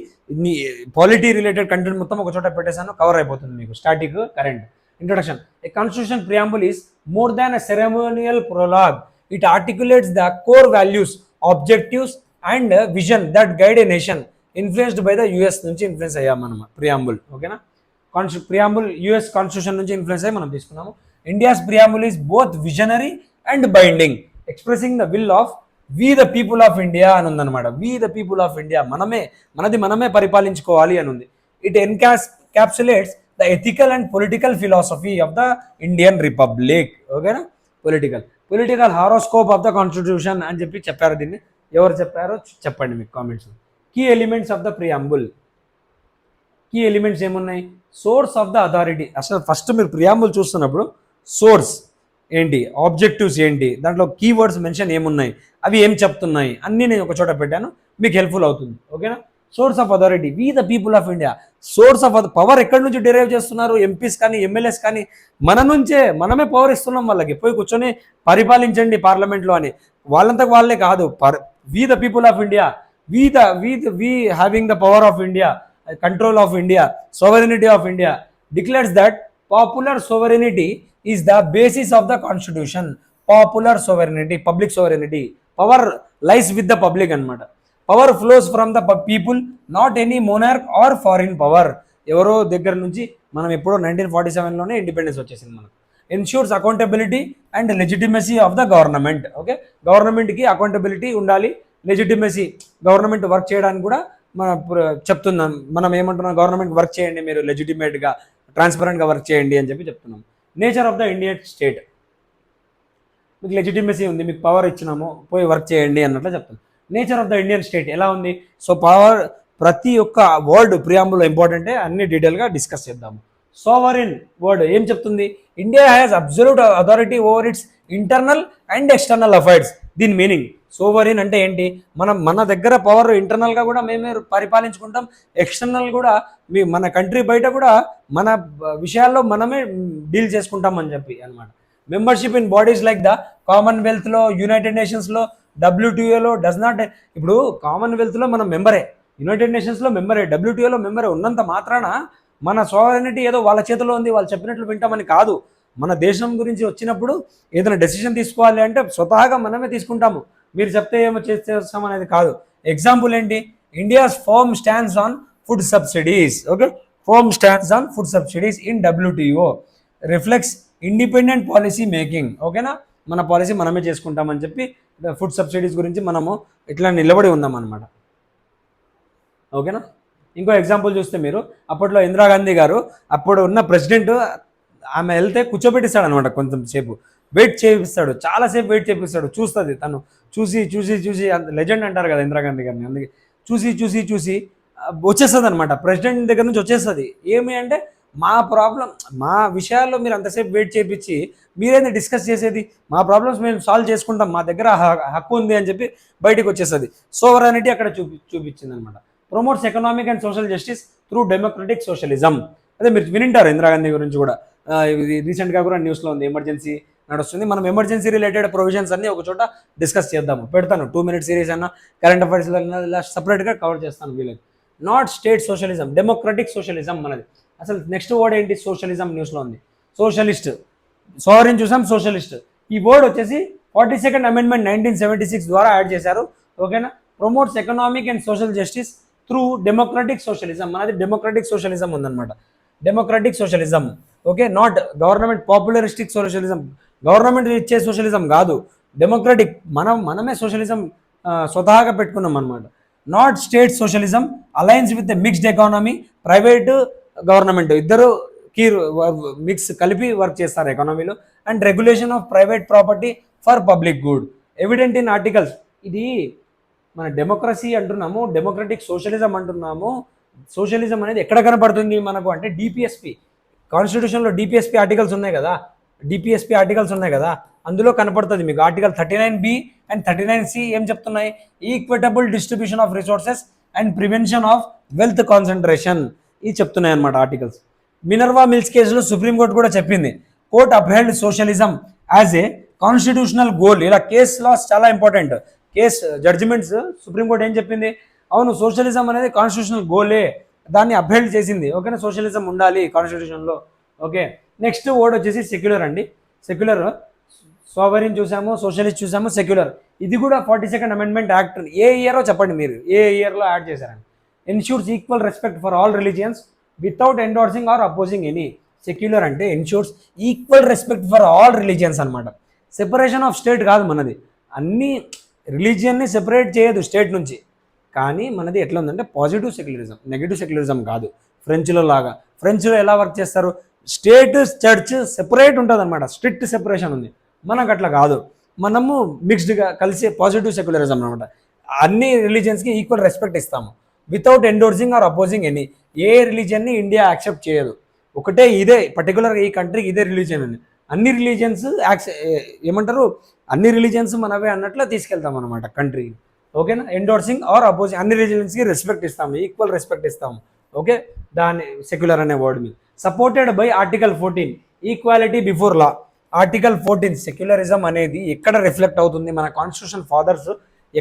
పాలిటీ రిలేటెడ్ కంటెంట్ మొత్తం ఒక చోట పెట్టేశాను, కవర్ అయిపోతుంది మీకు. Static current. Introduction. A constitution preamble is more than a ceremonial prologue. It articulates the core values, objectives and vision that guide a nation. Influenced by the US నుంచి influence అయ్యాం మనం. Preamble ఓకేనా. Preamble US constitution నుంచి influence అయ్యి మనం తీసుకున్నాము. India's preamble is both visionary and binding, expressing the will of we the people of India అని ఉందన్నమాట. We the people of India, మనమే పరిపాలించుకోవాలి అని ఉంది. It encapsulates the ethical and political philosophy of the Indian republic. ఓకేనా. Political horoscope of the constitution అని చెప్పారు. దీన్ని ఎవరు చెప్పారో చెప్పండి మీకు comments. Key elements of the preamble. Key elements ఏమున్నాయి? Source of the authority. అసలు ఫస్ట్ మీరు ప్రియాంబుల్ చూస్తున్నప్పుడు సోర్స్ ఏంటి, ఆబ్జెక్టివ్స్ ఏంటి, దాంట్లో కీవర్డ్స్ మెన్షన్ ఏమున్నాయి, అవి ఏం చెప్తున్నాయి అన్నీ నేను ఒక చోట పెట్టాను, మీకు హెల్ప్ఫుల్ అవుతుంది. ఓకేనా. Source of authority, we the people of India. Source of power ఎక్కడి నుంచి డిరైవ్ చేస్తున్నారు? ఎంపీస్ కానీ ఎమ్మెల్యేస్ కానీ మన నుంచే, మనమే పవర్ ఇస్తున్నాం వాళ్ళకి. పోయి కూర్చొని పరిపాలించండి పార్లమెంట్లో అని. వాళ్ళంతకు వాళ్ళే కాదు. We the people of India, we having the power of India, control of India, sovereignty of India, declares that popular sovereignty is the basis of the constitution. Popular sovereignty, public sovereignty, power lies with the public అన్నమాట. Power flows from the people, not any monarch or foreign power. ఎవరో దగ్గర నుంచి మనం ఎప్పుడో 1947లోనే independence వచ్చేసింది మనకు. Ensures accountability and legitimacy of the government. Okay, గవర్నమెంట్కి అకౌంటబిలిటీ ఉండాలి, లెజిటిమసీ, గవర్నమెంట్ వర్క్ చేయడానికి కూడా చెప్తున్నాం. మనం ఏమంటున్నాం? గవర్నమెంట్ వర్క్ చేయండి, మీరు లెజిటిమేట్గా ట్రాన్స్పరెంట్గా వర్క్ చేయండి అని చెప్తున్నాం. Nature of the Indian state, మీకు లెజిటిమసీ ఉంది, మీకు పవర్ ఇచ్చినాము, పోయి వర్క్ చేయండి అన్నట్లు చెప్తాం. Nature of the Indian state ఎలా ఉంది? సో పవర్, ప్రతి ఒక్క వర్డ్ ప్రియాంబుల్ ఇంపార్టెంటే, అన్ని డీటెయిల్గా డిస్కస్ చేద్దాము. సోవరిన్ వర్డ్ ఏం చెప్తుంది? India has absolute authority over it's internal and external affairs. దీని మీనింగ్ సోవరిన్ అంటే ఏంటి? మన దగ్గర పవర్ ఇంటర్నల్గా కూడా మేమే పరిపాలించుకుంటాం, ఎక్స్టర్నల్ కూడా మన కంట్రీ బయట కూడా మన విషయాల్లో మనమే డీల్ చేసుకుంటాం అని చెప్పి అనమాట. Membership in bodies like the కామన్వెల్త్లో, యునైటెడ్ నేషన్స్లో, WTOలో డస్ నాట్. ఇప్పుడు కామన్వెల్త్లో మనం మెంబరే, యునైటెడ్ నేషన్స్లో మెంబరే, WTOలో మెంబరే ఉన్నంత మాత్రాన మన సోవరెనిటీ ఏదో వాళ్ళ చేతిలో ఉంది, వాళ్ళు చెప్పినట్లు వింటామని కాదు. మన దేశం గురించి వచ్చినప్పుడు ఏదైనా డెసిషన్ తీసుకోవాలి అంటే స్వతహాగా మనమే తీసుకుంటాము, మీరు చెప్తే ఏమో చేస్తాం అనేది కాదు. ఎగ్జాంపుల్ ఏంటి? India's firm stands on food subsidies. Okay, firm stands on food subsidies in WTO reflects independent policy making. ఓకేనా, మన పాలసీ మనమే చేసుకుంటామని చెప్పి ఫుడ్ సబ్సిడీస్ గురించి మనము ఇట్లా నిలబడి ఉందాం అన్నమాట. ఓకేనా. ఇంకో ఎగ్జాంపుల్ చూస్తే మీరు, అప్పట్లో ఇందిరాగాంధీ గారు, అప్పుడు ఉన్న ప్రెసిడెంట్, ఆమె వెళ్తే కూర్చోబెట్టిస్తాడు అనమాట, కొంచెం సేపు వెయిట్ చేపిస్తాడు, చాలాసేపు వెయిట్ చేపిస్తాడు. చూస్తుంది తను, చూసి చూసి చూసి లెజెండ్ అంటారు కదా ఇందిరాగాంధీ గారిని, అందుకే చూసి చూసి చూసి వచ్చేస్తుంది అనమాట, ప్రెసిడెంట్ దగ్గర నుంచి వచ్చేస్తుంది. ఏమి అంటే, మా ప్రాబ్లం, మా విషయాల్లో మీరు అంతసేపు వెయిట్ చేయించి మీరేంది డిస్కస్ చేసేది, మా ప్రాబ్లమ్స్ మేము సాల్వ్ చేసుకుంటాం, మా దగ్గర హక్కు ఉంది అని చెప్పి బయటకు వచ్చేస్తుంది. సోవరానిటీ అక్కడ చూపించింది అనమాట. Promotes economic and social justice through democratic socialism. అదే మీరు వినింటారు ఇందిరాగాంధీ గురించి కూడా, రీసెంట్గా కూడా న్యూస్లో ఉంది, ఎమర్జెన్సీ నడుస్తుంది. మనం ఎమర్జెన్సీ రిలేటెడ్ ప్రొవిజన్స్ అన్ని ఒక చోట డిస్కస్ చేద్దాము, పెడతాను. 2 minute సిరీస్ అన్న, కరెంట్ అఫైర్స్లో ఇలా సపరేట్గా కవర్ చేస్తాను వీళ్ళకి. Not state socialism, democratic socialism మనది. అసలు నెక్స్ట్ వర్డ్ ఏంటి? సోషలిజం న్యూస్లో ఉంది. సోషలిస్ట్, సోవరిన్ చూసాం, సోషలిస్ట్. ఈ వర్డ్ వచ్చేసి 42nd Amendment 1976 ద్వారా యాడ్ చేశారు. ఓకేనా. Promotes economic and social justice through democratic socialism. మనది డెమోక్రటిక్ సోషలిజం ఉందన్నమాట, democratic socialism. Okay, not government popularistic socialism, government ఇచ్చే సోషలిజం కాదు, డెమోక్రటిక్, మనమే సోషలిజం స్వతహాగా పెట్టుకున్నాం అనమాట. Not state socialism alliance with mixed economy, private government ఇద్దరు మిక్స్ కలిపి వర్క్ చేస్తారు ఎకానమీలో. And regulation of private property for public good evident in articles. ఇది మన డెమోక్రసీ అంటున్నాము, డెమోక్రటిక్ సోషలిజం అంటున్నాము. సోషలిజం అనేది ఎక్కడ కనపడుతుంది మనకు అంటే డిపిఎస్పి, కాన్స్టిట్యూషన్లో డిపిఎస్పి ఆర్టికల్స్ ఉన్నాయి కదా, డిపిఎస్పి ఆర్టికల్స్ ఉన్నాయి కదా, అందులో కనపడుతుంది మీకు. ఆర్టికల్ 39B అండ్ 39C ఏం చెప్తున్నాయి? Equitable distribution of resources and prevention of wealth concentration, ఇది చెప్తున్నాయి అన్నమాట ఆర్టికల్స్. మినర్వా మిల్స్ కేసులో సుప్రీంకోర్టు కూడా చెప్పింది, court upheld socialism as a constitutional goal. ఇలా కేస్ లాస్ చాలా ఇంపార్టెంట్. కేస్ జడ్జిమెంట్స్ సుప్రీంకోర్టు ఏం చెప్పింది, అవును సోషలిజం అనేది కాన్స్టిట్యూషనల్ గోలే, దాన్ని అప్హెల్డ్ చేసింది. ఓకేనా, సోషలిజం ఉండాలి కాన్స్టిట్యూషన్లో. ఓకే, నెక్స్ట్ వర్డ్ వచ్చేసి సెక్యులర్ అండి. సెక్యులర్, సోవరిన్ చూసాము, సోషలిస్ట్ చూసాము, సెక్యులర్. ఇది కూడా 42nd అమెండ్మెంట్ యాక్ట్ ఏ ఇయరో చెప్పండి మీరు, ఏ ఇయర్లో యాడ్ చేశారండి. Ensures equal respect for all religions without endorsing or opposing any. Secular అంటే ensures equal respect for all religions అనమాట. సెపరేషన్ ఆఫ్ స్టేట్ కాదు మనది, అన్ని రిలీజియన్ని సెపరేట్ చేయదు స్టేట్ నుంచి. కానీ మనది ఎట్లా ఉందంటే పాజిటివ్ సెక్యులరిజం, నెగిటివ్ సెక్యులరిజం కాదు. ఫ్రెంచ్లో లాగా, ఫ్రెంచ్లో ఎలా వర్క్ చేస్తారు, స్టేట్ చర్చ్ సెపరేట్ ఉంటుంది అనమాట, స్ట్రిక్ట్ సెపరేషన్ ఉంది. మనకు అట్లా కాదు, మనము మిక్స్డ్గా కలిసి పాజిటివ్ సెక్యులరిజం అనమాట. అన్ని రిలీజియన్స్కి ఈక్వల్ రెస్పెక్ట్ ఇస్తాము without endorsing or opposing any. ఏ రిలీజియన్ని ఇండియా యాక్సెప్ట్ చేయదు, ఒకటే ఇదే పర్టికులర్గా ఈ కంట్రీకి ఇదే రిలీజియన్ అని. అన్ని రిలీజియన్స్ ఏమంటారు, అన్ని రిలీజియన్స్ మనవే అన్నట్లు తీసుకెళ్తాం అనమాట కంట్రీ. ఓకేనా, ఎండోర్సింగ్ ఆర్ అపోజింగ్, అన్ని రిలీజియన్స్కి రెస్పెక్ట్ ఇస్తాము, ఈక్వల్ రెస్పెక్ట్ ఇస్తాము. ఓకే, దాన్ని సెక్యులర్ అనే వర్డ్ మీద. Supported by article 14 equality before law. Article 14 secularism అనేది ఎక్కడ రిఫ్లెక్ట్ అవుతుంది, మన కాన్స్టిట్యూషన్ ఫాదర్స్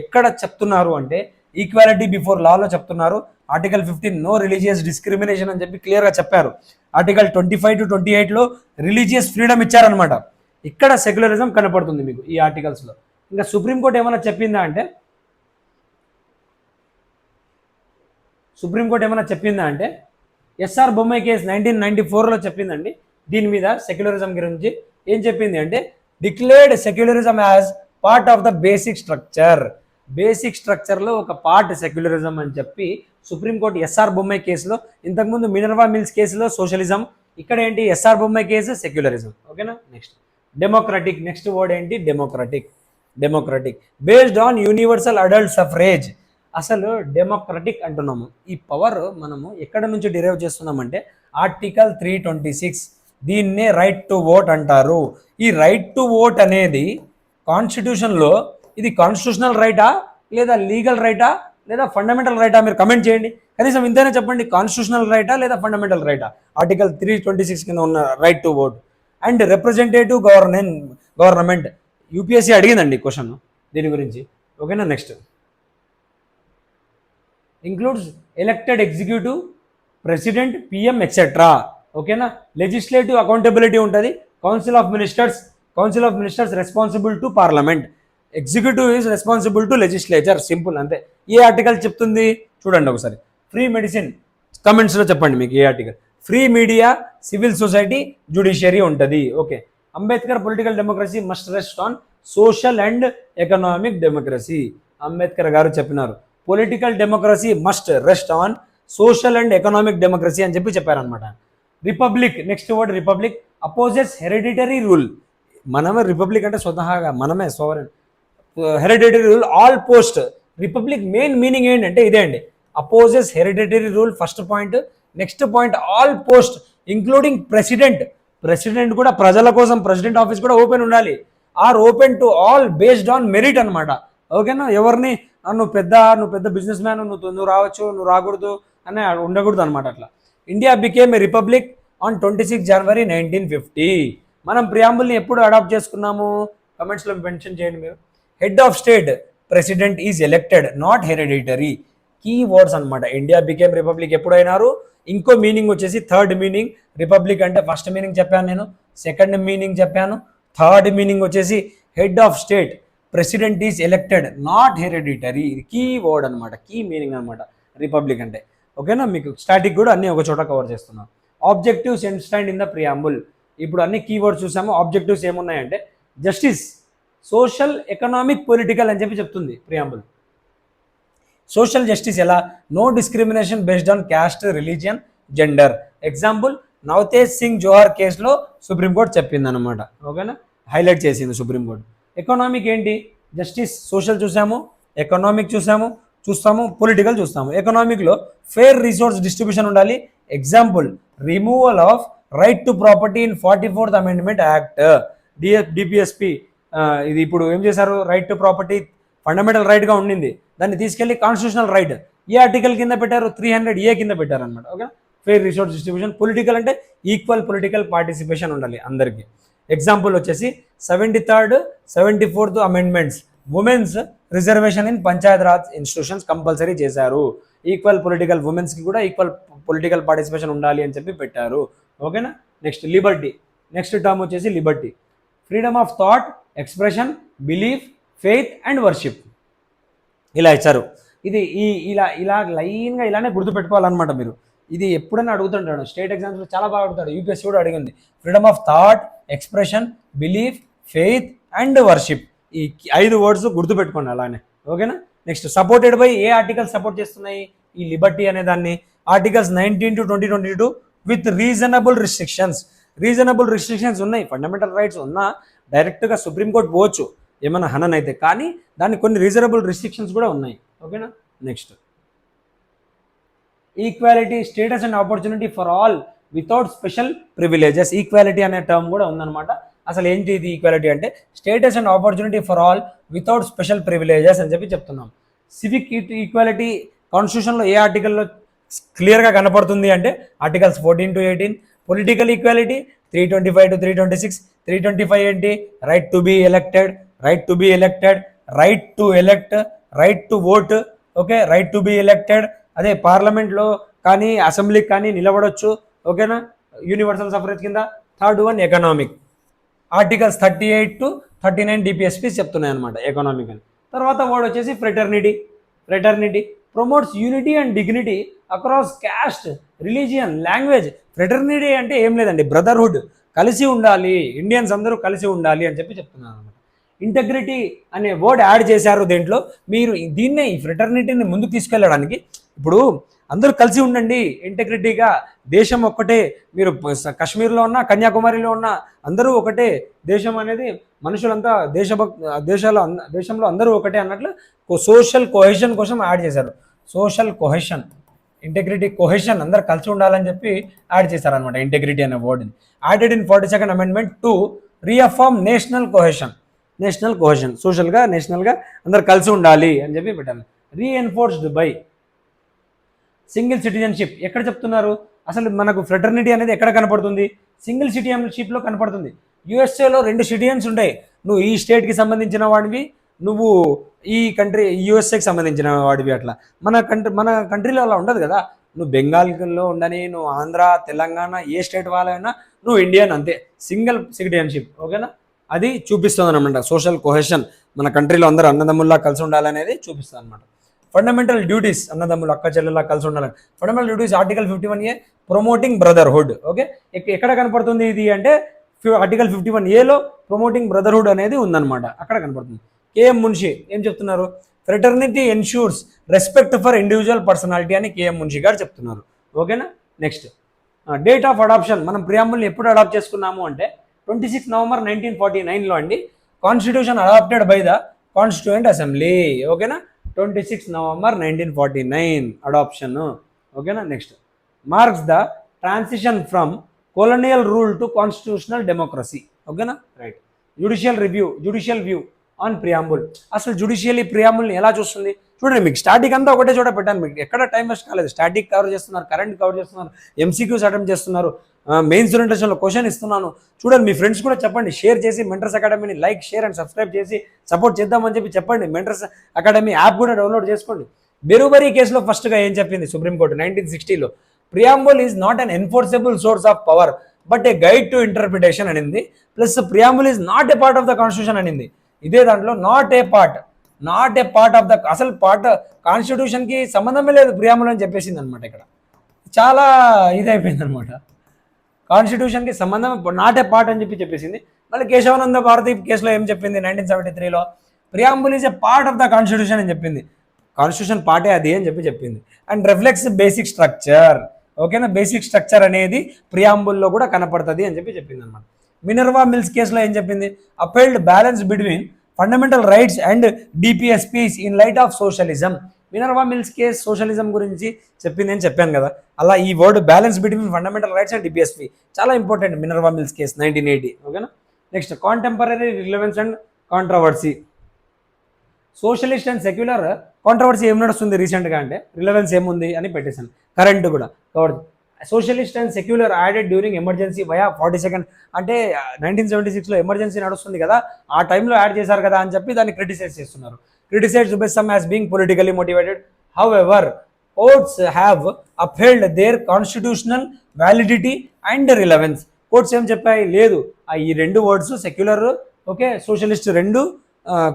ఎక్కడ చెప్తున్నారు అంటే ఈక్వాలిటీ బిఫోర్ లాలో చెప్తున్నారు. ఆర్టికల్ 15 నో రిలీజియస్ డిస్క్రిమినేషన్ అని చెప్పి క్లియర్గా చెప్పారు. ఆర్టికల్ 25 to 28లో రిలీజియస్ ఫ్రీడమ్ ఇచ్చారనమాట. ఇక్కడ సెక్యులరిజం కనపడుతుంది మీకు ఈ ఆర్టికల్స్లో. ఇంకా సుప్రీంకోర్టు ఏమైనా చెప్పిందా అంటే, ఎస్ఆర్ బొమ్మాయి కేసు 1994లో చెప్పిందండి దీని మీద, సెక్యులరిజం గురించి. ఏం చెప్పింది అంటే, declared secularism as part of the basic structure. Basic స్ట్రక్చర్లో ఒక పార్ట్ సెక్యులరిజం అని చెప్పి సుప్రీంకోర్టు ఎస్ఆర్ బొమ్మాయి కేసులో, ఇంతకుముందు మినర్వా మిల్స్ కేసులో సోషలిజం, ఇక్కడ ఏంటి ఎస్ఆర్ బొమ్మాయి కేసు సెక్యులరిజం. ఓకేనా, నెక్స్ట్ డెమోక్రటిక్. నెక్స్ట్ వర్డ్ ఏంటి, democratic. Democratic based on universal adult suffrage. అసలు డెమోక్రటిక్ అంటున్నాము, ఈ పవర్ మనము ఎక్కడ నుంచి డిరైవ్ చేస్తున్నామంటే ఆర్టికల్ 326, దీన్నే రైట్ టు ఓట్ అంటారు. ఈ రైట్ టు ఓట్ అనేది కాన్స్టిట్యూషన్లో, ఇది కాన్స్టిట్యూషనల్ రైటా లేదా లీగల్ రైటా లేదా ఫండమెంటల్ రైటా, మీరు కమెంట్ చేయండి. కనీసం ఇంతైనా చెప్పండి, కాన్స్టిట్యూషనల్ రైటా లేదా ఫండమెంటల్ రైటా. ఆర్టికల్ 326 కింద ఉన్న right to vote. And representative government, UPSC అడిగిందండి క్వశ్చన్ దీని గురించి. ఓకేనా, next includes elected executive, president, PM etcetera. ఓకేనా, లెజిస్లేటివ్ అకౌంటబిలిటీ ఉంటుంది. Council of ministers responsible to parliament. Executive is responsible to legislature. Simple అంతే. ఏ ఆర్టికల్ చెప్తుంది చూడండి ఒకసారి. ఫ్రీ మెడిసిన్, కమెంట్స్లో చెప్పండి మీకు ఏ article. Free media, civil society, judiciary ఉంటుంది. Okay, Ambedkar political democracy must rest on social and economic democracy. Ambedkar garu చెప్పినారు political democracy must rest on social and economic democracy అని చెప్పి చెప్పారనమాట. Republic, next word republic, opposes hereditary rule. మనమే republic అంటే స్వతహాగా మనమే sovereign. Hereditary rule all post. Republic main meaning ఏంటంటే ఇదే అండి, opposes hereditary rule first point. Next point all post including president. President కూడా ప్రజల కోసం, ప్రెసిడెంట్ ఆఫీస్ కూడా ఓపెన్ ఉండాలి. Or open to all based on merit అనమాట. ఓకేనా, ఎవరిని నువ్వు పెద్ద బిజినెస్ మ్యాన్, నువ్వు రావచ్చు, నువ్వు రాకూడదు అని ఉండకూడదు అనమాట. అట్లా India became a republic on 26 January 1950. మనం ప్రియాంబుల్ని ఎప్పుడు అడాప్ట్ చేసుకున్నాము, కమెంట్స్లో మెన్షన్ చేయండి మీరు. Head of state, president is elected not hereditary. Key words అనమాట. ఇండియా బికేమ్ రిపబ్లిక్ ఎప్పుడైనారు. ఇంకో మీనింగ్ వచ్చేసి థర్డ్ మీనింగ్. రిపబ్లిక్ అంటే ఫస్ట్ మీనింగ్ చెప్పాను నేను, సెకండ్ మీనింగ్ చెప్పాను, థర్డ్ మీనింగ్ వచ్చేసి head of state, president is elected not hereditary. ఇది కీ వర్డ్ అనమాట, కీ మీనింగ్ అనమాట రిపబ్లిక్ అంటే. ఓకేనా, మీకు స్టాటిక్ కూడా అన్ని ఒక చోట కవర్ చేస్తున్నాం. Objectives end in the preamble. ఇప్పుడు అన్ని కీవర్డ్స్ చూసాము. ఆబ్జెక్టివ్స్ ఏమున్నాయంటే జస్టిస్, సోషల్, ఎకనామిక్, పొలిటికల్ అని చెప్పి చెప్తుంది ప్రియాంబుల్. సోషల్ జస్టిస్ ఎలా, no discrimination based on caste, religion, gender. Example Navtej Singh Johar కేసులో సుప్రీంకోర్టు చెప్పింది అనమాట. ఓకేనా, హైలైట్ చేసింది సుప్రీంకోర్టు. ఎకనామిక్ ఏంటి, జస్టిస్, సోషల్ చూసాము, ఎకనామిక్ చూస్తాము, పొలిటికల్ చూస్తాము. ఎకనామిక్లో ఫెయిర్ రిసోర్స్ డిస్ట్రిబ్యూషన్ ఉండాలి. Example removal of right to property in 44th amendment act. DPSP ఇది ఇప్పుడు ఏం చేశారు, రైట్ టు ప్రాపర్టీ ఫండమెంటల్ రైట్గా ఉండింది, దాన్ని తీసుకెళ్లి కాన్స్టిట్యూషనల్ రైట్ ఏ ఆర్టికల్ కింద పెట్టారు, 300A కింద పెట్టారు అనమాట. Okay, fair resource distribution. Political అంటే ఈక్వల్ పొలిటికల్ పార్టిసిపేషన్ ఉండాలి అందరికీ. ఎగ్జాంపుల్ వచ్చేసి 73rd 74th amendments women's reservation in Panchayat Raj institutions compulsory చేశారు. ఈక్వల్ పొలిటికల్ ఉమెన్స్కి కూడా ఈక్వల్ పొలిటికల్ పార్టిసిపేషన్ ఉండాలి అని చెప్పి పెట్టారు. ఓకేనా. నెక్స్ట్ లిబర్టీ, నెక్స్ట్ టర్మ్ వచ్చేసి Liberty, freedom of thought, expression, belief, faith and worship ఇలా ఇచ్చారు. ఇది ఇలా లైన్గా ఇలానే గుర్తుపెట్టుకోవాలన్నమాట మీరు. ఇది ఎప్పుడైనా అడుగుతుంటాడు స్టేట్ ఎగ్జామ్స్లో, చాలా బాగా అడుగుతాడు. యూపీఎస్సీ కూడా అడిగింది. Freedom of thought, expression, belief, faith and worship, ఈ 5 వర్డ్స్ గుర్తుపెట్టుకోండి అలానే. ఓకేనా. Next supported by A articles support చేస్తున్నాయి ఈ లిబర్టీ అనే దాన్ని? Articles 19 to 2022 with reasonable restrictions. Reasonable restrictions ఉన్నాయి. ఫండమెంటల్ రైట్స్ ఉన్నా డైరెక్ట్గా సుప్రీంకోర్టు పోవచ్చు ఏమైనా హనన్ అయితే, కానీ దానికి కొన్ని రీజనబుల్ రిస్ట్రిక్షన్స్ కూడా ఉన్నాయి. ఓకేనా. Next equality, status and opportunity for all without special privileges. Equality అనే టర్మ్ కూడా ఉందన్నమాట. అసలు ఏంటి ఇది ఈక్వాలిటీ అంటే? Status and opportunity for all without special privileges అని చెప్పి చెప్తున్నాం. సివిక్ ఈక్వాలిటీ కాన్స్టిట్యూషన్లో ఏ ఆర్టికల్లో క్లియర్గా కనపడుతుంది అంటే articles 14 to 18. Political equality 325 to 326. 325 ఏంటి? Right to be elected, right to be elected, right to elect, right to vote. Okay, right to be elected, అదే పార్లమెంట్లో కానీ అసెంబ్లీకి కానీ నిలబడొచ్చు. ఓకేనా. యూనివర్సల్ సఫరేజ్ కింద. Third one economic, articles 38 to 39 DPSPs చెప్తున్నాయి అనమాట ఎకనామిక్ అని. తర్వాత వర్డ్ వచ్చేసి fraternity. Fraternity promotes unity and dignity across caste, religion, language. Fraternity అంటే ఏం లేదండి, బ్రదర్హుడ్, కలిసి ఉండాలి, ఇండియన్స్ అందరూ కలిసి ఉండాలి అని చెప్పి చెప్తున్నాను అనమాట. ఇంటగ్రిటీ అనే వర్డ్ యాడ్ చేశారు దీంట్లో. మీరు దీన్నే ఈ ఫ్రెటర్నిటీని ముందుకు తీసుకెళ్ళడానికి, ఇప్పుడు అందరూ కలిసి ఉండండి ఇంటగ్రిటీగా, దేశం ఒక్కటే, మీరు కాశ్మీర్లో ఉన్నా కన్యాకుమారిలో ఉన్నా అందరూ ఒకటే, దేశం అనేది మనుషులంతా దేశంలో అందరూ ఒకటే అన్నట్లు సోషల్ కొహెషన్ కోసం యాడ్ చేశారు. సోషల్ కొహెషన్, ఇంటెగ్రిటీ, కొహెషన్, అందరు కలిసి ఉండాలని చెప్పి యాడ్ చేశారనమాట ఇంటెగ్రిటీ అనే వర్డ్ని. Added in 42nd amendment to reaffirm national cohesion. National cohesion, సోషల్గా నేషనల్గా అందరు కలిసి ఉండాలి అని చెప్పి పెట్టాలి. Reinforced by single citizenship. ఎక్కడ చెప్తున్నారు అసలు? మనకు ఫ్రెటర్నిటీ అనేది ఎక్కడ కనపడుతుంది? సింగిల్ సిటిజన్షిప్లో కనపడుతుంది. యూఎస్ఏలో 2 సిటిజన్స్ ఉంటాయి. నువ్వు ఈ స్టేట్కి సంబంధించిన వాడివి, నువ్వు ఈ యూఎస్ఏకి సంబంధించిన వాడివి. అట్లా మన కంట్రీలో అలా ఉండదు కదా. నువ్వు బెంగాల్లో ఉండని, నువ్వు ఆంధ్ర, తెలంగాణ, ఏ స్టేట్ వాళ్ళైనా నువ్వు ఇండియన్, అంతే, సింగిల్ సిటిజన్షిప్. ఓకేనా. అది చూపిస్తుంది అనమాట సోషల్ కొహెషన్, మన కంట్రీలో అందరూ అన్నదమ్ముల్లా కలిసి ఉండాలనేది చూపిస్తుంది అనమాట. ఫండమెంటల్ డ్యూటీస్, అన్నదమ్ములు అక్క చెల్లెల్లా కలిసి ఉండాలని. Fundamental duties article 51A promoting brotherhood. Okay, ఎక్కడ కనపడుతుంది ఇది అంటే ఆర్టికల్ 51Aలో ప్రమోటింగ్ బ్రదర్హుడ్ అనేది ఉందన్నమాట, అక్కడ కనపడుతుంది. కేఎం మున్షి ఏం చెప్తున్నారు? Fraternity ensures respect for individual personality అని కేఎం మున్షి గారు చెప్తున్నారు. ఓకేనా. Next date of adoption. మనం ప్రియాంబుల్ని ఎప్పుడు అడాప్ట్ చేసుకున్నాము అంటే 26 November 1949లో అండి. Constitution adopted by the constituent assembly. ఓకేనా. 26 November 1949 అడాప్షన్. ఓకేనా. Next marks the transition from colonial rule to constitutional democracy. ఓకేనా. Right. Judicial view on preamble. అసలు జ్యుడిషియల్ ప్రియాంబుల్ని ఎలా చూస్తుంది చూడండి. మీకు స్టాటిక్ అంతా ఒకటే చోట పెట్టాను, మీకు ఎక్కడ టైం వేస్ట్ కాలేదు. స్టాటిక్ కవర్ చేస్తున్నారు, కరెంట్ కవర్ చేస్తున్నారు, ఎంసీక్యూస్ అటెంప్ట్ చేస్తున్నారు, మెయిన్స్ ఓరియంటేషన్లో క్వశ్చన్ ఇస్తున్నాను. చూడండి, మీ ఫ్రెండ్స్ కూడా చెప్పండి, షేర్ చేసి మెంటర్స్ అకాడమీని లైక్, షేర్ అండ్ సబ్స్క్రైబ్ చేసి సపోర్ట్ చేద్దామని చెప్పండి. మెంటర్స్ అకాడమీ యాప్ కూడా డౌన్లోడ్ చేసుకోండి. బెరుబరీ కేసులో ఫస్ట్గా ఏం చెప్పింది సుప్రీంకోర్టు 1960లో? Preamble is not an enforceable source of power but a guide to interpretation అనింది. Plus preamble is not a part of the constitution అనింది. ఇదే దాంట్లో not a part of the, అసలు కాన్స్టిట్యూషన్కి సంబంధమే లేదు ప్రియాంబుల్ అని చెప్పేసింది అనమాట. ఇక్కడ చాలా ఇదైపోయింది అనమాట. కాన్స్టిట్యూషన్కి సంబంధం నాట్ ఏ పార్ట్ అని చెప్పేసింది. మళ్ళీ కేశవానంద భారతి కేసులో ఏం చెప్పింది 1973లో? Preamble is a part of the constitution అని చెప్పింది. కాన్స్టిట్యూషన్ పార్టే అది అని చెప్పింది. And reflects basic structure. ఓకేనా. బేసిక్ స్ట్రక్చర్ అనేది ప్రియాంబుల్లో కూడా కనపడుతుంది అని చెప్పింది అనమాట. మినర్వా మిల్స్ కేసులో ఏం చెప్పింది? Upheld balance between fundamental rights and DPSPs in light of socialism. Minerva Mills case socialism గురించి చెప్పింది అని చెప్పాను కదా. అలా ఈ word balance between fundamental rights and DPSP చాలా ఇంపార్టెంట్. Minerva Mills case 1980. ఓకేనా. Next contemporary relevance and controversy. Socialist and secular controversy ఏం నడుస్తుంది రీసెంట్గా అంటే రిలవెన్స్ ఏముంది అని పెట్టేశాను. కరెంట్ కూడా cover. Socialist and secular added during emergency via 42nd అంటే 1976లో ఎమర్జెన్సీ నడుస్తుంది కదా, ఆ టైంలో యాడ్ చేశారు కదా అని చెప్పి దాన్ని క్రిటిసైజ్ చేస్తున్నారు. Criticised by some as being politically motivated. However courts have upheld their constitutional validity and relevance. Courts ఏం చెప్పాయి, లేదు ఈ రెండు వర్డ్స్ సెక్యులర్ ఓకే సోషలిస్ట్ రెండు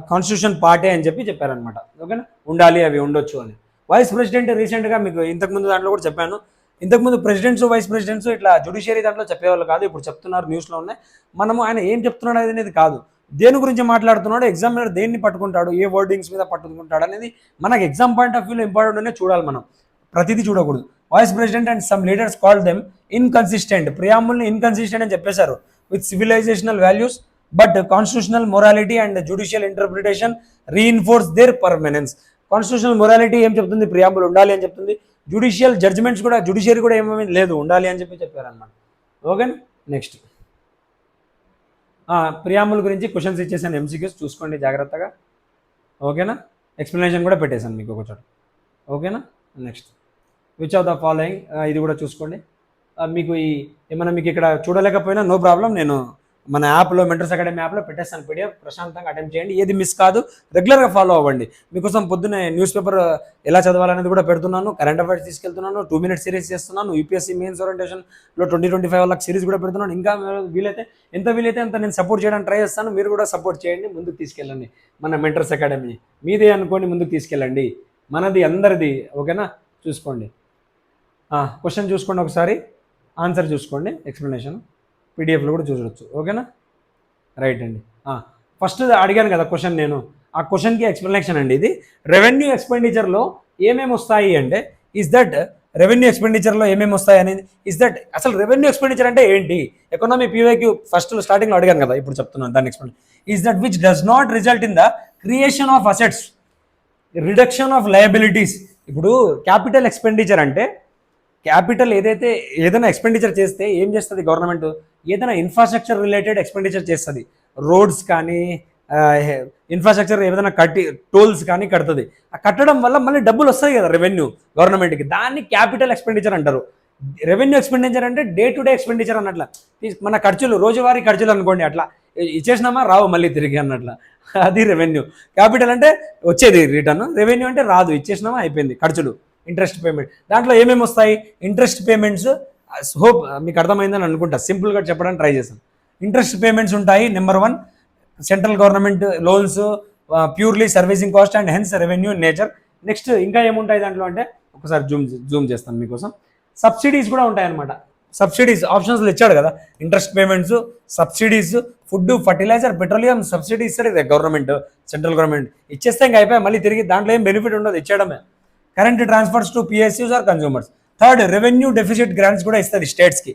కాన్స్టిట్యూషన్ పార్టీ అని చెప్పారనమాట. ఓకేనా, ఉండాలి అవి ఉండొచ్చు అని. వైస్ ప్రెసిడెంట్ రీసెంట్గా మీకు ఇంతకుముందు దాంట్లో కూడా చెప్పాను, ఇంతకుముందు ప్రెసిడెంట్స్ వైస్ ప్రెసిడెంట్స్ ఇట్లా జ్యుడిషియరీ దాంట్లో చెప్పేవాళ్ళు కాదు, ఇప్పుడు చెప్తున్నారు, న్యూస్లో ఉన్నాయి. మనము ఆయన ఏం చెప్తున్నాడు అనేది కాదు, దేని గురించి మాట్లాడుతున్నాడు, ఎగ్జామినర్ దేన్ని పట్టుకుంటాడు, ఏ వర్డింగ్స్ మీద పట్టుకుంటాడు అనేది మనకు ఎగ్జామ్ పాయింట్ ఆఫ్ వ్యూలో ఇంపార్టెంట్ అనే చూడాలి, మనం ప్రతిదీ చూడకూడదు. Vice president and some leaders call them inconsistent. ప్రియాంబుల్ని ఇన్కన్సిస్టెంట్ అని చెప్పేశారు with civilisational values, but constitutional morality and judicial interpretation reinforce their permanence. Constitutional morality ఏం చెప్తుంది, ప్రియాంబుల్ ఉండాలి అని చెప్తుంది. జ్యుడిషియల్ జడ్జ్మెంట్స్ కూడా జ్యుడిషియరీ కూడా ఏమేమి లేదు, ఉండాలి అని చెప్పారనమాట. ఓకేనా, నెక్స్ట్ ప్రియాంబుల్ గురించి క్వశ్చన్స్ ఇచ్చేసాను, ఎంసీక్యూస్ చూసుకోండి జాగ్రత్తగా. ఓకేనా, ఎక్స్ప్లెనేషన్ కూడా పెట్టేశాను మీకు ఒక చోట. ఓకేనా, next which of the following, ఇది కూడా చూసుకోండి. మీకు ఏమైనా మీకు ఇక్కడ చూడలేకపోయినా నో ప్రాబ్లం, నేను మన యాప్లో మెంటర్స్ అకాడమీ యాప్లో పెట్టేస్తాను పీడిఎఫ్, ప్రశాంతంగా అటెంప్ట్ చేయండి, ఏది మిస్ కాదు, రెగ్యులర్గా ఫాలో అవ్వండి. మీకోసం పొద్దున్నే న్యూస్ పేపర్ ఎలా చదవాలనేది కూడా పెడుతున్నాను, కరెంట్ అఫైర్స్ తీసుకెళ్తున్నాను, 2 minute సిరీస్ చేస్తున్నాను, యూపీఎస్సీ మెయిన్స్ ఓరియంటేషన్లో 2025 వాళ్ళకి సిరీస్ కూడా పెడుతున్నాను. ఇంకా ఎంత వీలైతే అంత నేను సపోర్ట్ చేయడానికి ట్రై చేస్తాను, మీరు కూడా సపోర్ట్ చేయండి, ముందుకు తీసుకెళ్ళండి. మన మెంటర్స్ అకాడమీ మీదే అనుకోండి, ముందుకు తీసుకెళ్ళండి, మనది అందరిది. ఓకేనా, చూసుకోండి, క్వశ్చన్ చూసుకోండి ఒకసారి, ఆన్సర్ చూసుకోండి, ఎక్స్ప్లెనేషన్ పీడిఎఫ్లో కూడా చూడవచ్చు. ఓకేనా, రైట్ అండి. ఫస్ట్ అడిగాను కదా క్వశ్చన్, నేను ఆ క్వశ్చన్కి ఎక్స్ప్లెనేషన్ అండి ఇది. రెవెన్యూ ఎక్స్పెండిచర్లో ఏమేమి వస్తాయి అంటే, ఇస్ దట్ రెవెన్యూ ఎక్స్పెండిచర్లో ఏమేమి వస్తాయి అనేది ఇస్ దట్, అసలు రెవెన్యూ ఎక్స్పెండిచర్ అంటే ఏంటి, ఎకనామీ పీవైక్యూ ఫస్ట్ స్టార్టింగ్లో అడిగాను కదా, ఇప్పుడు చెప్తున్నాను దాన్ని explain. Is that which does not result in the creation of assets, reduction of liabilities. ఇప్పుడు క్యాపిటల్ ఎక్స్పెండిచర్ అంటే క్యాపిటల్ ఏదైనా ఎక్స్పెండిచర్ చేస్తే ఏం చేస్తుంది గవర్నమెంట్, ఏదైనా ఇన్ఫ్రాస్ట్రక్చర్ రిలేటెడ్ ఎక్స్పెండిచర్ చేస్తుంది, రోడ్స్ కానీ ఇన్ఫ్రాస్ట్రక్చర్ ఏదైనా టోల్స్ కానీ కడుతుంది. ఆ కట్టడం వల్ల మళ్ళీ డబ్బులు వస్తాయి కదా రెవెన్యూ గవర్నమెంట్కి, దాన్ని క్యాపిటల్ ఎక్స్పెండిచర్ అంటారు. రెవెన్యూ ఎక్స్పెండిచర్ అంటే డే టు డే ఎక్స్పెండిచర్ అన్నట్ల, మన ఖర్చులు రోజువారీ ఖర్చులు అనుకోండి, అట్లా ఇచ్చేసినామా రావు మళ్ళీ తిరిగి అన్నట్ల, అది రెవెన్యూ. క్యాపిటల్ అంటే వచ్చేది రిటర్న్, రెవెన్యూ అంటే రాదు, ఇచ్చేసినామా అయిపోయింది ఖర్చులు. ఇంట్రెస్ట్ పేమెంట్ దాంట్లో ఏమేమి వస్తాయి, ఇంట్రెస్ట్ పేమెంట్స్, హోప్ మీకు అర్థమైందని అనుకుంటా, సింపుల్గా చెప్పడానికి ట్రై చేశాను. ఇంట్రెస్ట్ పేమెంట్స్ ఉంటాయి, number 1 central government loans, purely servicing cost and hence revenue nature. Next ఇంకా ఏముంటాయి దాంట్లో అంటే, ఒకసారి జూమ్ చేస్తాను మీకోసం. సబ్సిడీస్ కూడా ఉంటాయన్నమాట. సబ్సిడీస్ ఆప్షన్స్లో ఇచ్చాడు కదా, interest payments, subsidies, food, fertiliser, petroleum subsidy ఇస్తాడు గవర్నమెంట్, సెంట్రల్ గవర్నమెంట్ ఇచ్చేస్తే ఇంకా అయిపోయి, మళ్ళీ తిరిగి దాంట్లో ఏం బెనిఫిట్ ఉండదు, ఇచ్చేయడమే. Current transfers to PSUs or consumers. Third, revenue deficit grants కూడా ఇస్తుంది స్టేట్స్కి.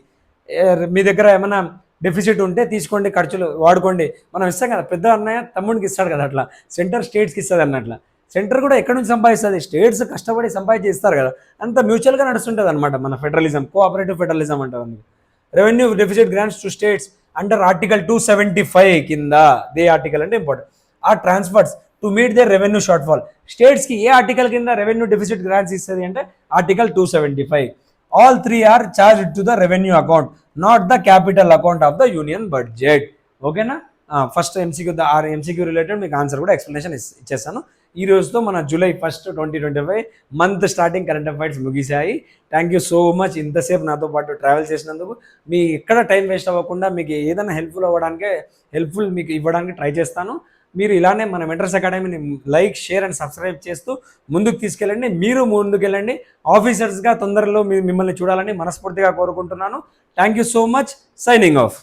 మీ దగ్గర ఏమైనా డెఫిసిట్ ఉంటే తీసుకోండి, ఖర్చులు వాడుకోండి, మనం ఇస్తాం కదా, పెద్ద అన్నయ్య తమ్ముడికి ఇస్తాడు కదా, అట్లా సెంటర్ స్టేట్స్కి ఇస్తుంది అన్నట్ల. సెంటర్ కూడా ఎక్కడి నుంచి సంపాదిస్తుంది, స్టేట్స్ కష్టపడి సంపాదించి ఇస్తారు కదా, అంత మ్యూచువల్గా నడుస్తుంటుంది అనమాట మన ఫెడరలిజం, కోఆపరేటివ్ ఫెడరలిజం అంటారు. Revenue deficit grants to states under article 275 కింద, దే ఆర్టికల్ అంటే ఇంపార్టెంట్, ఆ transfers to meet the revenue shortfall. స్టేట్స్కి ఏ ఆర్టికల్ కింద రెవెన్యూ డెఫిసిట్ గ్రాంట్స్ ఇస్తుంది అంటే article 275. All 3 are charged to the revenue account, not the capital account of the union budget. ఓకేనా, first MCQ related మీకు answer కూడా explanation ఇచ్చేస్తాను. ఈ రోజుతో మన July 1, 2025 month starting current affairs ముగిశాయి. థ్యాంక్ యూ సో మచ్ ఇంతసేపు నాతో పాటు ట్రావెల్ చేసినందుకు. మీ ఎక్కడ టైం వేస్ట్ అవ్వకుండా మీకు ఏదైనా హెల్ప్ఫుల్ మీకు ఇవ్వడానికి ట్రై చేస్తాను. మీరు ఇలానే మన మెంటర్స్ అకాడమీని లైక్, షేర్ అండ్ సబ్స్క్రైబ్ చేస్తూ ముందుకు తీసుకెళ్ళండి. మీరు ముందుకెళ్ళండి, ఆఫీసర్స్గా తొందరలో మిమ్మల్ని చూడాలని మనస్ఫూర్తిగా కోరుకుంటున్నాను. Thank you so much, signing off.